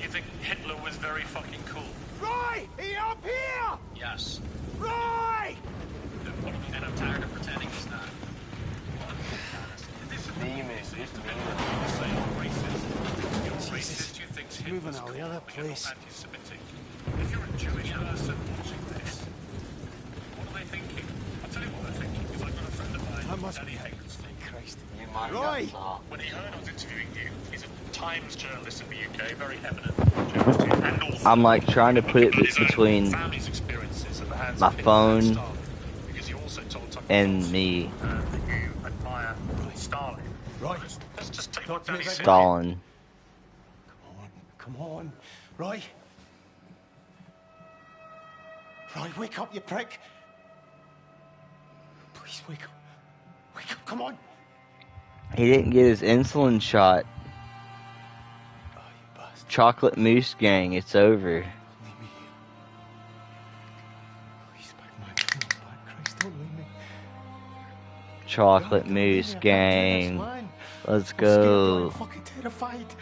Speaker 2: You think Hitler was very fucking cool?
Speaker 14: Right! He up here!
Speaker 5: Yes.
Speaker 14: Right!
Speaker 5: And I'm tired of pretending he's not.
Speaker 1: Demon, this demon.
Speaker 2: Racist.
Speaker 4: moving all the other place.
Speaker 2: Anti-Semitic. If you're a Jewish person watching this, what are they thinking? I'll tell you what they're thinking, because I've got a friend of mine, Danny Higginson.
Speaker 4: Christ.
Speaker 2: Roy! When he heard I was interviewing you, he's a Times journalist in the UK, very eminent journalist, and also
Speaker 1: I'm like trying to put it between
Speaker 2: family's experiences at the hands
Speaker 1: my
Speaker 2: of
Speaker 1: phone
Speaker 2: Stalin, because you also told Tucker
Speaker 1: and me.
Speaker 2: that you admire Stalin.
Speaker 4: Roy,
Speaker 2: let's just take what Danny said.
Speaker 1: Stalin.
Speaker 4: Come on. Roy. Roy, wake up, you prick. Please wake up. Wake up, come on.
Speaker 1: He didn't get his insulin shot. Chocolate Mousse Gang, it's over. Chocolate Mousse Gang. Let's go.
Speaker 4: I'm fucking terrified.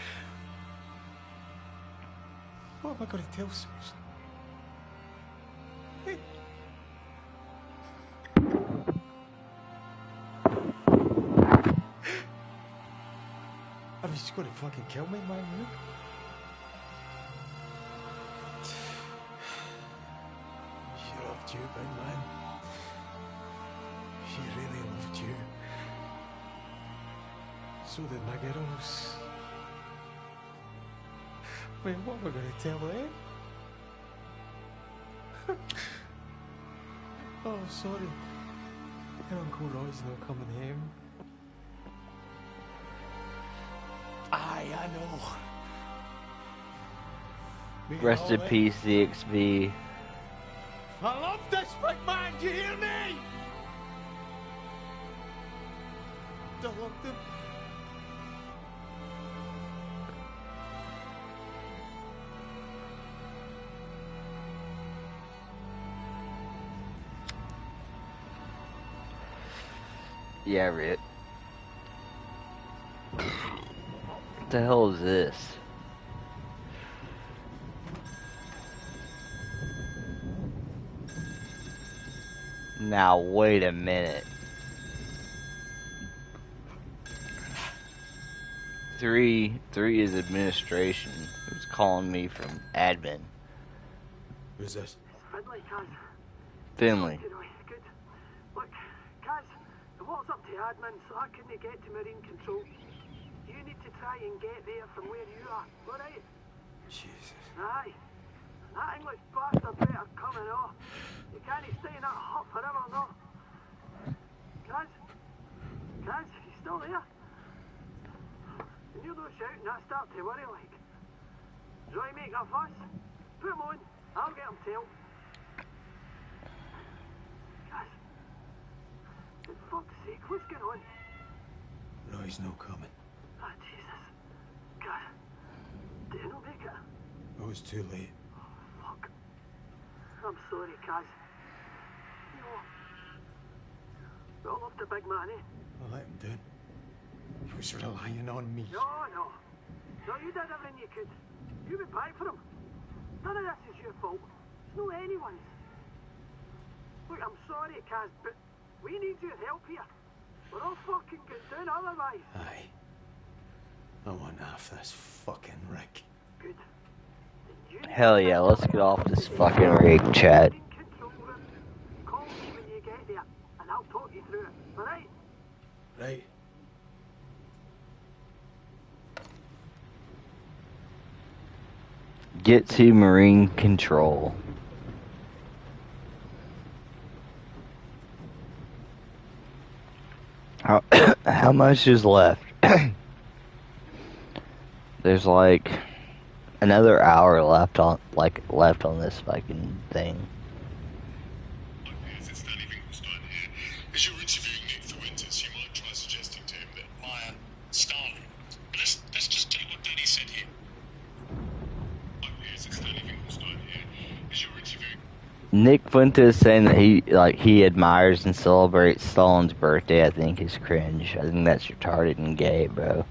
Speaker 4: What am I going to tell Susan? Hey. I mean, she's going to fucking kill me, man. She loved you, big man. She really loved you. So did my girls. Wait, what am I going to tell them? Oh, sorry. Your Uncle Roy's not coming home. Aye, I know.
Speaker 1: Rest in peace, ZXV.
Speaker 4: I love this big man, do you hear me? I loved him.
Speaker 1: Yeah, Rip. What the hell is this? Now, wait a minute. 3 is administration. Who's calling me from admin?
Speaker 4: Who's this?
Speaker 12: Finley, Kaz.
Speaker 1: Finley.
Speaker 12: Good. Look, Kaz, the water's up to admin, so I couldn't get to Marine Control. You need to try and get there from where you are, alright?
Speaker 4: Jesus.
Speaker 12: Aye. That English bastard better come and off. You can't stay in that hut forever, no. Kaz? Kaz, you still there? When you're not shouting, I start to worry like. Do I make a fuss? Put him on, I'll get him tailed. Kaz? For fuck's sake, what's going on?
Speaker 4: Roy's no coming.
Speaker 12: Ah, Jesus. Kaz, did you not make it?
Speaker 4: It was too late.
Speaker 12: Fuck. I'm sorry, Kaz. You know, we all loved the big man, eh?
Speaker 4: I let him down. He was relying on me.
Speaker 12: No. No, you did everything you could. You went back for him. None of this is your fault. It's not anyone's. Look, I'm sorry, Kaz, but we need your help here. We're all fucking going down otherwise.
Speaker 4: Aye. I want half this fucking rig.
Speaker 12: Good.
Speaker 1: Hell yeah, let's get off this fucking rig, chat.
Speaker 12: Call me when you get there, and I'll talk you through it, alright?
Speaker 4: Right.
Speaker 1: Get to Marine Control. How much is left? There's like another hour left on this fucking thing.
Speaker 17: Piers, it's Danny Finkelstein here. As you're interviewing Nick Fuentes, you might try suggesting to him that Maya Stalin. But let's just take what Danny said here. Hi Piers, it's Danny Finkelstein here. As you're interviewing
Speaker 1: Nick Fuentes saying that he admires and celebrates Stalin's birthday, I think is cringe. I think that's retarded and gay, bro.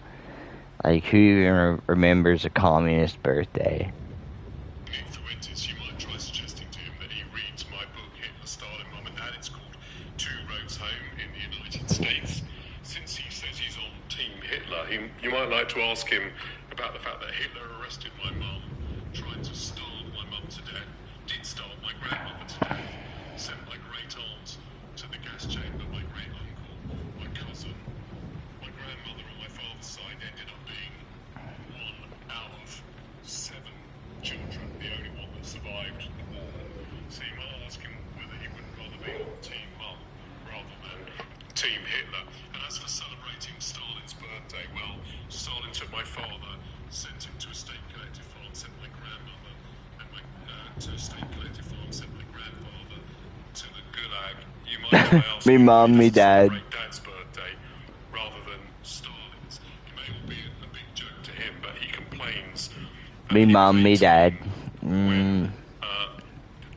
Speaker 1: Like, who even remembers a communist birthday?
Speaker 17: Nick Fuentes, you might try suggesting to him that he reads my book, Hitler, Stalin, Mum and Dad. It's called Two Roads Home in the United States. Since he says he's on Team Hitler, you might like to ask him about the fact that Hitler arrested my mum, tried to starve my mum to death, did starve my grandmother to death, sent my great aunt to the gas chamber, my great uncle, my cousin, my grandmother on my father's side ended up being one out of 7 children, the only one that survived the war. So you might ask him whether he wouldn't rather be on Team Mum rather than Team Hitler. And as for celebrating Stalin's birthday, well, Stalin took my father, sent him to a state collective farm, sent my grandmother to a state collective farm, sent my grandfather to the Gulag. You might ask
Speaker 1: Me mom, me dad.
Speaker 17: celebrate Dad's birthday rather than Stalin's. It may all be a big joke to him, but he complains.
Speaker 1: Me mom, me dad.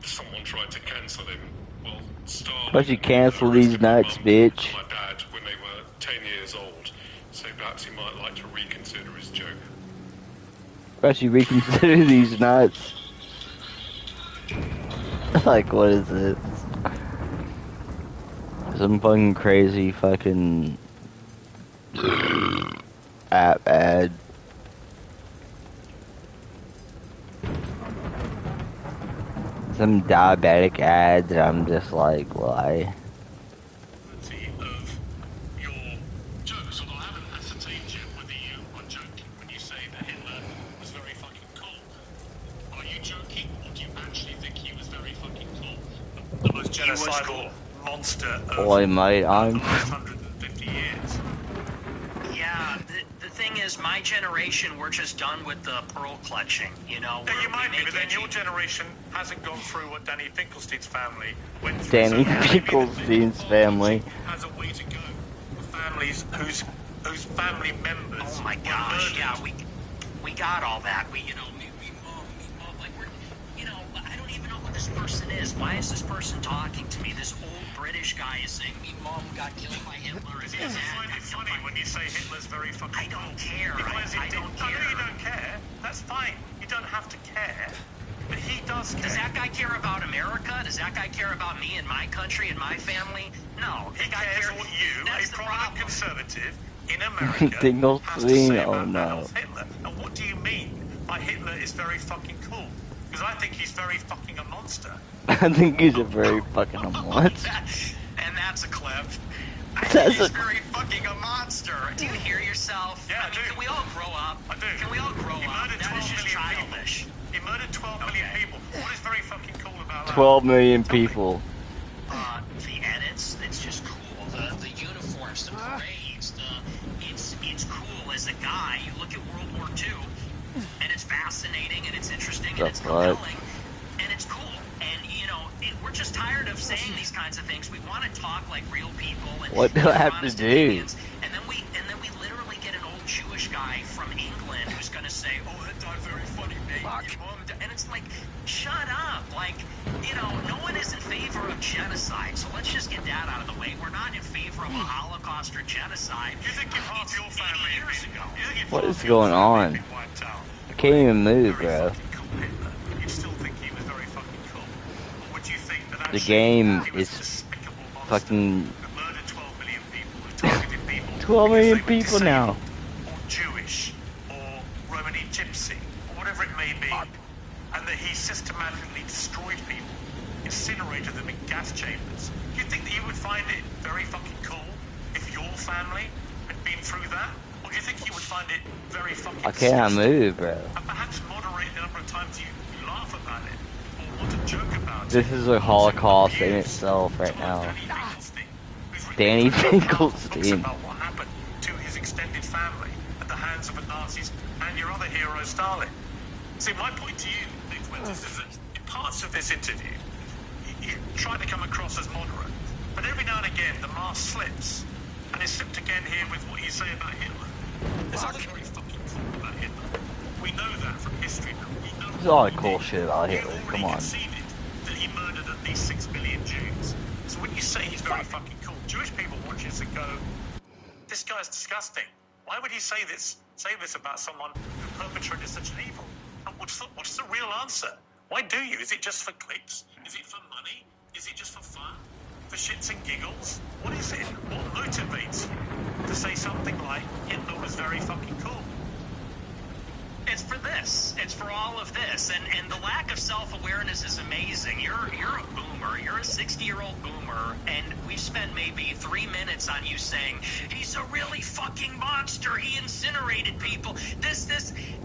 Speaker 17: Someone tried to cancel him. Well, Stalin.
Speaker 1: Why'd you cancel these nuts, bitch?
Speaker 17: My dad when they were 10 years old, so perhaps he might like to reconsider his joke.
Speaker 1: Why'd you reconsider these nuts? Like, what is this? Some fucking crazy fucking app ad. Some diabetic ad that I'm just like, why?
Speaker 2: Of your jokes, although I haven't ascertained yet whether you are joking when you say that Hitler was very fucking cool. Are you joking, or do you actually think he was very fucking cool? The most genocidal monster of
Speaker 1: Boy, mate,
Speaker 2: the
Speaker 1: I'm.
Speaker 2: last 150 years.
Speaker 5: Yeah, the thing is, my generation, we're just done with the pearl clutching, you know?
Speaker 2: Yeah, you might be, but then your generation hasn't gone through what Danny Finkelstein's family went through.
Speaker 1: Danny
Speaker 2: So
Speaker 1: Finkelstein's family.
Speaker 2: has a way to go. Families whose family members.
Speaker 5: Oh my gosh, yeah, we got all that. We, you know, like we're, you know, I don't even know who this person is. Why is this person talking to me? This old British guy is saying, "Me mom got killed by Hitler."
Speaker 2: Is it find it funny when you say Hitler's very fucking
Speaker 5: I don't care. I don't care.
Speaker 2: I know you don't care. That's fine. You don't have to care. But he does care.
Speaker 5: Does that guy care about America? Does that guy care about me and my country and my family? No.
Speaker 2: He cares what you,
Speaker 5: That's
Speaker 2: a
Speaker 5: the
Speaker 2: prominent
Speaker 5: problem.
Speaker 2: conservative in America,
Speaker 1: Dingle
Speaker 2: has to say
Speaker 1: Swing,
Speaker 2: about
Speaker 1: oh no.
Speaker 2: Adolf Hitler. And what do you mean by Hitler is very fucking cool? Because I think he's very fucking a monster.
Speaker 1: I think he's a very fucking monster.
Speaker 5: And that's a clip. I think
Speaker 1: That's
Speaker 5: he's
Speaker 1: a-
Speaker 5: very fucking a monster. Do you hear yourself?
Speaker 2: Yeah, I
Speaker 5: mean,
Speaker 2: do.
Speaker 5: Can we all grow up?
Speaker 2: I do.
Speaker 5: Can we all grow
Speaker 2: He
Speaker 5: up?
Speaker 2: murdered
Speaker 5: That
Speaker 2: 12
Speaker 5: is just
Speaker 2: million
Speaker 5: childish.
Speaker 2: people. He murdered 12 million people. What is very fucking cool about that?
Speaker 1: 12 million people.
Speaker 5: The edits, it's just cool. The uniforms, the parades, it's cool as a guy. You look at World War II, and it's fascinating, and it's interesting, and it's compelling, and it's cool. And, you know, we're just tired of saying these kinds of things. We want to talk like real people. And
Speaker 1: What do I have to do?
Speaker 5: And then we literally get an old Jewish guy from England who's going to say, "Oh, that died very funny, mate. Your mom died." And it's like, shut up. Like, you know, no one is in favor of genocide, so let's just get that out of the way. We're not in favor of a Holocaust or genocide.
Speaker 2: You think if half your family
Speaker 5: years ago.
Speaker 1: What is going on? I can't even move, bro.
Speaker 2: You'd still think he was very fucking cool. Or would you think that
Speaker 1: The
Speaker 2: actually
Speaker 1: game
Speaker 2: he was
Speaker 1: is
Speaker 2: a despicable monster
Speaker 1: fucking
Speaker 2: who murdered 12 million people, who targeted people
Speaker 1: 12 million
Speaker 2: because they were
Speaker 1: people now.
Speaker 2: disabled, or Jewish, or Romani Gypsy, or whatever it may be, and that he systematically destroyed people, incinerated them in gas chambers? Do you think that you would find it very fucking cool if your family had been through that? Or do you think you would find it very fucking
Speaker 1: I can't
Speaker 2: sinister?
Speaker 1: move, bro.
Speaker 2: And perhaps moderate the number of times you laugh about it, or want to joke about it.
Speaker 1: This is a holocaust in itself right now. Danny Finkelstein.
Speaker 2: About what happened to his extended family at the hands of the Nazis and your other hero, Stalin. See, my point to you, Nick Fuentes, is that in parts of this interview, you try to come across as moderate, but every now and again the mask slips, and it's slipped again here with what you say about Hitler. There's nothing very fucking cool about Hitler. We know that from history. We know
Speaker 1: There's a lot of cool shit about Hitler. Come on.
Speaker 2: conceded that he murdered at least 6 million Jews. So when you say he's very fucking cool, Jewish people watch this and go, this guy's disgusting. Why would he say this about someone who perpetrated such an evil? And what's the real answer? Why do you? Is it just for clicks? Is it for money? Is it just for fun? For shits and giggles? What is it? What motivates you to say something like Hitler was very fucking cool?
Speaker 5: for this. It's for all of this. And the lack of self-awareness is amazing. You're a boomer. You're a 60-year-old boomer, and we've spent maybe 3 minutes on you saying, he's a really fucking monster. He incinerated people. This.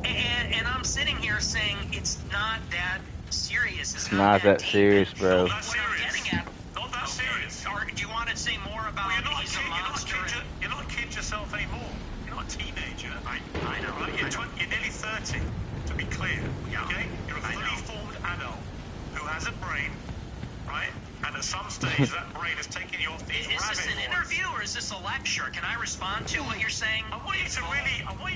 Speaker 5: And I'm sitting here saying it's not that serious. It's
Speaker 1: not that serious, bro.
Speaker 5: What I'm getting at,
Speaker 2: not that serious.
Speaker 5: Or do you want to say more about he's a monster?
Speaker 2: You're not a kid yourself anymore. You're not a teenager. I know. Right? You're nearly 30, to be clear. Okay? You're a fully formed adult who has a brain, right? And at some stage, that brain has taken you off these rabbit
Speaker 5: Is this an interview or is this a lecture? Can I respond to what you're saying?
Speaker 2: I want you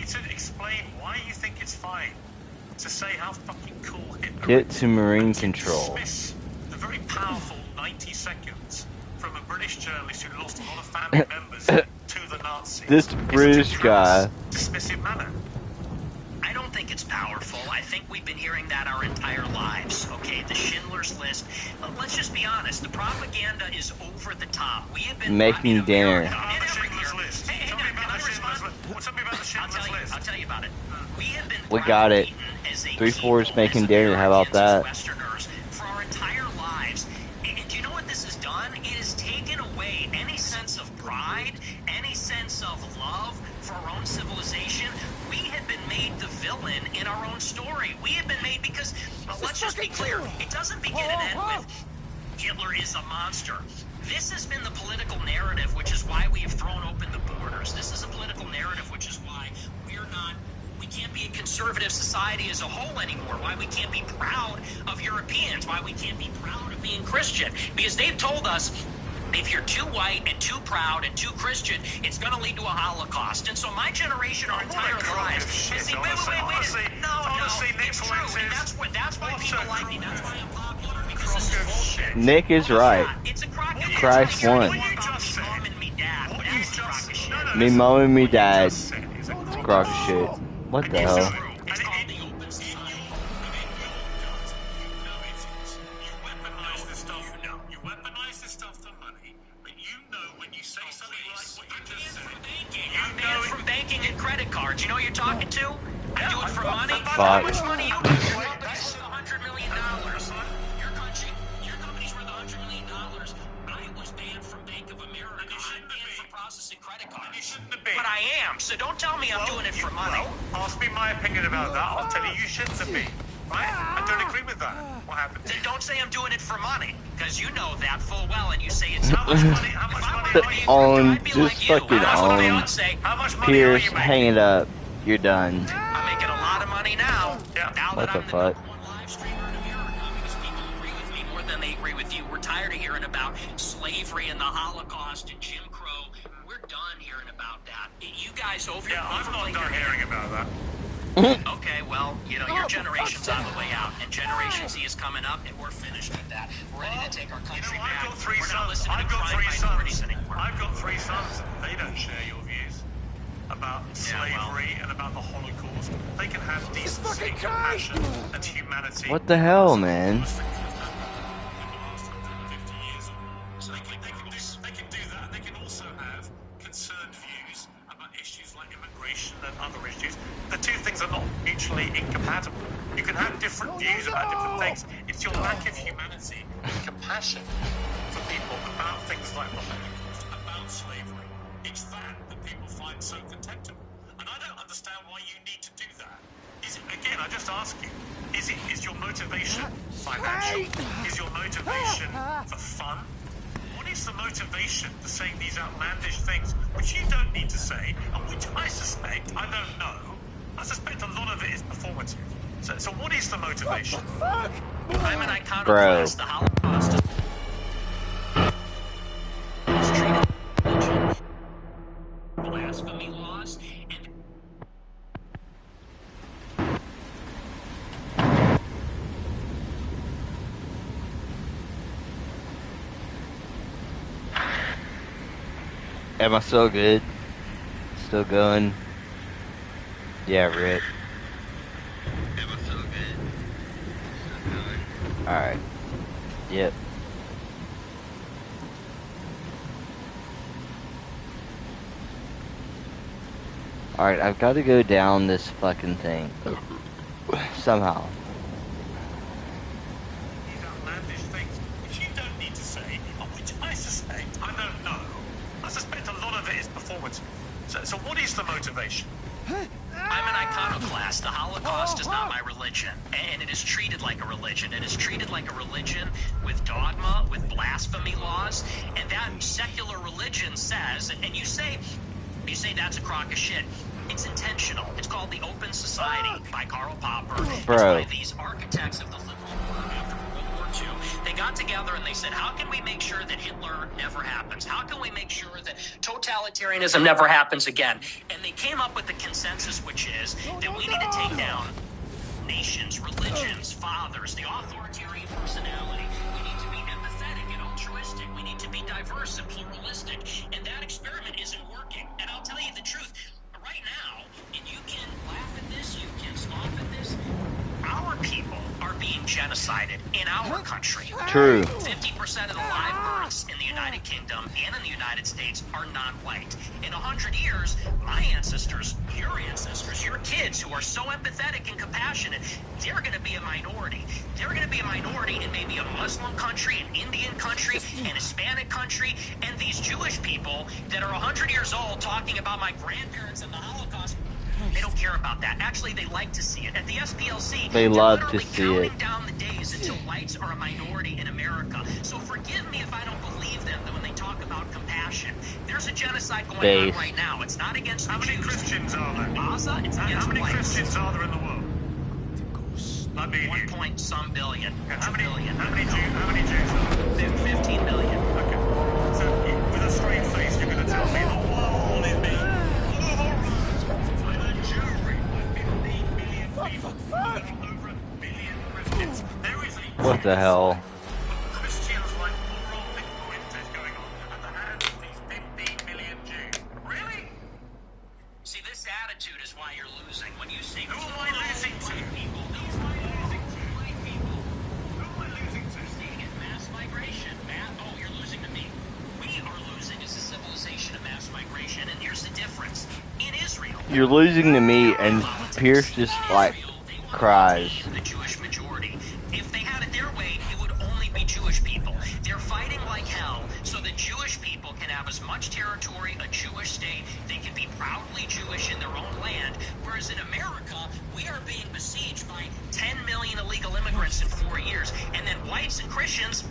Speaker 2: to explain why you think it's fine to say how fucking cool Hitler
Speaker 1: Get to Marine Control.
Speaker 2: Dismiss the very powerful 90 seconds from a British journalist who lost a lot of family members to the Nazis.
Speaker 1: This British guy.
Speaker 2: Dismissive manner.
Speaker 5: I don't think it's powerful. I think we've been hearing that our entire lives. Okay, the Schindler's List. Let's just be honest. The propaganda is over the top. We have been
Speaker 1: making dinner.
Speaker 5: I'll tell you about it. We have been.
Speaker 1: We got it. 3/4 making dinner. How about that?
Speaker 5: Westerners for our entire lives. And do you know what this has done? It has taken away any sense of pride, any sense of love for our own civilization. We have been made the villain in our own story. We have been made because, let's just be clear, it doesn't begin and end with Hitler is a monster. This has been the political narrative, which is why we have thrown open the borders. This is a political narrative, which is why we can't be a conservative society as a whole anymore, why we can't be proud of Europeans, why we can't be proud of being Christian. Because they've told us, if you're too white and too proud and too Christian, it's going to lead to a Holocaust. And so my generation, our entire lives, wait. No, it's true. And that's why people like me. That's why I'm popular, because this is bullshit.
Speaker 1: Nick is right.
Speaker 5: It's a crock of shit.
Speaker 1: Christ won. Me mom and me dad. Crock of shit. What the hell?
Speaker 5: Cards. You know who you're talking to? I do it for money.
Speaker 1: How
Speaker 5: much money you do? Company's worth $100 million. Your company's worth $100 million. I was banned from Bank of America. I'm banned from processing credit cards.
Speaker 2: You shouldn't have been.
Speaker 5: But I am. So don't tell me I'm doing it for money.
Speaker 2: Well, ask me my opinion about that. I'll tell you shouldn't have been. Right? I don't agree with that. What happened?
Speaker 5: Then don't say I'm doing it for money, because you know that full well, and you say it's
Speaker 2: how much money? How much money?
Speaker 1: On just fucking on. Piers, hang it up. You're done.
Speaker 5: I'm making a lot of money now.
Speaker 2: Yeah.
Speaker 5: Now
Speaker 1: what
Speaker 5: that
Speaker 1: the
Speaker 5: I'm
Speaker 1: fuck?
Speaker 5: the number one live streamer in America, because people agree with me more than they agree with you. We're tired of hearing about slavery and the Holocaust and Jim Crow. We're done hearing about that. You guys over
Speaker 2: Yeah, I'm not done hearing about that.
Speaker 5: Okay, well, you know, your generation's on the way out, and Generation Z is coming up, and we're finished with that. We're ready to take our country back.
Speaker 2: I've got three
Speaker 5: we're not
Speaker 2: sons.
Speaker 5: listening
Speaker 2: I've
Speaker 5: to
Speaker 2: got
Speaker 5: crime
Speaker 2: three
Speaker 5: minorities
Speaker 2: sons.
Speaker 5: anymore.
Speaker 2: I've got three sons. They don't share your views about slavery and about the Holocaust. They can have decency, compassion, and humanity.
Speaker 1: What the hell, man?
Speaker 2: So they can do that. They can also have concerned views about issues like immigration and other issues. The two things are not mutually incompatible. You can have different views about different things. It's your lack of humanity and compassion for people about things like the Holocaust, about slavery. It's that people find so contemptible. And I don't understand why you need to do that. Again, I just ask you, is your motivation financial? Is your motivation for fun? What is the motivation for saying these outlandish things, which you don't need to say, and which I suspect, I don't know, I suspect a lot of it is performative. So what is the motivation?
Speaker 5: I'm an iconoclast. The Holocaust is treated blasphemy laws, and
Speaker 1: Am I still good? Still going? Yeah, Rick.
Speaker 8: Am I still good? Still going?
Speaker 1: Alright. Yep. Alright, I've got to go down this fucking thing. somehow.
Speaker 2: These outlandish things, which you don't need to say, or which I suspect, I don't know. I suspect a lot of it is performance. So what is the motivation?
Speaker 5: I'm an iconoclast. The Holocaust is not my religion, and it is treated like a religion. It is treated like a religion with dogma, with blasphemy laws, and that secular religion says, and you say that's a crock of shit. It's intentional. It's called the Open Society by Karl Popper.
Speaker 1: Bro.
Speaker 5: It's by these architects of the liberal world after World War II. They got together and they said, how can we make sure that Hitler never happens? How can we make sure that totalitarianism never happens again? And they came up with the consensus, which is that we need to take down nations, religions, fathers, the authoritarian personality. We need to be empathetic and altruistic. We need to be diverse and pluralistic. And that experiment isn't working. And I'll tell you the truth. Right now, and you can laugh at this, you can scoff at this, our people are being genocided in our country.
Speaker 1: True.
Speaker 5: 50% of the live births in the United Kingdom and in the United States are non-white. In 100 years, my ancestors, your ancestors, your kids who are so empathetic and compassionate, they're going to be a minority. They're going to be a minority in maybe a Muslim country, an Indian country, an Hispanic country, and these Jewish people that are 100 years old talking about my grandparents and the Holocaust. They don't care about that. Actually, they like to see it. At the SPLC,
Speaker 1: They love to see it.
Speaker 5: counting down the days until whites are a minority in America. So forgive me if I don't believe them when they talk about compassion. There's a genocide going on right now. It's not against
Speaker 2: How many Christians are there?
Speaker 5: Gaza, it's against
Speaker 2: How many
Speaker 5: whites.
Speaker 2: Christians are there in the world? I mean,
Speaker 5: 1 point some billion.
Speaker 2: How many Jews are
Speaker 5: there? 15 million.
Speaker 2: Okay. So, with a straight face, you're going to tell me the world is being by the jury by 15 million people, over 1 billion Christians. There is a
Speaker 1: What the hell?
Speaker 2: Christians like poor old Nick Fuentes going on at the hands of these 15 million Jews. Really?
Speaker 5: See, this attitude is why you're losing. When you say,
Speaker 2: Who am I losing to?
Speaker 5: People, who am I losing to? White people. Who am I losing to? Seeing it, mass migration. Oh, you're losing to me. We are losing as a civilization of mass migration, and here's the difference. In Israel,
Speaker 1: You're losing to me, and Piers just like cries.
Speaker 5: the Jewish majority. If they had it their way, it would only be Jewish people. They're fighting like hell so that Jewish people can have as much territory, a Jewish state. They can be proudly Jewish in their own land. Whereas in America, we are being besieged by 10 million illegal immigrants in 4 years. And then whites and Christians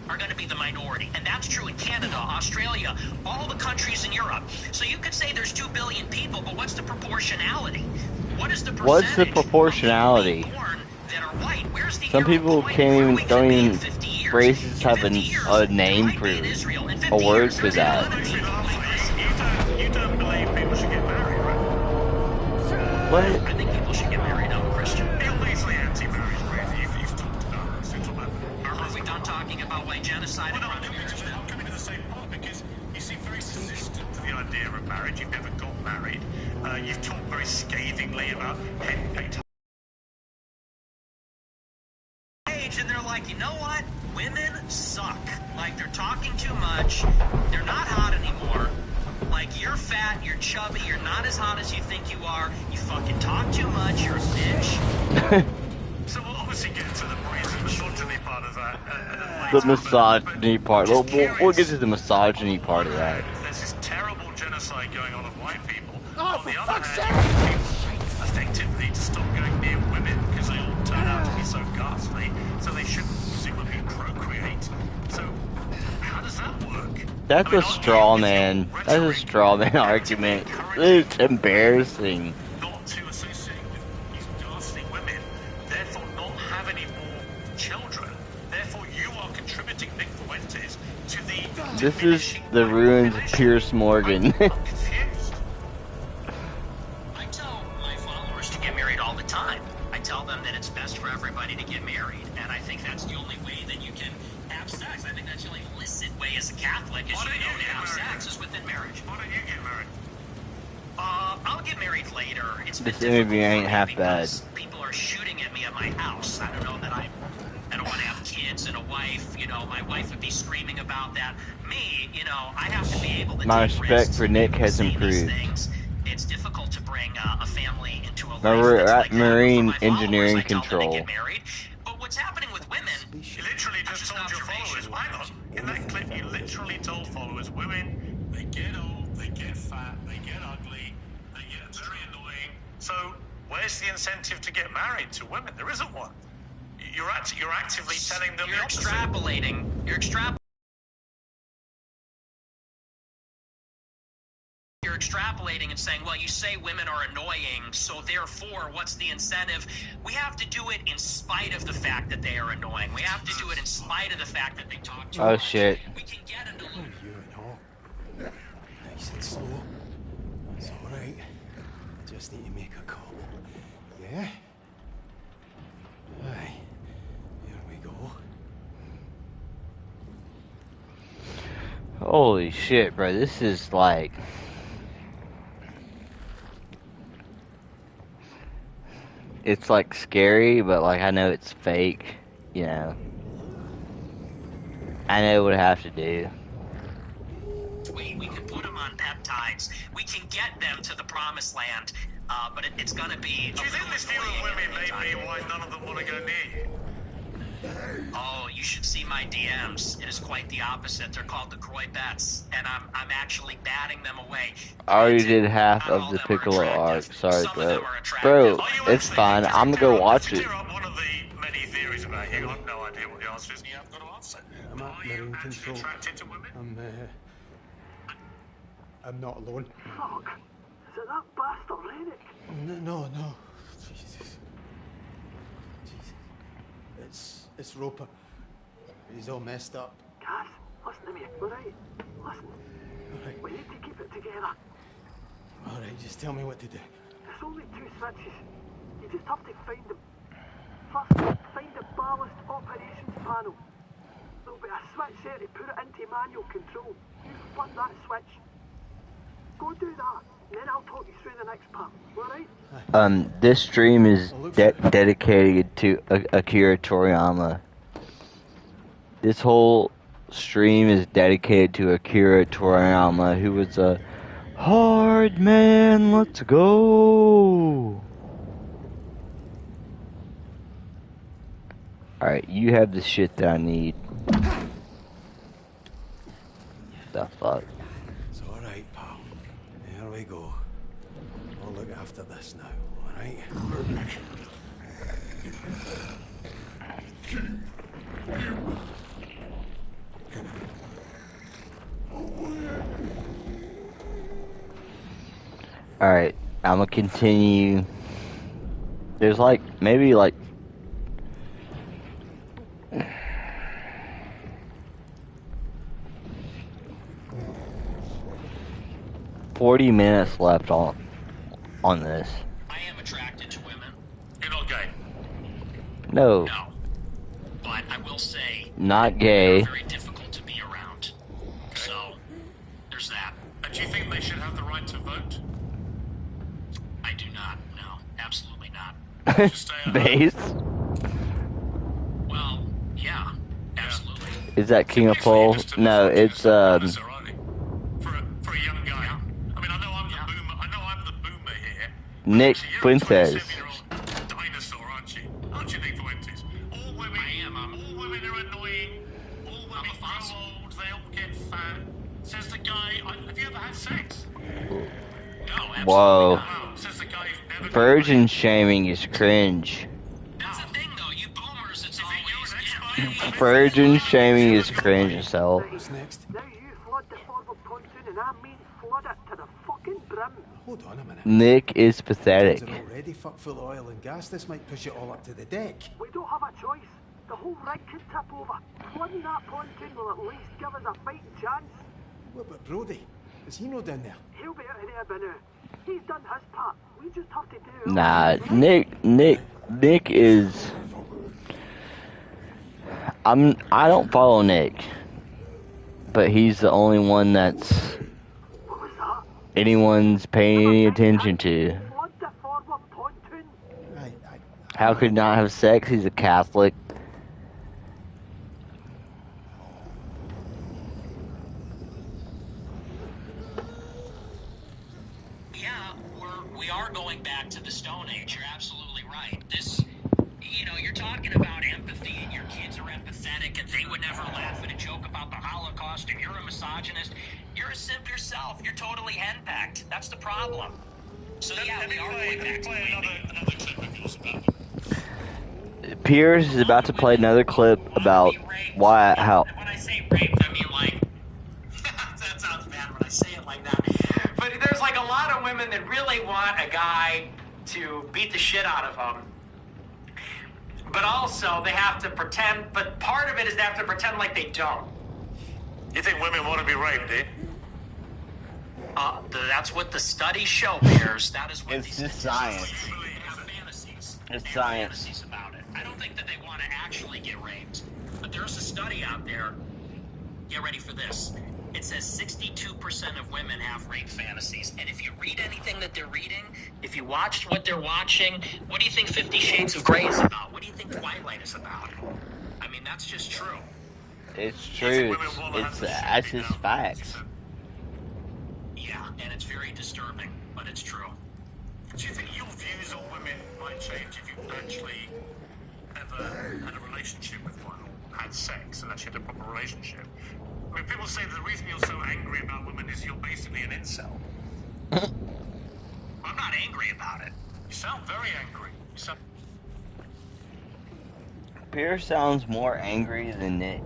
Speaker 5: are going to be the minority. And that's true in Canada, Australia, all the countries in Europe. So you could say there's 2 billion people, but what's the proportionality? What is the percentage?
Speaker 1: What's the proportionality?
Speaker 5: That are white? Where's the
Speaker 1: Some people don't even races have a name for a word for that.
Speaker 2: You don't believe people should get married, right?
Speaker 1: What?
Speaker 5: I think people should get married. I'm a Christian.
Speaker 2: You're basically anti-marriage, right? You've talked about this.
Speaker 5: Are we done talking about white genocide?
Speaker 2: Well, no, I'm coming to the same point because you seem very resistant to the idea of marriage. You've never got married. You've talked very scathingly about henpecked
Speaker 5: age, and they're like, you know what? Women suck. Like, they're talking too much. They're not hot anymore. Like, you're fat, you're chubby, you're not as hot as you think you are. You fucking talk too much, you're a bitch.
Speaker 2: So we'll obviously get to the misogyny part of that.
Speaker 1: The misogyny part. We'll get to the misogyny part of that.
Speaker 2: There's this terrible genocide going on of white people.
Speaker 14: Oh,
Speaker 2: on the other hand, people effectively to stop going near women because they all turn out to be so ghastly, so they shouldn't presumably procreate. So how does that work?
Speaker 1: That's a straw man. That's a straw man argument. It's embarrassing.
Speaker 2: Not to associate with these ghastly women, therefore not have any more children. Therefore, you are contributing, Nick Fuentes, to the.
Speaker 1: This is the ruins of Piers Morgan.
Speaker 2: Confused.
Speaker 5: I tell my followers to get married all the time. I tell them that it's best for everybody to get married, and I think that's the only way that you can have sex. I think that's the only illicit way as a Catholic, as you know, to have sex is within marriage.
Speaker 2: Why don't you get married?
Speaker 5: I'll get married later. It's
Speaker 1: This interview ain't half bad.
Speaker 5: People are shooting at me at my house. I don't know that I don't want to have kids and a wife. You know, my wife would be screaming about that. Me, you know, I have to be able to.
Speaker 1: My
Speaker 5: take
Speaker 1: respect
Speaker 5: risks
Speaker 1: for Nick has
Speaker 5: and say these
Speaker 1: improved.
Speaker 5: things. It's difficult to bring a family into a life
Speaker 1: Remember,
Speaker 5: that's
Speaker 1: at
Speaker 5: like that. But for
Speaker 1: marine
Speaker 5: my followers,
Speaker 1: engineering
Speaker 5: I tell them to
Speaker 1: control.
Speaker 5: get married. But what's happening with women?
Speaker 2: You literally just told your followers, hang on, in that clip you literally told followers, women, they get old, they get fat, they get ugly, they get very annoying. So where's the incentive to get married to women? There isn't one. You're actively telling them
Speaker 5: You're extrapolating. You're extrapolating and saying, well, you say women are annoying, so therefore, what's the incentive? We have to do it in spite of the fact that they are annoying. We have to do it in spite of the fact that they talk too
Speaker 1: Oh
Speaker 5: much.
Speaker 1: shit.
Speaker 5: We can get into
Speaker 4: Oh, you and all. Nice and slow. That's alright. I just need to make a call. Yeah? Aye. Here we go.
Speaker 1: Holy shit, bro. This is like... It's like scary, but like I know it's fake, you know. I know what I have to do.
Speaker 5: We can put them on peptides. We can get them to the promised land, but it's going to be...
Speaker 2: Do you think this deal with women may be why none of them want to go near you?
Speaker 5: Oh, you should see my DMs. It is quite the opposite. They're called the Croy bets, and I'm actually batting them away.
Speaker 1: I already did half of the Piccolo arc. Sorry, bro. Bro, it's fine. I'm gonna go watch it.
Speaker 2: One of the many theories about you, I have no idea what the answer is, and you haven't got to answer.
Speaker 4: I'm at marine control.
Speaker 2: Attracted to women?
Speaker 4: I'm not alone.
Speaker 12: Fuck. Is it that bastard Rennick?
Speaker 4: No. Jesus. It's Roper. He's all messed up.
Speaker 12: Guys, listen to me, alright? Listen.
Speaker 4: Alright.
Speaker 12: We need to keep it together.
Speaker 4: Alright, just tell me what to do.
Speaker 12: There's only 2 switches. You just have to find them. First, find the ballast operations panel. There'll be a switch there to put it into manual control. You flip that switch. Go do that, and then I'll talk you through the next part, alright?
Speaker 1: This stream is dedicated to Akira Toriyama. This whole stream is dedicated to Akira Toriyama, who was a hard man. Let's go. Alright, you have the shit that I need. The fuck?
Speaker 4: It's alright, pal. Here we go. I'll look after this now, alright?
Speaker 1: Alright, I'm gonna continue. There's like, maybe like... $40 minutes left on this.
Speaker 5: I am attracted to women.
Speaker 2: You're not gay?
Speaker 1: No.
Speaker 5: No. But I will say...
Speaker 1: Not gay.
Speaker 5: They're very difficult to be around. So, there's that.
Speaker 2: And do you think they should have the right to vote?
Speaker 5: I do not. No. Absolutely not.
Speaker 1: Base?
Speaker 5: Well, yeah. Absolutely.
Speaker 1: Is that King of Pole? No, it's
Speaker 2: For a young guy. I mean, I know I'm the boomer here.
Speaker 1: Nick Fuentes.
Speaker 2: Dinosaur, aren't you? Aren't you, Nick Fuentes? All women. I am. All women are annoying. All women grow old. They all get fat. Says the guy. Have you ever had sex? No.
Speaker 1: Whoa.
Speaker 2: No. Says the guy who's never.
Speaker 1: Virgin shaming is cringe.
Speaker 5: That's the thing, though. You boomers, it's always...
Speaker 1: Virgin shaming is cringe as hell.
Speaker 4: What's next?
Speaker 12: Now you flood the forward pontoon, and I mean flood it to the fucking brim.
Speaker 4: Hold on a minute.
Speaker 1: Nick is pathetic.
Speaker 4: Things are already fucked full of oil and gas. This might push it all up to the deck.
Speaker 12: We don't have a choice. The whole rig could tip over. Flooding that pontoon will at least give us a fighting chance.
Speaker 4: What about Brody? Is he no down there?
Speaker 12: He'll be out of there by now. He's done his part. We just have to do it.
Speaker 1: Nah, Nick is... I don't follow Nick. But he's the only one that's... anyone's paying any attention to.
Speaker 12: Flood the forward pontoon.
Speaker 1: How could he not have sex? He's a Catholic.
Speaker 5: Yeah, we are going going back to the Stone Age. You're absolutely right. This, you know, you're talking about empathy, and your kids are empathetic, and they would never laugh at a joke about the Holocaust, and you're a misogynist. You're a simp yourself. You're totally henpecked. That's the problem. So yeah, we are going back to
Speaker 2: another clip of yours about them.
Speaker 1: Piers is about to play another clip about how.
Speaker 5: When I say raped, I mean like, that sounds bad when I say it like that. But there's like a lot of women that really want a guy to beat the shit out of them. But also they have to pretend, but part of it is they have to pretend like they don't.
Speaker 2: You think women want to be raped, do you?
Speaker 5: That's what the studies show, Piers. That is what
Speaker 18: it's just science.
Speaker 5: Have fantasies.
Speaker 18: It's
Speaker 5: they
Speaker 18: science.
Speaker 5: Have fantasies about it. I don't think that they want to actually get raped. But there's a study out there. Get ready for this. It says 62% of women have rape fantasies. And if you read anything that they're reading, if you watched what they're watching, what do you think 50 Shades of Grey is about? What do you think Twilight is about? I mean, that's just true.
Speaker 18: It's true. That's just facts.
Speaker 5: Yeah, and it's very disturbing, but it's true.
Speaker 2: Do you think your views on women might change if you actually ever had a relationship with one or had sex and actually had a proper relationship? I mean, people say the reason you're so angry about women is you're basically an incel.
Speaker 5: I'm not angry about it.
Speaker 2: You sound very angry.
Speaker 18: Piers sounds more angry than Nick.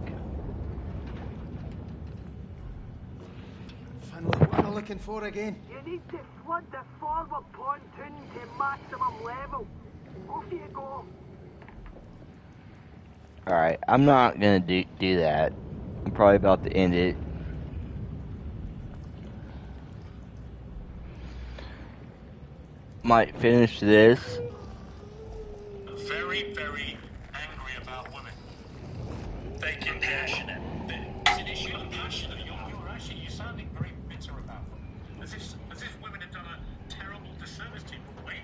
Speaker 14: Finally, what am I looking for again?
Speaker 12: You need to flood the forward pontoon to maximum level. Off you go.
Speaker 1: Alright, I'm not gonna do that. I'm probably about to end it. Might finish this.
Speaker 2: Very, very angry about women. They get passionate. It's an issue. You're passionate. You're sounding very bitter about them. As if women have done a terrible disservice to you. Wait,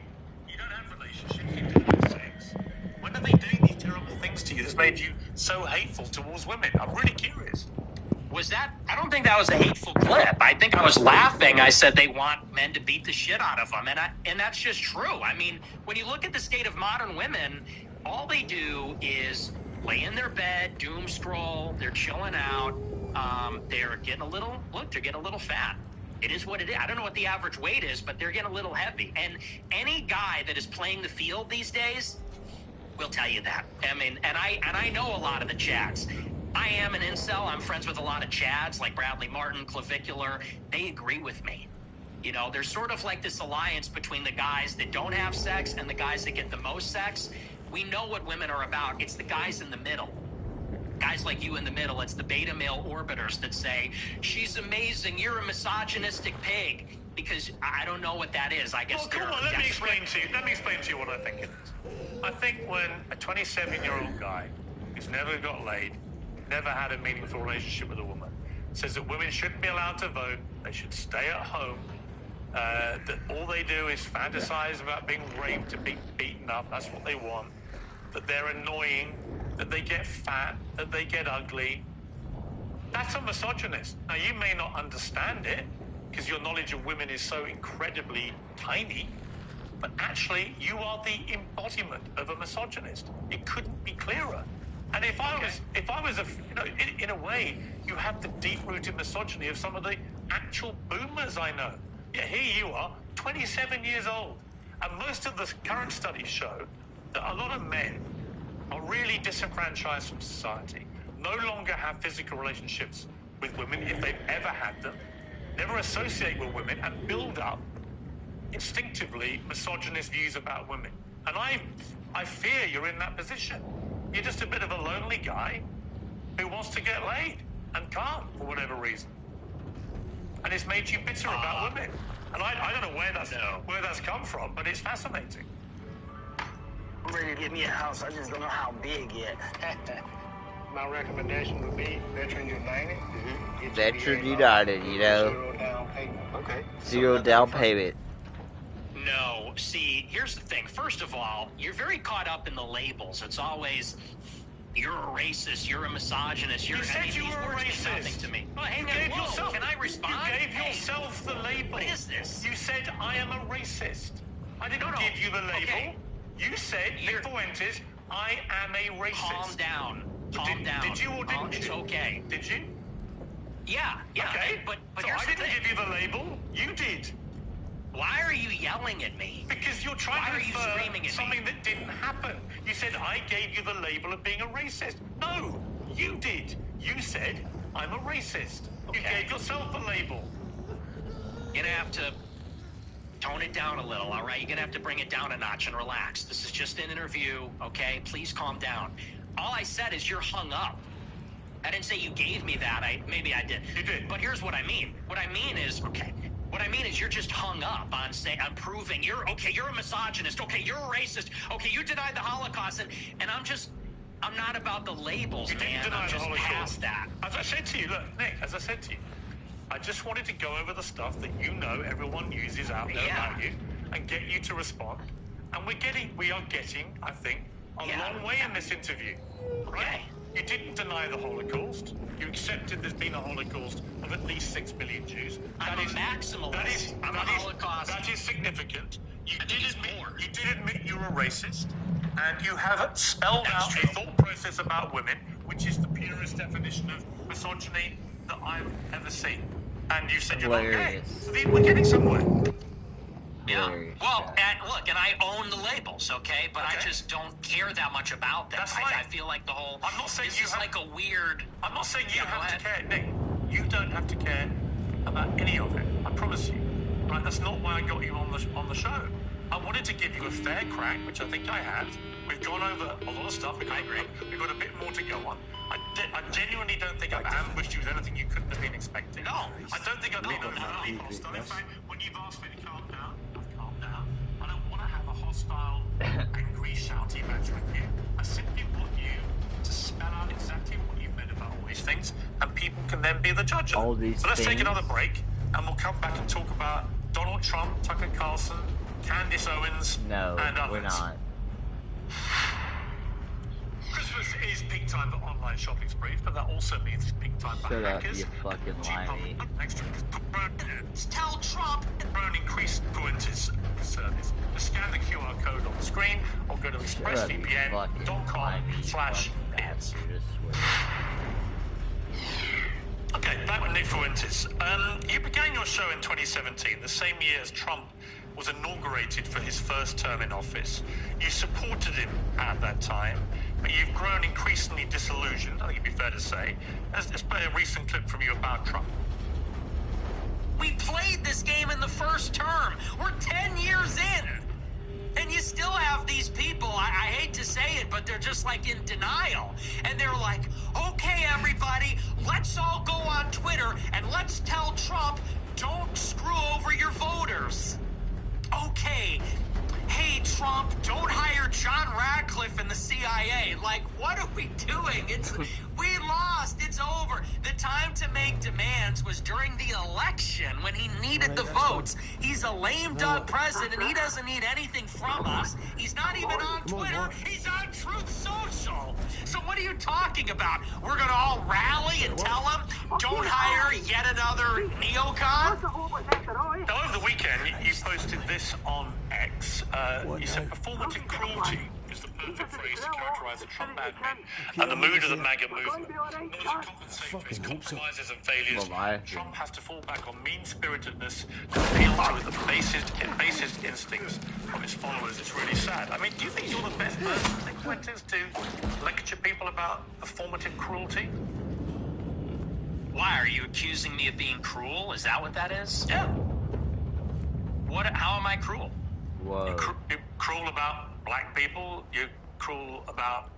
Speaker 2: you don't have relationships. You don't have sex. When are they doing these terrible things to you that's made you so hateful towards women? I'm really curious.
Speaker 5: Was that? I don't think that was a hateful clip. I think I was laughing. I said they want men to beat the shit out of them, and that's just true. I mean, when you look at the state of modern women, all they do is lay in their bed, doom scroll. They're chilling out. They're getting a little fat. It is what it is. I don't know what the average weight is, but they're getting a little heavy. And any guy that is playing the field these days will tell you that. I mean, and I know a lot of the chads. I am an incel. I'm friends with a lot of chads like Bradley Martin, Clavicular. They agree with me. You know, there's sort of like this alliance between the guys that don't have sex and the guys that get the most sex. We know what women are about. It's the guys in the middle. Guys like you in the middle. It's the beta male orbiters that say, she's amazing, you're a misogynistic pig. Because I don't know what that is. I guess.
Speaker 2: Well, come on, let me explain to you what I think it is. I think when a 27-year-old guy who's never got laid, never had a meaningful relationship with a woman, says that women shouldn't be allowed to vote, they should stay at home, that all they do is fantasize about being raped and being beaten up, that's what they want, that they're annoying, that they get fat, that they get ugly. That's a misogynist. Now, you may not understand it, because your knowledge of women is so incredibly tiny, but actually, you are the embodiment of a misogynist. It couldn't be clearer. And if I was in a way, you have the deep-rooted misogyny of some of the actual boomers I know. Yeah, here you are, 27 years old. And most of the current studies show that a lot of men are really disenfranchised from society, no longer have physical relationships with women if they've ever had them, never associate with women, and build up instinctively misogynist views about women. And I fear you're in that position. You're just a bit of a lonely guy who wants to get laid and can't for whatever reason. And it's made you bitter about women. And I don't know where that's come from, but it's fascinating.
Speaker 9: I'm ready to get me a house. I just don't know how big yet. My recommendation would be Veteran United.
Speaker 18: Mm-hmm. Veteran United, you know.
Speaker 9: Zero down payment. Okay.
Speaker 18: Zero down payment.
Speaker 5: No, see, here's the thing. First of all, you're very caught up in the labels. It's always, you're a racist, you're a misogynist,
Speaker 2: You said you were a racist.
Speaker 5: Nothing to me. Oh, hang
Speaker 2: You
Speaker 5: on, whoa, can I respond?
Speaker 2: You gave yourself the label.
Speaker 5: What is this?
Speaker 2: You said, I am a racist. I didn't give you the label. Okay. You said, Nick Fuentes, I am a racist.
Speaker 5: Calm down. Calm down.
Speaker 2: Did you or didn't you?
Speaker 5: It's okay.
Speaker 2: Did you?
Speaker 5: Yeah.
Speaker 2: Okay.
Speaker 5: But
Speaker 2: so
Speaker 5: here's
Speaker 2: I
Speaker 5: the
Speaker 2: didn't
Speaker 5: thing.
Speaker 2: give you the label. You did.
Speaker 5: Why are you yelling at me?
Speaker 2: Because you're trying to infer something that didn't happen. You said I gave you the label of being a racist. No, you did. You said I'm a racist. Okay. You gave yourself the label.
Speaker 5: You're gonna have to tone it down a little, all right? You're gonna have to bring it down a notch and relax. This is just an interview, okay? Please calm down. All I said is you're hung up. I didn't say you gave me that. Maybe I did.
Speaker 2: You did.
Speaker 5: But here's what I mean. What I mean is you're just hung up on I'm proving you're a misogynist. Okay, you're a racist. Okay, you denied the Holocaust, and I'm not about the labels,
Speaker 2: you
Speaker 5: man.
Speaker 2: Didn't deny
Speaker 5: I'm just
Speaker 2: the Holocaust.
Speaker 5: past that.
Speaker 2: As I said to you, look, Nick, as I said to you, I just wanted to go over the stuff that you know everyone uses out there about you and get you to respond. And we are getting, I think, a long way in this interview. Right?
Speaker 5: Okay.
Speaker 2: You didn't deny the Holocaust. You accepted there's been a Holocaust of at least 6 million Jews.
Speaker 5: I'm a maximalist. I'm a Holocaust.
Speaker 2: That is significant. You did admit you were a racist, and you have spelled out a thought process about women, which is the purest definition of misogyny that I've ever seen. And you said you're not gay. So we're getting somewhere.
Speaker 5: Yeah. Well, and I own the labels, okay? But I just don't care that much about them.
Speaker 2: That's fine.
Speaker 5: I feel like the whole.
Speaker 2: I'm not saying
Speaker 5: this is like a weird.
Speaker 2: I'm not saying you have to care, Nick. You don't have to care about any of it. I promise you. Right? That's not why I got you on the show. I wanted to give you a fair crack, which I think I had. We've gone over a lot of stuff. We've got a bit more to go on. I genuinely don't think I've ambushed you with anything you couldn't have been expecting. No, I don't think I've been overly hostile. In fact, when you've asked me to calm down, I've calmed down. I don't want to have a hostile, angry, shouty match with you. I simply want you to spell out exactly what you've meant about all these things, and people can then be the judge of it. So let's take another break, and we'll come back and talk about Donald Trump, Tucker Carlson, Candace Owens, and others.
Speaker 1: We're not.
Speaker 2: Christmas is peak time for online shopping sprees, but that also means it's peak time for hackers.
Speaker 1: You fucking limey.
Speaker 5: Tell Trump.
Speaker 2: Increased Fuentes service. Just scan the QR code on the screen or go to expressvpn.com/Piers. Okay, back with Nick Fuentes. You began your show in 2017, the same year as Trump was inaugurated for his first term in office. You supported him at that time, but you've grown increasingly disillusioned, I think it'd be fair to say. Let's play a recent clip from you about Trump.
Speaker 5: We played this game in the first term. We're 10 years in. And you still have these people, I hate to say it, but they're just like in denial. And they're like, okay, everybody, let's all go on Twitter and let's tell Trump, don't screw over your voters. Okay. Hey, Trump, don't hire John Radcliffe in the CIA. Like, what are we doing? We lost. It's over. The time to make demands was during the election when he needed the votes. He's a lame duck president. He doesn't need anything from us. He's not even on Twitter. He's on Truth Social. So what are you talking about? We're going to all rally and tell him, don't hire yet another neocon?
Speaker 2: Now, over the weekend, you posted this on X. You said performative cruelty is the perfect phrase to characterize the Trump admin and the mood of the MAGA movement. In order to compensate for his compromises and failures, Trump has to fall back on mean-spiritedness to appeal to the basest instincts of his followers. It's really sad. I mean, do you think you're the best person, Nick Fuentes, to lecture people about performative cruelty?
Speaker 5: Why, are you accusing me of being cruel? Is that what that is?
Speaker 2: Yeah.
Speaker 5: How am I cruel?
Speaker 1: Whoa.
Speaker 2: You're cruel about black people. You're cruel about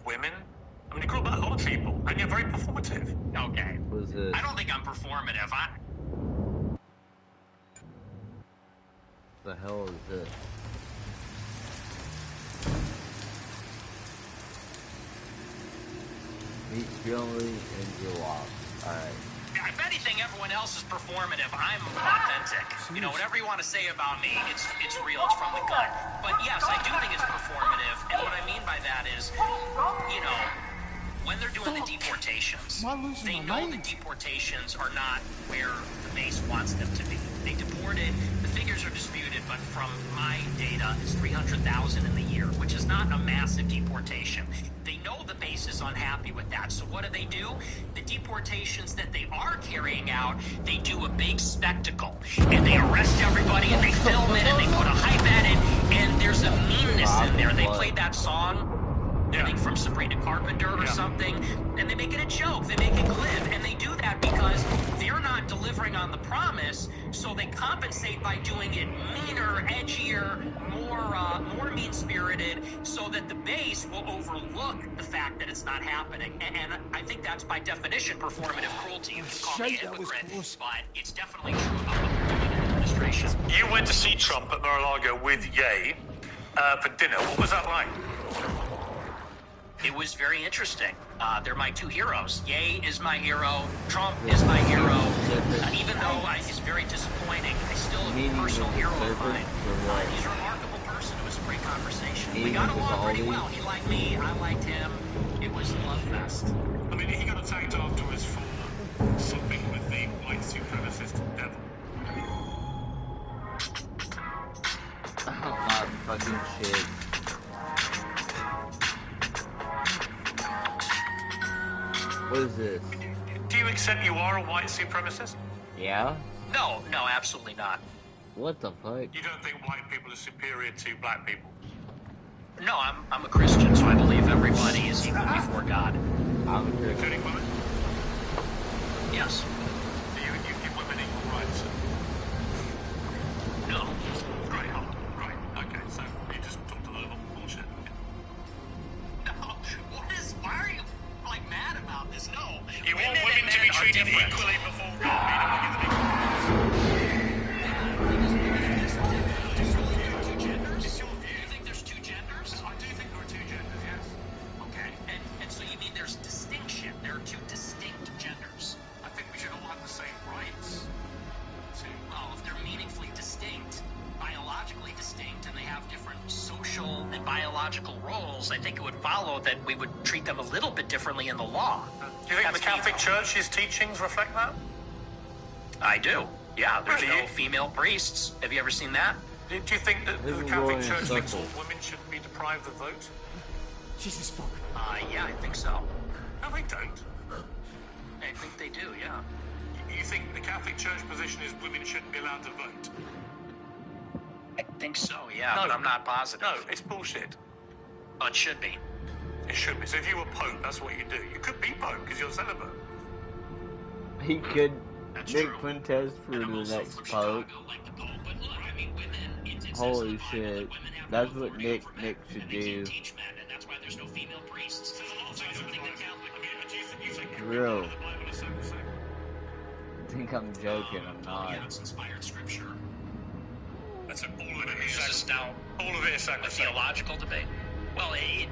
Speaker 2: women. I mean, you're cruel about a lot of people, and you're very performative.
Speaker 5: Okay.
Speaker 1: What's this?
Speaker 5: I don't think I'm performative.
Speaker 1: The hell is this? Meet Billy and Joe off. Alright.
Speaker 5: If anything, everyone else is performative. I'm authentic. You know, whatever you want to say about me, it's real. It's from the gut. But yes, I do think it's performative. And what I mean by that is, you know, when they're doing the deportations, they know the deportations are not where the base wants them to be. They deported the figures are disputed, but from my data, it's 300,000 in the year, which is not a massive deportation. They know the base is unhappy with that, so what do? The deportations that they are carrying out, they do a big spectacle, and they arrest everybody, and they film it, and they put a hype at it, and there's a meanness in there. They played that song, I think from Sabrina Carpenter or something, and they make it a joke, they make it glib, and they do that because they're not delivering on the promise, so they compensate by doing it meaner, edgier, more mean-spirited, so that the base will overlook the fact that it's not happening. And I think that's by definition performative cruelty. You can call me a hypocrite, but it's definitely true about what they're doing in administration.
Speaker 2: You went to see Trump at Mar-a-Lago with Ye for dinner. What was that like?
Speaker 5: It was very interesting. They're my two heroes. Ye is my hero. Trump is my hero. Even though it's very disappointing, I still have a personal hero of mine. He's a remarkable person. It was a great conversation. We got along pretty well. He liked me. I liked him. It was a love fest.
Speaker 2: I mean, he got attacked afterwards for something with the white supremacist devil.
Speaker 18: Oh, fucking shit. What is this?
Speaker 2: Do you accept you are a white supremacist?
Speaker 18: Yeah?
Speaker 5: No, absolutely not.
Speaker 18: What the fuck?
Speaker 2: You don't think white people are superior to black people?
Speaker 5: No, I'm a Christian, so I believe everybody is equal before God.
Speaker 18: I'm a Christian.
Speaker 2: Including women?
Speaker 5: Yes.
Speaker 2: Do you give women equal rights?
Speaker 5: No.
Speaker 2: Right. Okay, so you just talked a lot of bullshit.
Speaker 5: No. Why are you mad about this? No.
Speaker 2: You want women to be treated equally before God.
Speaker 5: You think there's two genders?
Speaker 2: I do think there are two genders, yes.
Speaker 5: Okay. And so you mean there's distinction? There are two distinct genders.
Speaker 2: I think we should all have the same rights.
Speaker 5: Well, if they're meaningfully distinct, biologically distinct, and they have different social and biological roles, I think it would follow that we would treat them a little bit differently in the law.
Speaker 2: Do you think the Catholic Church's teachings reflect that?
Speaker 5: I do. Yeah, there's no female priests. Have you ever seen that?
Speaker 2: Do you think that the Catholic Church thinks all women should be deprived of vote?
Speaker 4: Jesus fuck.
Speaker 5: Yeah, I think so.
Speaker 2: No, they don't.
Speaker 5: I think they do, yeah.
Speaker 2: You think the Catholic Church position is women shouldn't be allowed to vote?
Speaker 5: I think so, yeah, but I'm not positive.
Speaker 2: No, it's bullshit.
Speaker 5: Oh, it should be.
Speaker 2: It should be. So if you were Pope, that's what you do. You could be Pope because you're celibate.
Speaker 18: He could
Speaker 5: That's
Speaker 18: Nick
Speaker 5: true.
Speaker 18: Fuentes for the next Pope. Holy shit. That's what Nick should do.
Speaker 5: That's why there's no female priests.
Speaker 18: Real. I think I'm joking, I'm not.
Speaker 5: Yeah, it's inspired scripture.
Speaker 2: That's all of it is.
Speaker 5: This is now
Speaker 2: all of it is
Speaker 5: a theological debate. Well, it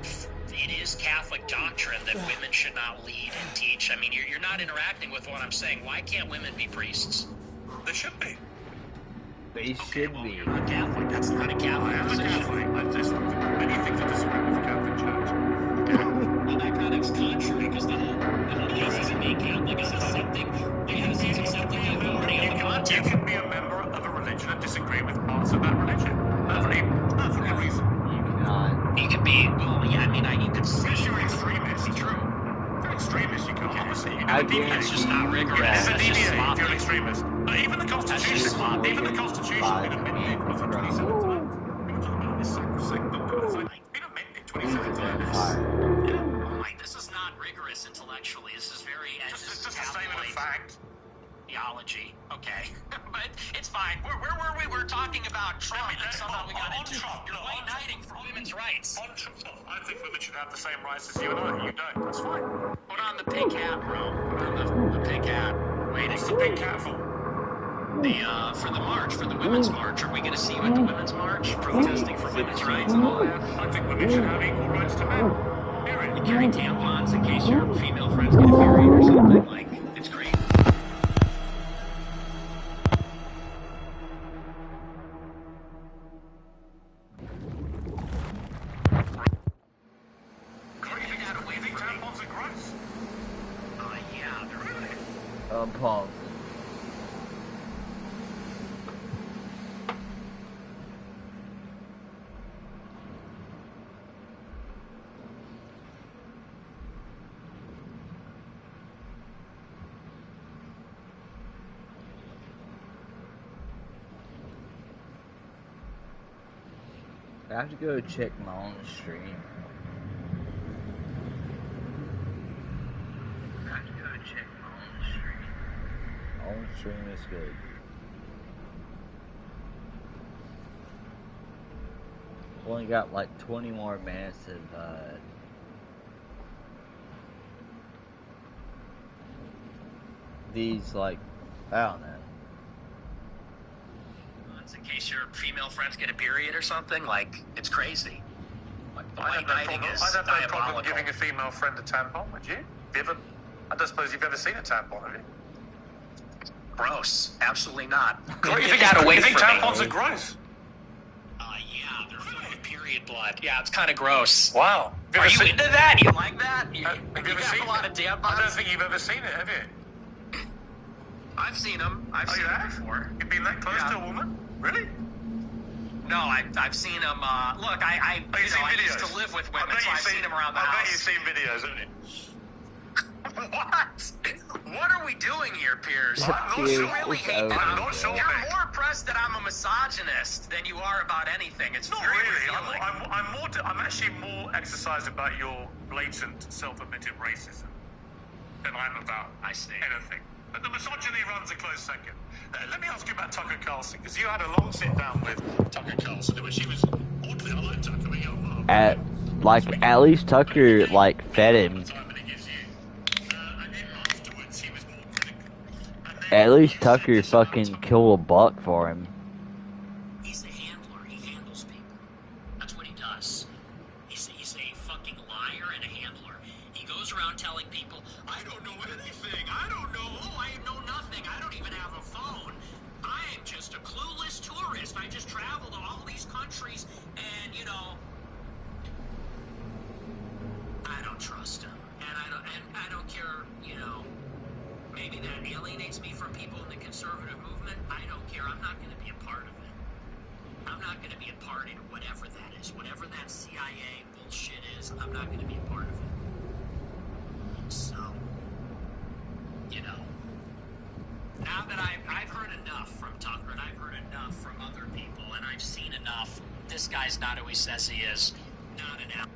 Speaker 5: is Catholic doctrine that women should not lead and teach. I mean, you're not interacting with what I'm saying. Why can't women be priests?
Speaker 2: They should be.
Speaker 18: They should be.
Speaker 5: You're not Catholic. That's not a Catholic position.
Speaker 2: I just many things I disagree with the Catholic Church.
Speaker 5: Well, that kind of contrary because the whole basis of being Catholic is accepting the authority of the pontiff.
Speaker 2: You can be a member of a religion and disagree with parts of that religion. Perfectly reasonable.
Speaker 5: You could be, well, yeah, I mean, you could say
Speaker 2: you're extremist. True. If you're extremist, you can obviously.
Speaker 5: That's just not rigorous.
Speaker 2: Never
Speaker 5: That's just
Speaker 2: deviate if
Speaker 5: sloppy.
Speaker 2: you're an extremist. Even the Constitution. Even the Constitution been amended. Was it 2017? We were talking about this sacrosanct doctrine. It's been amended 2017.
Speaker 5: This is not rigorous intellectually. This is very
Speaker 2: It's just a statement of fact.
Speaker 5: Theology. Okay. But it's fine. Where were we? We're talking about Trump, and somehow we got into Trump. You're white knighting for women's rights.
Speaker 2: On Trump, I think women should have the same rights as you and I. You don't. That's fine.
Speaker 5: Put on the pink hat, bro. Put on the pink hat. Waiting.
Speaker 2: What's the pink hat for?
Speaker 5: For the march, for the women's march. Are we going to see you at the women's march, protesting for women's rights and all that?
Speaker 2: I think women should have equal rights to men. Period.
Speaker 5: You carry tampons in case your female friends get married or something. Like, it's great.
Speaker 2: Tampons are gross.
Speaker 5: Yeah, they're really.
Speaker 18: Pause. I have to go check my own stream. My own stream is good. Only got like 20 more minutes of these, like, I don't know.
Speaker 5: It's in case your female friends get a period or something. Like, it's crazy. Like,
Speaker 2: I'd have no problem giving a female friend a tampon, would you? I don't suppose you've ever seen a tampon, have you?
Speaker 5: Gross. Absolutely not.
Speaker 2: You think tampons are gross?
Speaker 5: Yeah, they're filled with period blood. Yeah, it's kind of gross.
Speaker 2: Wow.
Speaker 5: Are you into that? You like that?
Speaker 2: Have you ever seen
Speaker 5: a lot of tampons?
Speaker 2: I don't think you've ever seen it, have you?
Speaker 5: I've seen them. I've seen them before.
Speaker 2: You've been that close to a woman? Really?
Speaker 5: No, I've seen them. Look, I used to live with women, so I've seen them around the house.
Speaker 2: I bet you've seen videos, haven't you?
Speaker 5: What? What are we doing here, Piers?
Speaker 2: I'm not sure.
Speaker 5: Really hate that.
Speaker 2: I'm not sure.
Speaker 5: You're more impressed that I'm a misogynist than you are about anything. It's
Speaker 2: not
Speaker 5: very
Speaker 2: really.
Speaker 5: revealing.
Speaker 2: I'm actually more exercised about your blatant, self-admitted racism than I'm about anything. But the misogyny runs a close second. Let me ask you about Tucker Carlson, because you had a long sit down with Tucker Carlson, and she was oddly, I like Tucker.
Speaker 1: At least Tucker fed him. At least Tucker fucking killed a buck for him.
Speaker 5: He's a handler. He handles people. That's what he does. He's a fucking liar and a handler. He goes around telling people, I don't know anything. I don't know. Oh, I know nothing. I don't even have a phone. I am just a clueless tourist. I just travel to all these countries and, I don't trust him. And I don't care, maybe that alienates me from people in the conservative movement. I don't care. I'm not going to be a part of it. I'm not going to be a part in whatever that is. Whatever that CIA bullshit is, I'm not going to be a part of it. So, now that I've heard enough from Tucker, and I've heard enough from other people, and I've seen enough, this guy's not who he says he is. Not an out.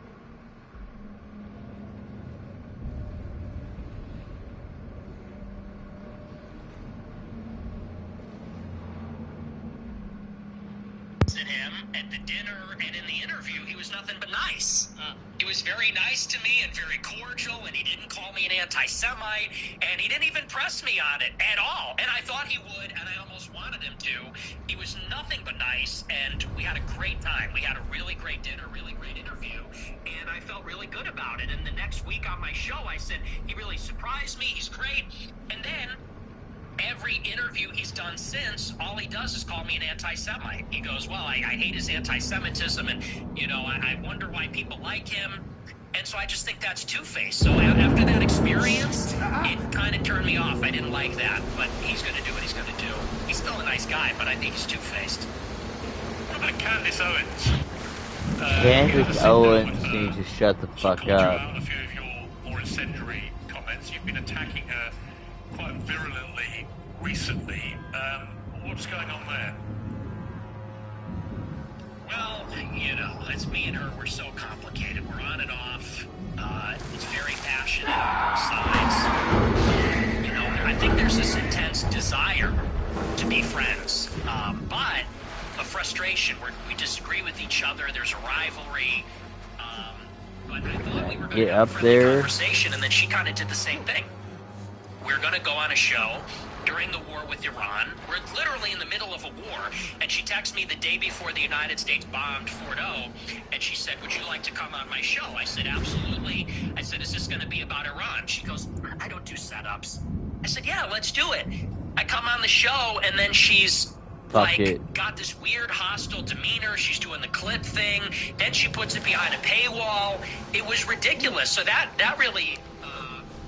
Speaker 5: Him at the dinner and in the interview, he was nothing but nice. He was very nice to me and very cordial, and he didn't call me an anti-Semite, and he didn't even press me on it at all. And I thought he would, and I almost wanted him to. He was nothing but nice, and we had a great time. We had a really great dinner, really great interview, and I felt really good about it. And the next week on my show, I said, he really surprised me. He's great. And then every interview he's done since, all he does is call me an anti-Semite. He goes, well, I hate his anti-Semitism, and, I wonder why people like him. And so I just think that's two-faced. So after that experience, it kind of turned me off. I didn't like that, but he's going to do what he's going to do. He's still a nice guy, but I think he's two-faced.
Speaker 2: What about Candace Owens?
Speaker 1: Candace Owens needs to shut the fuck up.
Speaker 2: A few of your more incendiary comments. You've been attacking her quite virulently recently. What's going on there?
Speaker 5: Well, it's me and her. We're so complicated. We're on and off. It's very passionate on both sides. I think there's this intense desire to be friends, but a frustration where we disagree with each other. There's a rivalry. But I thought we were going to have a friendly conversation, and then she kind of did the same thing. We're going to go on a show during the war with Iran. We're literally in the middle of a war, and she texted me the day before the United States bombed Fort O, and she said, would you like to come on my show? I said, absolutely. I said, is this going to be about Iran? She goes, I don't do setups. I said, yeah, let's do it. I come on the show, and then she's got this weird hostile demeanor. She's doing the clip thing. Then she puts it behind a paywall. It was ridiculous. So that really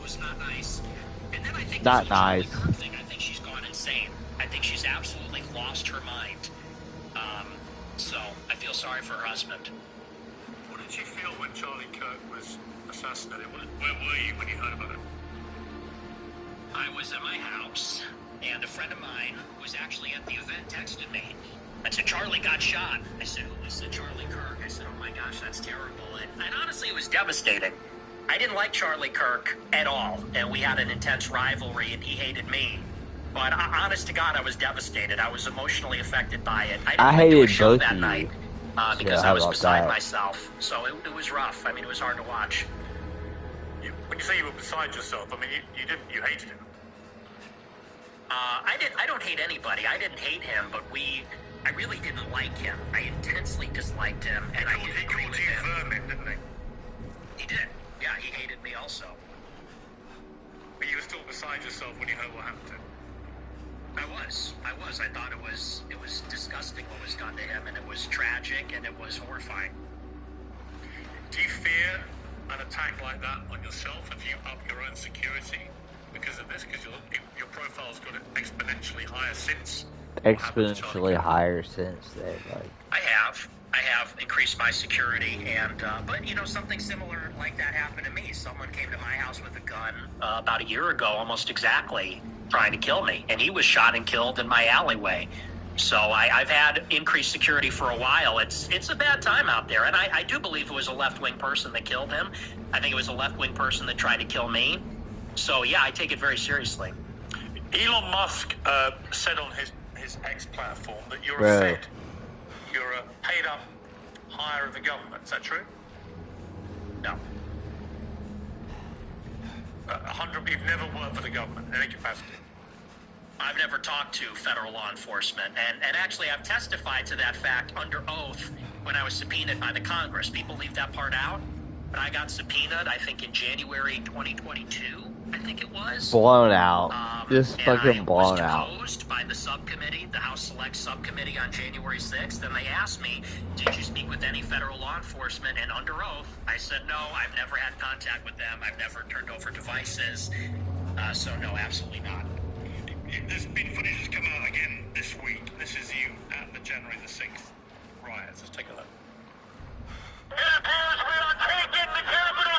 Speaker 5: was not nice. And then I think
Speaker 1: not nice.
Speaker 5: Thing. I think she's gone insane. I think she's absolutely lost her mind. So I feel sorry for her husband.
Speaker 2: What did you feel when Charlie Kirk was assassinated? Where were you when you heard about it?
Speaker 5: I was at my house, and a friend of mine who was actually at the event texted me. I said, Charlie got shot. I said, who He said Charlie Kirk. I said, oh my gosh, that's terrible. And honestly, it was devastating. I didn't like Charlie Kirk at all, and we had an intense rivalry, and he hated me. But honest to God, I was devastated. I was emotionally affected by it.
Speaker 1: I
Speaker 5: didn't do a
Speaker 1: hated
Speaker 5: show
Speaker 1: both
Speaker 5: that
Speaker 1: of you.
Speaker 5: night because
Speaker 1: how
Speaker 5: I was
Speaker 1: about
Speaker 5: beside
Speaker 1: that?
Speaker 5: myself. So it was rough. I mean, it was hard to watch.
Speaker 2: When you say you were beside yourself, I mean, you hated him.
Speaker 5: I don't hate anybody. I didn't hate him, but I really didn't like him. I intensely disliked him, and I didn't agree with him.
Speaker 2: Vermin, didn't he?
Speaker 5: He did. Yeah, he hated me also.
Speaker 2: But you were still beside yourself when you heard what happened to him.
Speaker 5: I was. I thought it was disgusting what was done to him, and it was tragic, and it was horrifying.
Speaker 2: Do you fear an attack like that on yourself? Have you upped your own security because of this? Because your profile's got exponentially higher since.
Speaker 1: Exponentially higher since then, like.
Speaker 5: I have increased my security, and but you know, something similar like that happened to me. Someone came to my house with a gun about a year ago, almost exactly, trying to kill me, and he was shot and killed in my alleyway. So I've had increased security for a while. It's a bad time out there, and I do believe it was a left-wing person that killed him. I think it was a left-wing person that tried to kill me. So yeah, I take it very seriously.
Speaker 2: Elon Musk said on his X platform that you're
Speaker 1: Bro.
Speaker 2: a Fed. You're a paid-up hire of the government. Is that true?
Speaker 5: No.
Speaker 2: 100. You've never worked for the government in any capacity.
Speaker 5: I've never talked to federal law enforcement, and actually I've testified to that fact under oath when I was subpoenaed by the Congress. People leave that part out, but I got subpoenaed, I think in January 2022, I think it was.
Speaker 1: Blown out. Just fucking blown out.
Speaker 5: I was deposed by the subcommittee, the House Select Subcommittee on January 6th, and they asked me, did you speak with any federal law enforcement? And under oath, I said no, I've never had contact with them, I've never turned over devices, so no, absolutely not.
Speaker 2: There's been footage that's come out again this week. This is you at the January the 6th riots. Let's take a look.
Speaker 12: It appears we are taking the Capitol.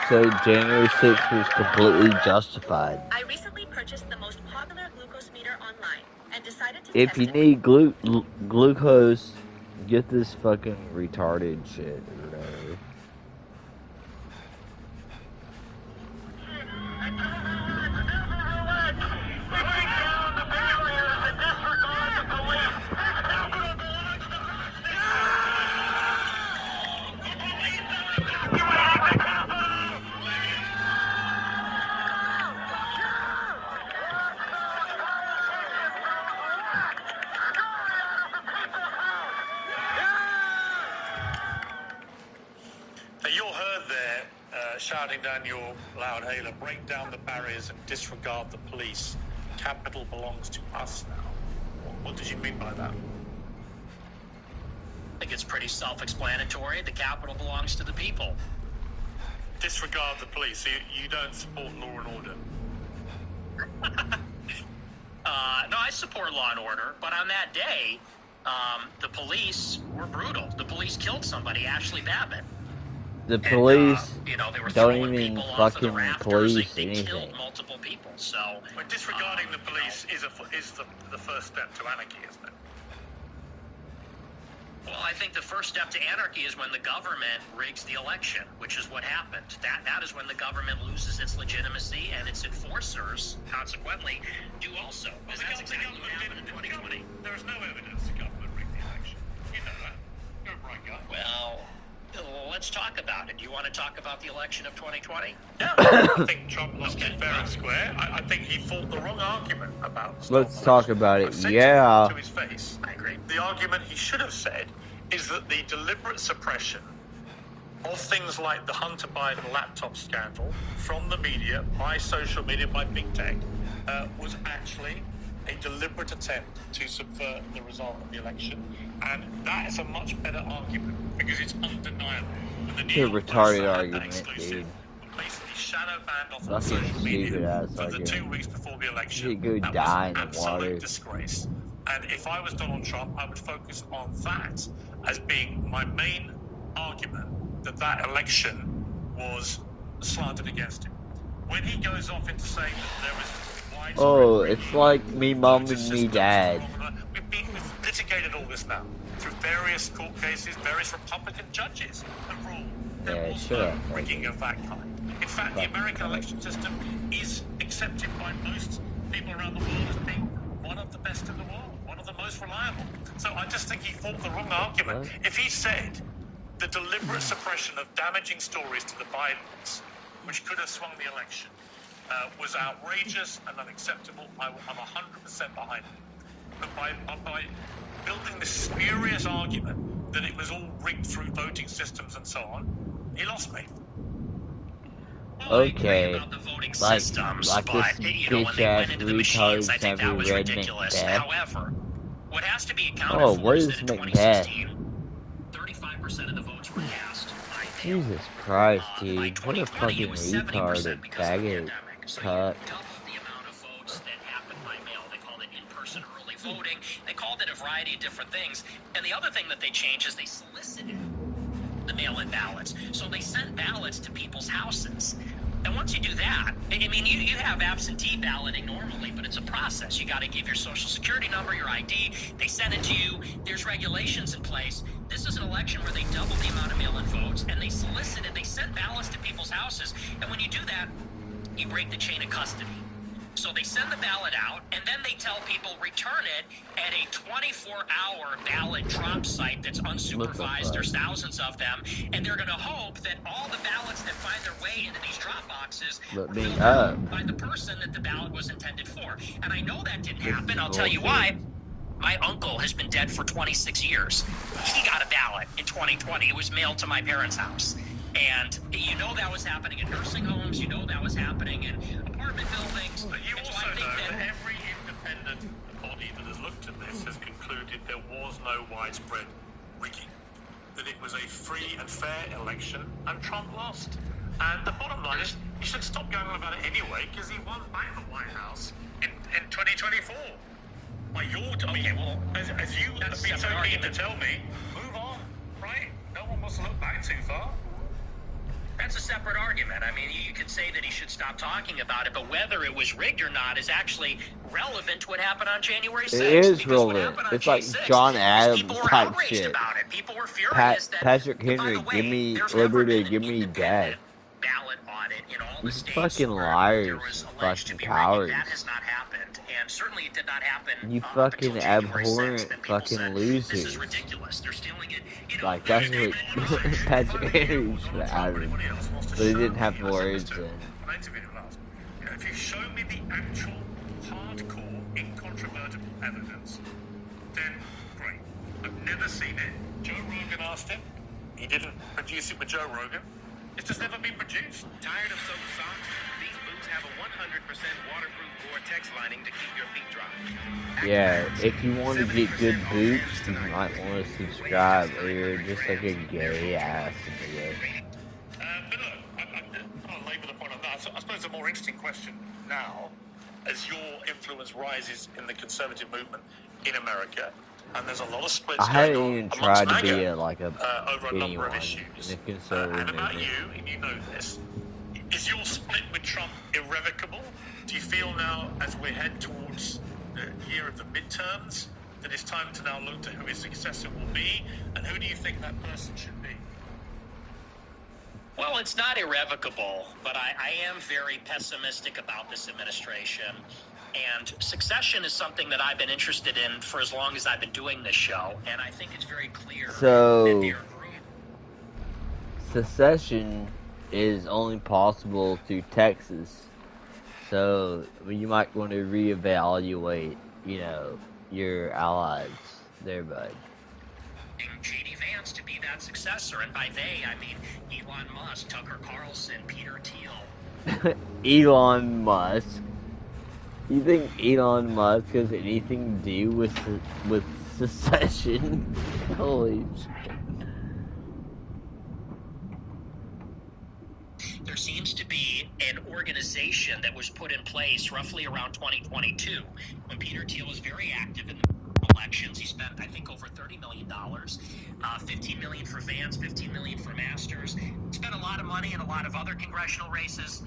Speaker 1: So January 6th was completely justified.
Speaker 16: I recently purchased the most popular glucose meter online and decided to
Speaker 1: If
Speaker 16: test
Speaker 1: you
Speaker 16: it.
Speaker 1: need glucose, get this fucking retarded shit or whatever.
Speaker 2: So you're heard there shouting down your loud hailer, break down the barriers and disregard the police. Capital belongs to us now. What did you mean by that?
Speaker 5: I think it's pretty self-explanatory. The Capitol belongs to the people.
Speaker 2: Disregard the police. So you don't support law and order.
Speaker 5: No, I support law and order, but on that day, the police were brutal. The police killed somebody, Ashley Babbitt.
Speaker 1: The police
Speaker 5: You know, they were
Speaker 1: don't
Speaker 5: throwing
Speaker 1: even
Speaker 5: people off of the
Speaker 1: fucking
Speaker 5: rafters.
Speaker 1: police
Speaker 5: They
Speaker 1: anything.
Speaker 5: killed multiple people. So,
Speaker 2: But disregarding the police is the first step to anarchy, isn't it?
Speaker 5: well, I think the first step to anarchy is when the government rigs the election, which is what happened. That is when the government loses its legitimacy, and its enforcers, consequently, do also.
Speaker 2: Well,
Speaker 5: That's exactly what happened in 2020.
Speaker 2: There is no evidence the government rigged the election. You know that. You're a bright guy.
Speaker 5: Well, let's talk about it. You want to talk about the election of 2020?
Speaker 2: Yeah, I think Trump lost it fair and square. I think he fought the wrong argument about.
Speaker 1: Let's talk about it.
Speaker 2: I've said
Speaker 1: Yeah.
Speaker 2: to his face.
Speaker 5: I agree.
Speaker 2: The argument he should have said is that the deliberate suppression of things like the Hunter Biden laptop scandal from the media, by social media, by big tech, was actually a deliberate attempt to subvert the result of the election. And that is a much better argument because it's undeniable. And the
Speaker 1: It's
Speaker 2: New
Speaker 1: a
Speaker 2: York
Speaker 1: retarded
Speaker 2: Post had that
Speaker 1: argument,
Speaker 2: exclusive,
Speaker 1: dude.
Speaker 2: basically shadow banned off on
Speaker 1: Fucking
Speaker 2: social media
Speaker 1: stupid ass
Speaker 2: for the
Speaker 1: argument.
Speaker 2: 2 weeks before the election.
Speaker 1: You go
Speaker 2: That
Speaker 1: die
Speaker 2: was
Speaker 1: in
Speaker 2: an
Speaker 1: the water.
Speaker 2: absolute disgrace. And if I was Donald Trump, I would focus on that as being my main argument that that election was slanted against him. When he goes off into saying that there was widespread
Speaker 1: Oh, it's like me mom and me dad.
Speaker 2: litigated all this now through various court cases, various Republican judges have ruled there was no rigging of that kind. In fact, the American election system is accepted by most people around the world as being one of the best in the world, one of the most reliable. So I just think he fought the wrong argument. If he said the deliberate suppression of damaging stories to the Bidens, which could have swung the election, was outrageous and unacceptable, I'm 100% behind it. But by building this spurious argument that it was all rigged through voting systems and so on, he lost me.
Speaker 1: Okay, like this
Speaker 5: bitch
Speaker 1: ass retard's never read Macbeth.
Speaker 5: However, what has to be accounted
Speaker 1: what
Speaker 5: is
Speaker 1: is
Speaker 5: that in
Speaker 1: Macbeth?
Speaker 5: 35% of the votes were cast.
Speaker 1: Jesus Christ, dude, what a fucking retarded faggot cut.
Speaker 5: In-person early voting. They called it a variety of different things. And the other thing that they changed is they solicited the mail-in ballots. So they sent ballots to people's houses. And once you do that, I mean, you have absentee balloting normally, but it's a process. You got to give your social security number, your ID. They send it to you. There's regulations in place. This is an election where they double the amount of mail-in votes, and they solicited, they sent ballots to people's houses. And when you do that, you break the chain of custody. So they send the ballot out, and then they tell people return it at a 24-hour ballot drop site that's unsupervised. There's thousands of them, and they're going to hope that all the ballots that find their way into these drop boxes were filled out by the person that the ballot was intended for. And I know that didn't happen. I'll tell you why. My uncle has been dead for 26 years. He got a ballot in 2020. It was mailed to my parents' house. And you know that was happening in nursing homes. You know that was happening in apartment buildings.
Speaker 2: But you also know that every independent body that has looked at this has concluded there was no widespread rigging, that it was a free and fair election, and Trump lost. And the bottom line is, he should stop going on about it anyway, because he won back the White House in 2024. Like as you have been so keen to tell me, move on, right? No one wants to look back too far.
Speaker 5: That's a separate argument. I mean, you could say that he should stop talking about it, but whether it was rigged or not is actually relevant to what happened on January 6th.
Speaker 1: It is relevant. It's like John Adams type shit.
Speaker 5: About it. People were furious that,
Speaker 1: Patrick Henry, give me liberty, give me death.
Speaker 5: Ballot audit in all the states
Speaker 1: fucking liars, fucking cowards.
Speaker 5: That has not happened, and certainly it did not happen.
Speaker 1: You fucking abhorrent fucking losers.
Speaker 5: This is ridiculous. They're stealing it.
Speaker 1: Like, that's what Patrick Henry should have added. But he didn't have words then.
Speaker 2: If you show me the actual hardcore, incontrovertible evidence, then great. I've never seen it. Joe Rogan asked him. He didn't produce it with Joe Rogan. It's just never been produced.
Speaker 3: Tired of soaked socks? These boots have a 100% waterproof Gore-Tex lining to keep your feet dry.
Speaker 1: Yeah, if you want to get good boots, you might want to subscribe, or you're just like a gay ass nigga.
Speaker 2: But look, I'll labor the point on that. So I suppose a more interesting question now, as your influence rises in the conservative movement in America, and there's a lot of splits
Speaker 1: I haven't
Speaker 2: going
Speaker 1: even
Speaker 2: on
Speaker 1: tried to
Speaker 2: amongst
Speaker 1: be
Speaker 2: MAGA,
Speaker 1: over a
Speaker 2: number of
Speaker 1: in
Speaker 2: issues.
Speaker 1: the conservative
Speaker 2: And about
Speaker 1: movement.
Speaker 2: you, and you know this, is your split with Trump irrevocable? Do you feel now, as we head towards the year of the midterms, that it's time to now look to who his successor will be, and who do you think that person should be?
Speaker 5: Well, it's not irrevocable, but I am very pessimistic about this administration. And succession is something that I've been interested in for as long as I've been doing this show. And I think it's very clear
Speaker 1: So,
Speaker 5: that
Speaker 1: secession is only possible through Texas. So, you might want to reevaluate, your allies there, bud.
Speaker 5: J.D. Vance to be that successor. And by they, I mean Elon Musk, Tucker Carlson, Peter Thiel.
Speaker 1: Elon Musk. You think Elon Musk has anything to do with secession? Holy shit.
Speaker 5: There seems to be an organization that was put in place roughly around 2022 when Peter Thiel was very active in the elections. He spent, I think, over $30 million, $15 million for Vance, $15 million for Masters. Spent a lot of money in a lot of other congressional races.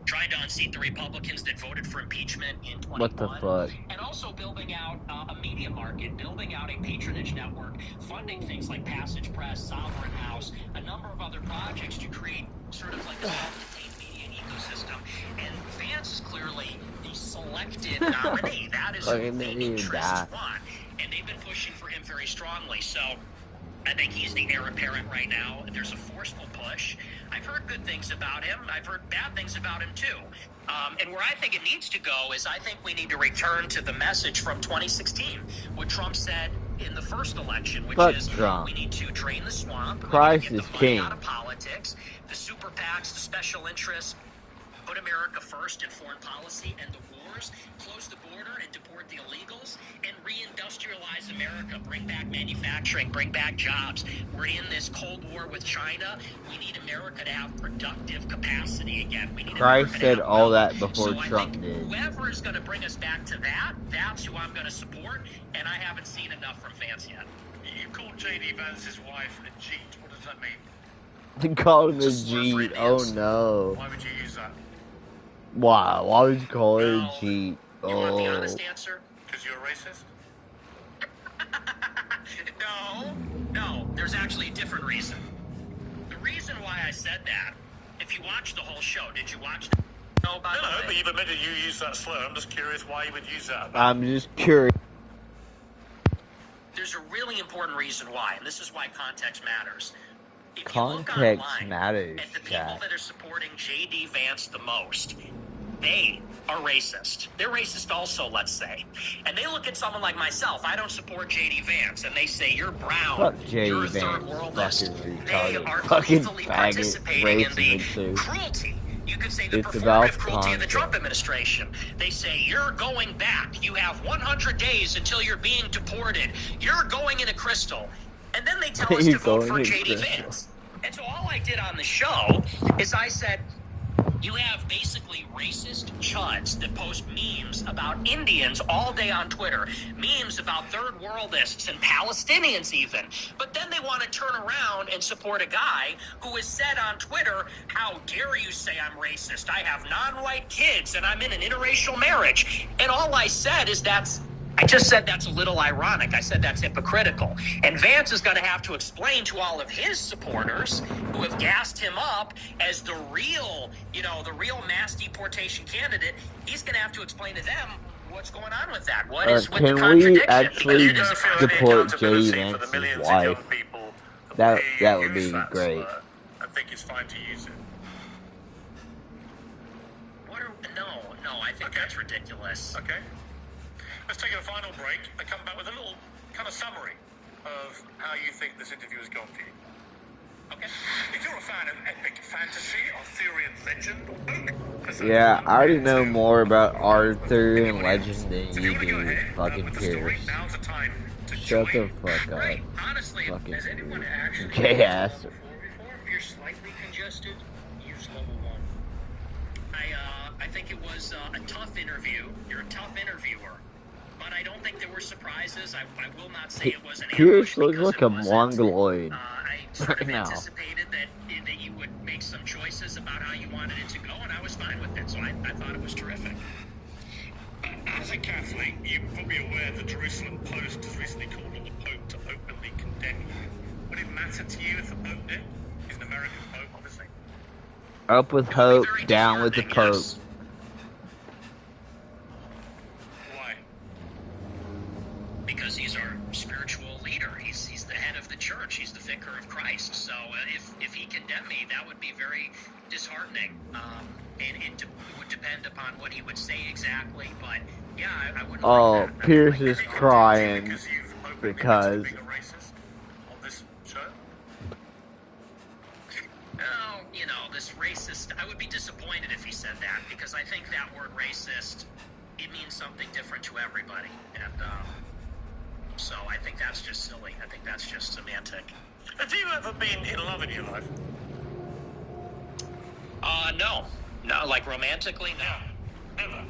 Speaker 5: trying to unseat the Republicans that voted for impeachment in 21.
Speaker 1: What the fuck?
Speaker 5: And also building out a media market, building out a patronage network, funding things like Passage Press, Sovereign House, a number of other projects to create sort of like a self-contained media ecosystem. And Vance is clearly the selected nominee. That is who the interests want. And they've been pushing for him very strongly. So I think he's the heir apparent right now. There's a forceful push. I've heard good things about him. I've heard bad things about him too. And where I think it needs to go is I think we need to return to the message from 2016, what Trump said in the first election, which is we need to drain the swamp.
Speaker 1: Christ
Speaker 5: we need
Speaker 1: is
Speaker 5: to get the money
Speaker 1: king.
Speaker 5: out of politics, the super PACs, the special interests, put America first in foreign policy and the wars, close the border and deport the illegals, and reindustrialize America, bring back manufacturing, bring back jobs. We're in this Cold War with China. We need America to have productive capacity again. We need
Speaker 1: Christ said all that before Trump did.
Speaker 5: Whoever is going to bring us back to that, that's who I'm going to support, and I haven't seen enough from Vance yet.
Speaker 2: You called J.D. Vance's wife a cheat. What does that mean?
Speaker 1: He called him a G. Oh no.
Speaker 2: Why would you use that?
Speaker 1: Why? Why would you call it a G?
Speaker 5: You want the honest answer?
Speaker 2: Because you're a racist?
Speaker 5: No, there's actually a different reason. The reason why I said that, if you watched the whole show, did you watch the show?
Speaker 2: No, but you've admitted you use that slur. I'm just curious why you would use that.
Speaker 1: I'm just curious.
Speaker 5: There's a really important reason why, and this is why context matters. If
Speaker 1: Context
Speaker 5: you look online
Speaker 1: matters,
Speaker 5: at the people that are supporting J.D. Vance the most, they are racist. They're racist also, let's say. And they look at someone like myself. I don't support J.D. Vance, and they say, you're brown.
Speaker 1: Fuck J.D.
Speaker 5: You're a
Speaker 1: Vance.
Speaker 5: third worldist.
Speaker 1: Fucking
Speaker 5: They
Speaker 1: retarded.
Speaker 5: are
Speaker 1: Fucking
Speaker 5: lethally
Speaker 1: faggot.
Speaker 5: participating in the
Speaker 1: Racist.
Speaker 5: cruelty. You could say the
Speaker 1: It's about
Speaker 5: performative cruelty of the
Speaker 1: context.
Speaker 5: Trump administration. They say, you're going back. You have 100 days until you're being deported. You're going in a crystal. And then they tell us to vote for J.D. Vance. And so all I did on the show is I said, you have basically racist chuds that post memes about Indians all day on Twitter, memes about third worldists and Palestinians even. But then they want to turn around and support a guy who has said on Twitter, how dare you say I'm racist? I have non-white kids and I'm in an interracial marriage. And all I said is I just said that's a little ironic. I said that's hypocritical. And Vance is going to have to explain to all of his supporters who have gassed him up as the real mass deportation candidate. He's going to have to explain to them what's going on with that. What is with the
Speaker 1: Can
Speaker 5: contradiction?
Speaker 1: we actually deport J.D. Vance's wife? That would be great.
Speaker 2: I think it's fine to use it.
Speaker 5: No, I think that's ridiculous.
Speaker 2: Okay. Let's take a final break and come back with a little kind of summary of how you think this interview has gone for you. Okay. If you're a fan of epic fantasy or theory and legend,
Speaker 1: Yeah, I already know more about Arthur and legend than you do, fucking Piers. Shut the fuck up.
Speaker 5: Honestly,
Speaker 1: fucking
Speaker 5: has anyone actually
Speaker 1: gay ass.
Speaker 5: If you're slightly congested, use level 1. I think it was a tough interview. You're a tough interviewer. But I don't think there were surprises. I will not say it was an
Speaker 1: Piers looks like a mongoloid
Speaker 5: I sort
Speaker 1: right
Speaker 5: of
Speaker 1: now.
Speaker 5: anticipated that you would make some choices about how you wanted it to go, and I was fine with it. So I thought it was terrific.
Speaker 2: As a Catholic, you're probably aware the Jerusalem Post has recently called on the Pope to openly condemn you. Would it matter to you if the Pope did? He's an American Pope, obviously.
Speaker 1: Up with hope, down with the Pope.
Speaker 5: Yes.
Speaker 2: Why?
Speaker 5: Because he's our spiritual leader. He's the head of the church. He's the vicar of Christ. So if he condemned me, that would be very disheartening. And it would depend upon what he would say exactly. But yeah, I wouldn't.
Speaker 1: Oh,
Speaker 5: like that.
Speaker 1: Piers is crying because
Speaker 5: This racist. I would be disappointed if he said that, because I think that word racist, it means something different to everybody, and so I think that's just silly. I think that's just semantic.
Speaker 2: Have you ever been in love in your life?
Speaker 5: No, like romantically, no.
Speaker 2: Never.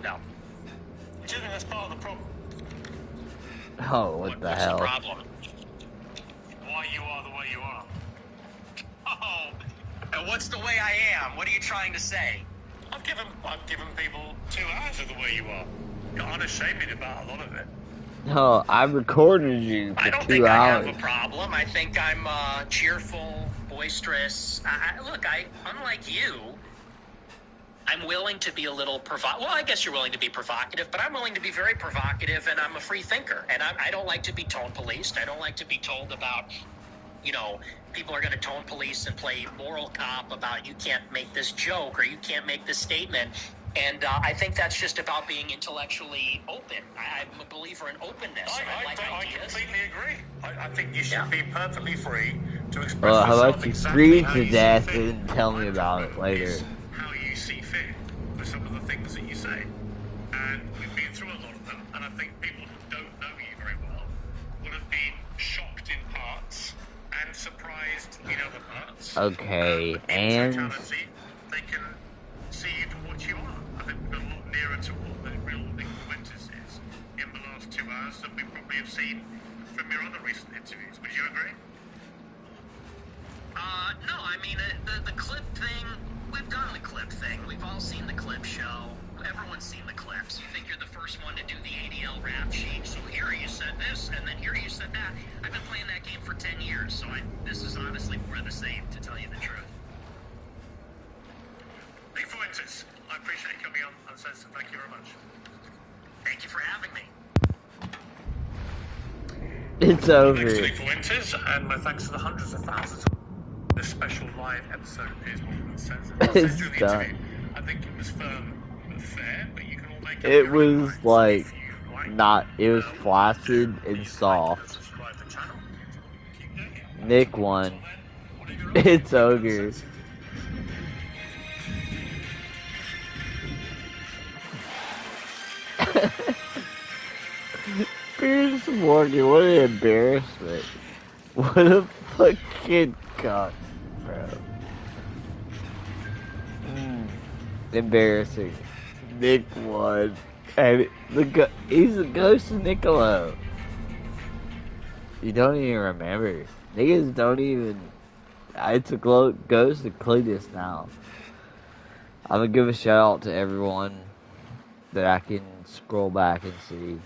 Speaker 5: No.
Speaker 2: Do you think that's part of the problem?
Speaker 1: oh, what the
Speaker 5: What's
Speaker 1: hell?
Speaker 5: the problem?
Speaker 2: Why you are the way you are?
Speaker 5: Oh, what's the way I am? What are you trying to say?
Speaker 2: I've given people 2 hours of the way you are. You're unashamed about a lot of it.
Speaker 1: No, I recorded you for 2 hours.
Speaker 5: I don't think I have a problem. I think I'm cheerful, boisterous. Look, unlike you, I'm willing to be a little well, I guess you're willing to be provocative, but I'm willing to be very provocative, and I'm a free thinker. And I don't like to be tone policed. I don't like to be told about, people are going to tone police and play moral cop about you can't make this joke or you can't make this statement. And I think that's just about being intellectually open. I'm a believer in openness.
Speaker 2: I completely agree. I think you should be perfectly free to express
Speaker 1: Well, how
Speaker 2: yourself
Speaker 1: about you
Speaker 2: exactly
Speaker 1: freeze
Speaker 2: how
Speaker 1: to
Speaker 2: you
Speaker 1: death
Speaker 2: see fit.
Speaker 1: and tell me about it later?
Speaker 2: How you see fit for some of the things that you say. And we've been through a lot of them, and I think people who don't know you very well would have been shocked in parts and surprised in other parts.
Speaker 1: Okay, and
Speaker 2: They can see you for what you are. I think we're a lot nearer to what the real Nick Fuentes is in the last 2 hours than we probably have seen from your other recent interviews. Would you agree?
Speaker 5: No, I mean, the clip thing, we've done the clip thing. We've all seen the clip show. Everyone's seen the clips. You think you're the first one to do the ADL rap sheet, so here you said this, and then here you said that. I've been playing that game for 10 years, so this is honestly more of the same, to tell you the truth.
Speaker 2: Nick Fuentes, I appreciate you coming on Uncensored. Thank you very much.
Speaker 5: Thank you for having me.
Speaker 1: It's over.
Speaker 2: Thanks to Nick Fuentes, and my thanks to the hundreds of thousands of this special live episode of Piers Uncensored.
Speaker 1: It's done.
Speaker 2: I think it was firm but fair, but you can all make
Speaker 1: it was like not. It was flaccid and soft. Nick won. It's over. Piers Morgan, what an embarrassment. What a fucking cunt, bro. Embarrassing. Nick won. And he's a ghost of Niccolo. You don't even remember. Niggas don't even. It's a ghost of Cletus now. I'm gonna give a shout out to everyone that I can scroll back and see.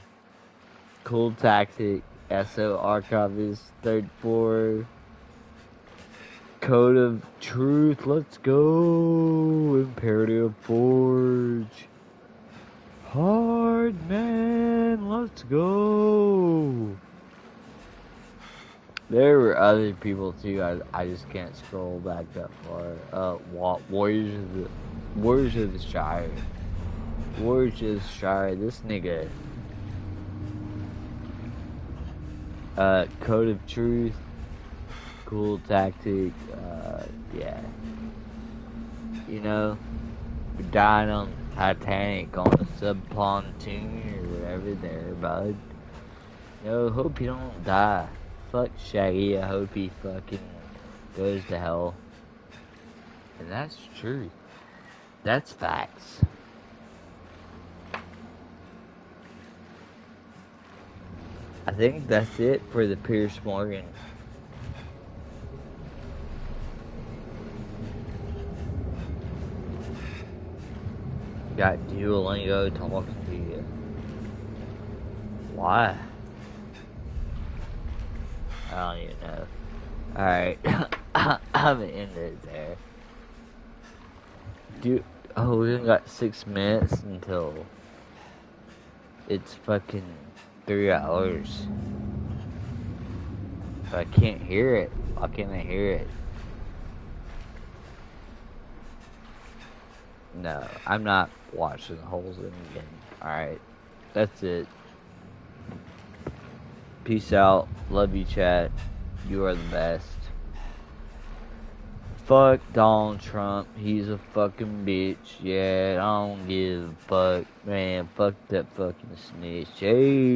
Speaker 1: Cool Tactic, SO Archivist, Third Floor, Code of Truth, let's go, Imperative Forge, Hard Man, let's go. There were other people too, I just can't scroll back that far. Warriors of the Shire. Warriors of the Shire, this nigga. Code of Truth, Cool Tactic, yeah. We're dying on Titanic on a sub-pontoon or whatever there, bud. Hope you don't die. Fuck Shaggy, I hope he fucking goes to hell. And that's true. That's facts. I think that's it for the Piers Morgan. Got Duolingo talking to you. Why? I don't even know. Alright. I'm gonna end it there. We only got 6 minutes until it's fucking 3 hours. But I can't hear it. Why can't I hear it? No, I'm not watching the whole thing again. Alright. That's it. Peace out. Love you, chat. You are the best. Fuck Donald Trump. He's a fucking bitch. Yeah, I don't give a fuck. Man, fuck that fucking snitch. Hey.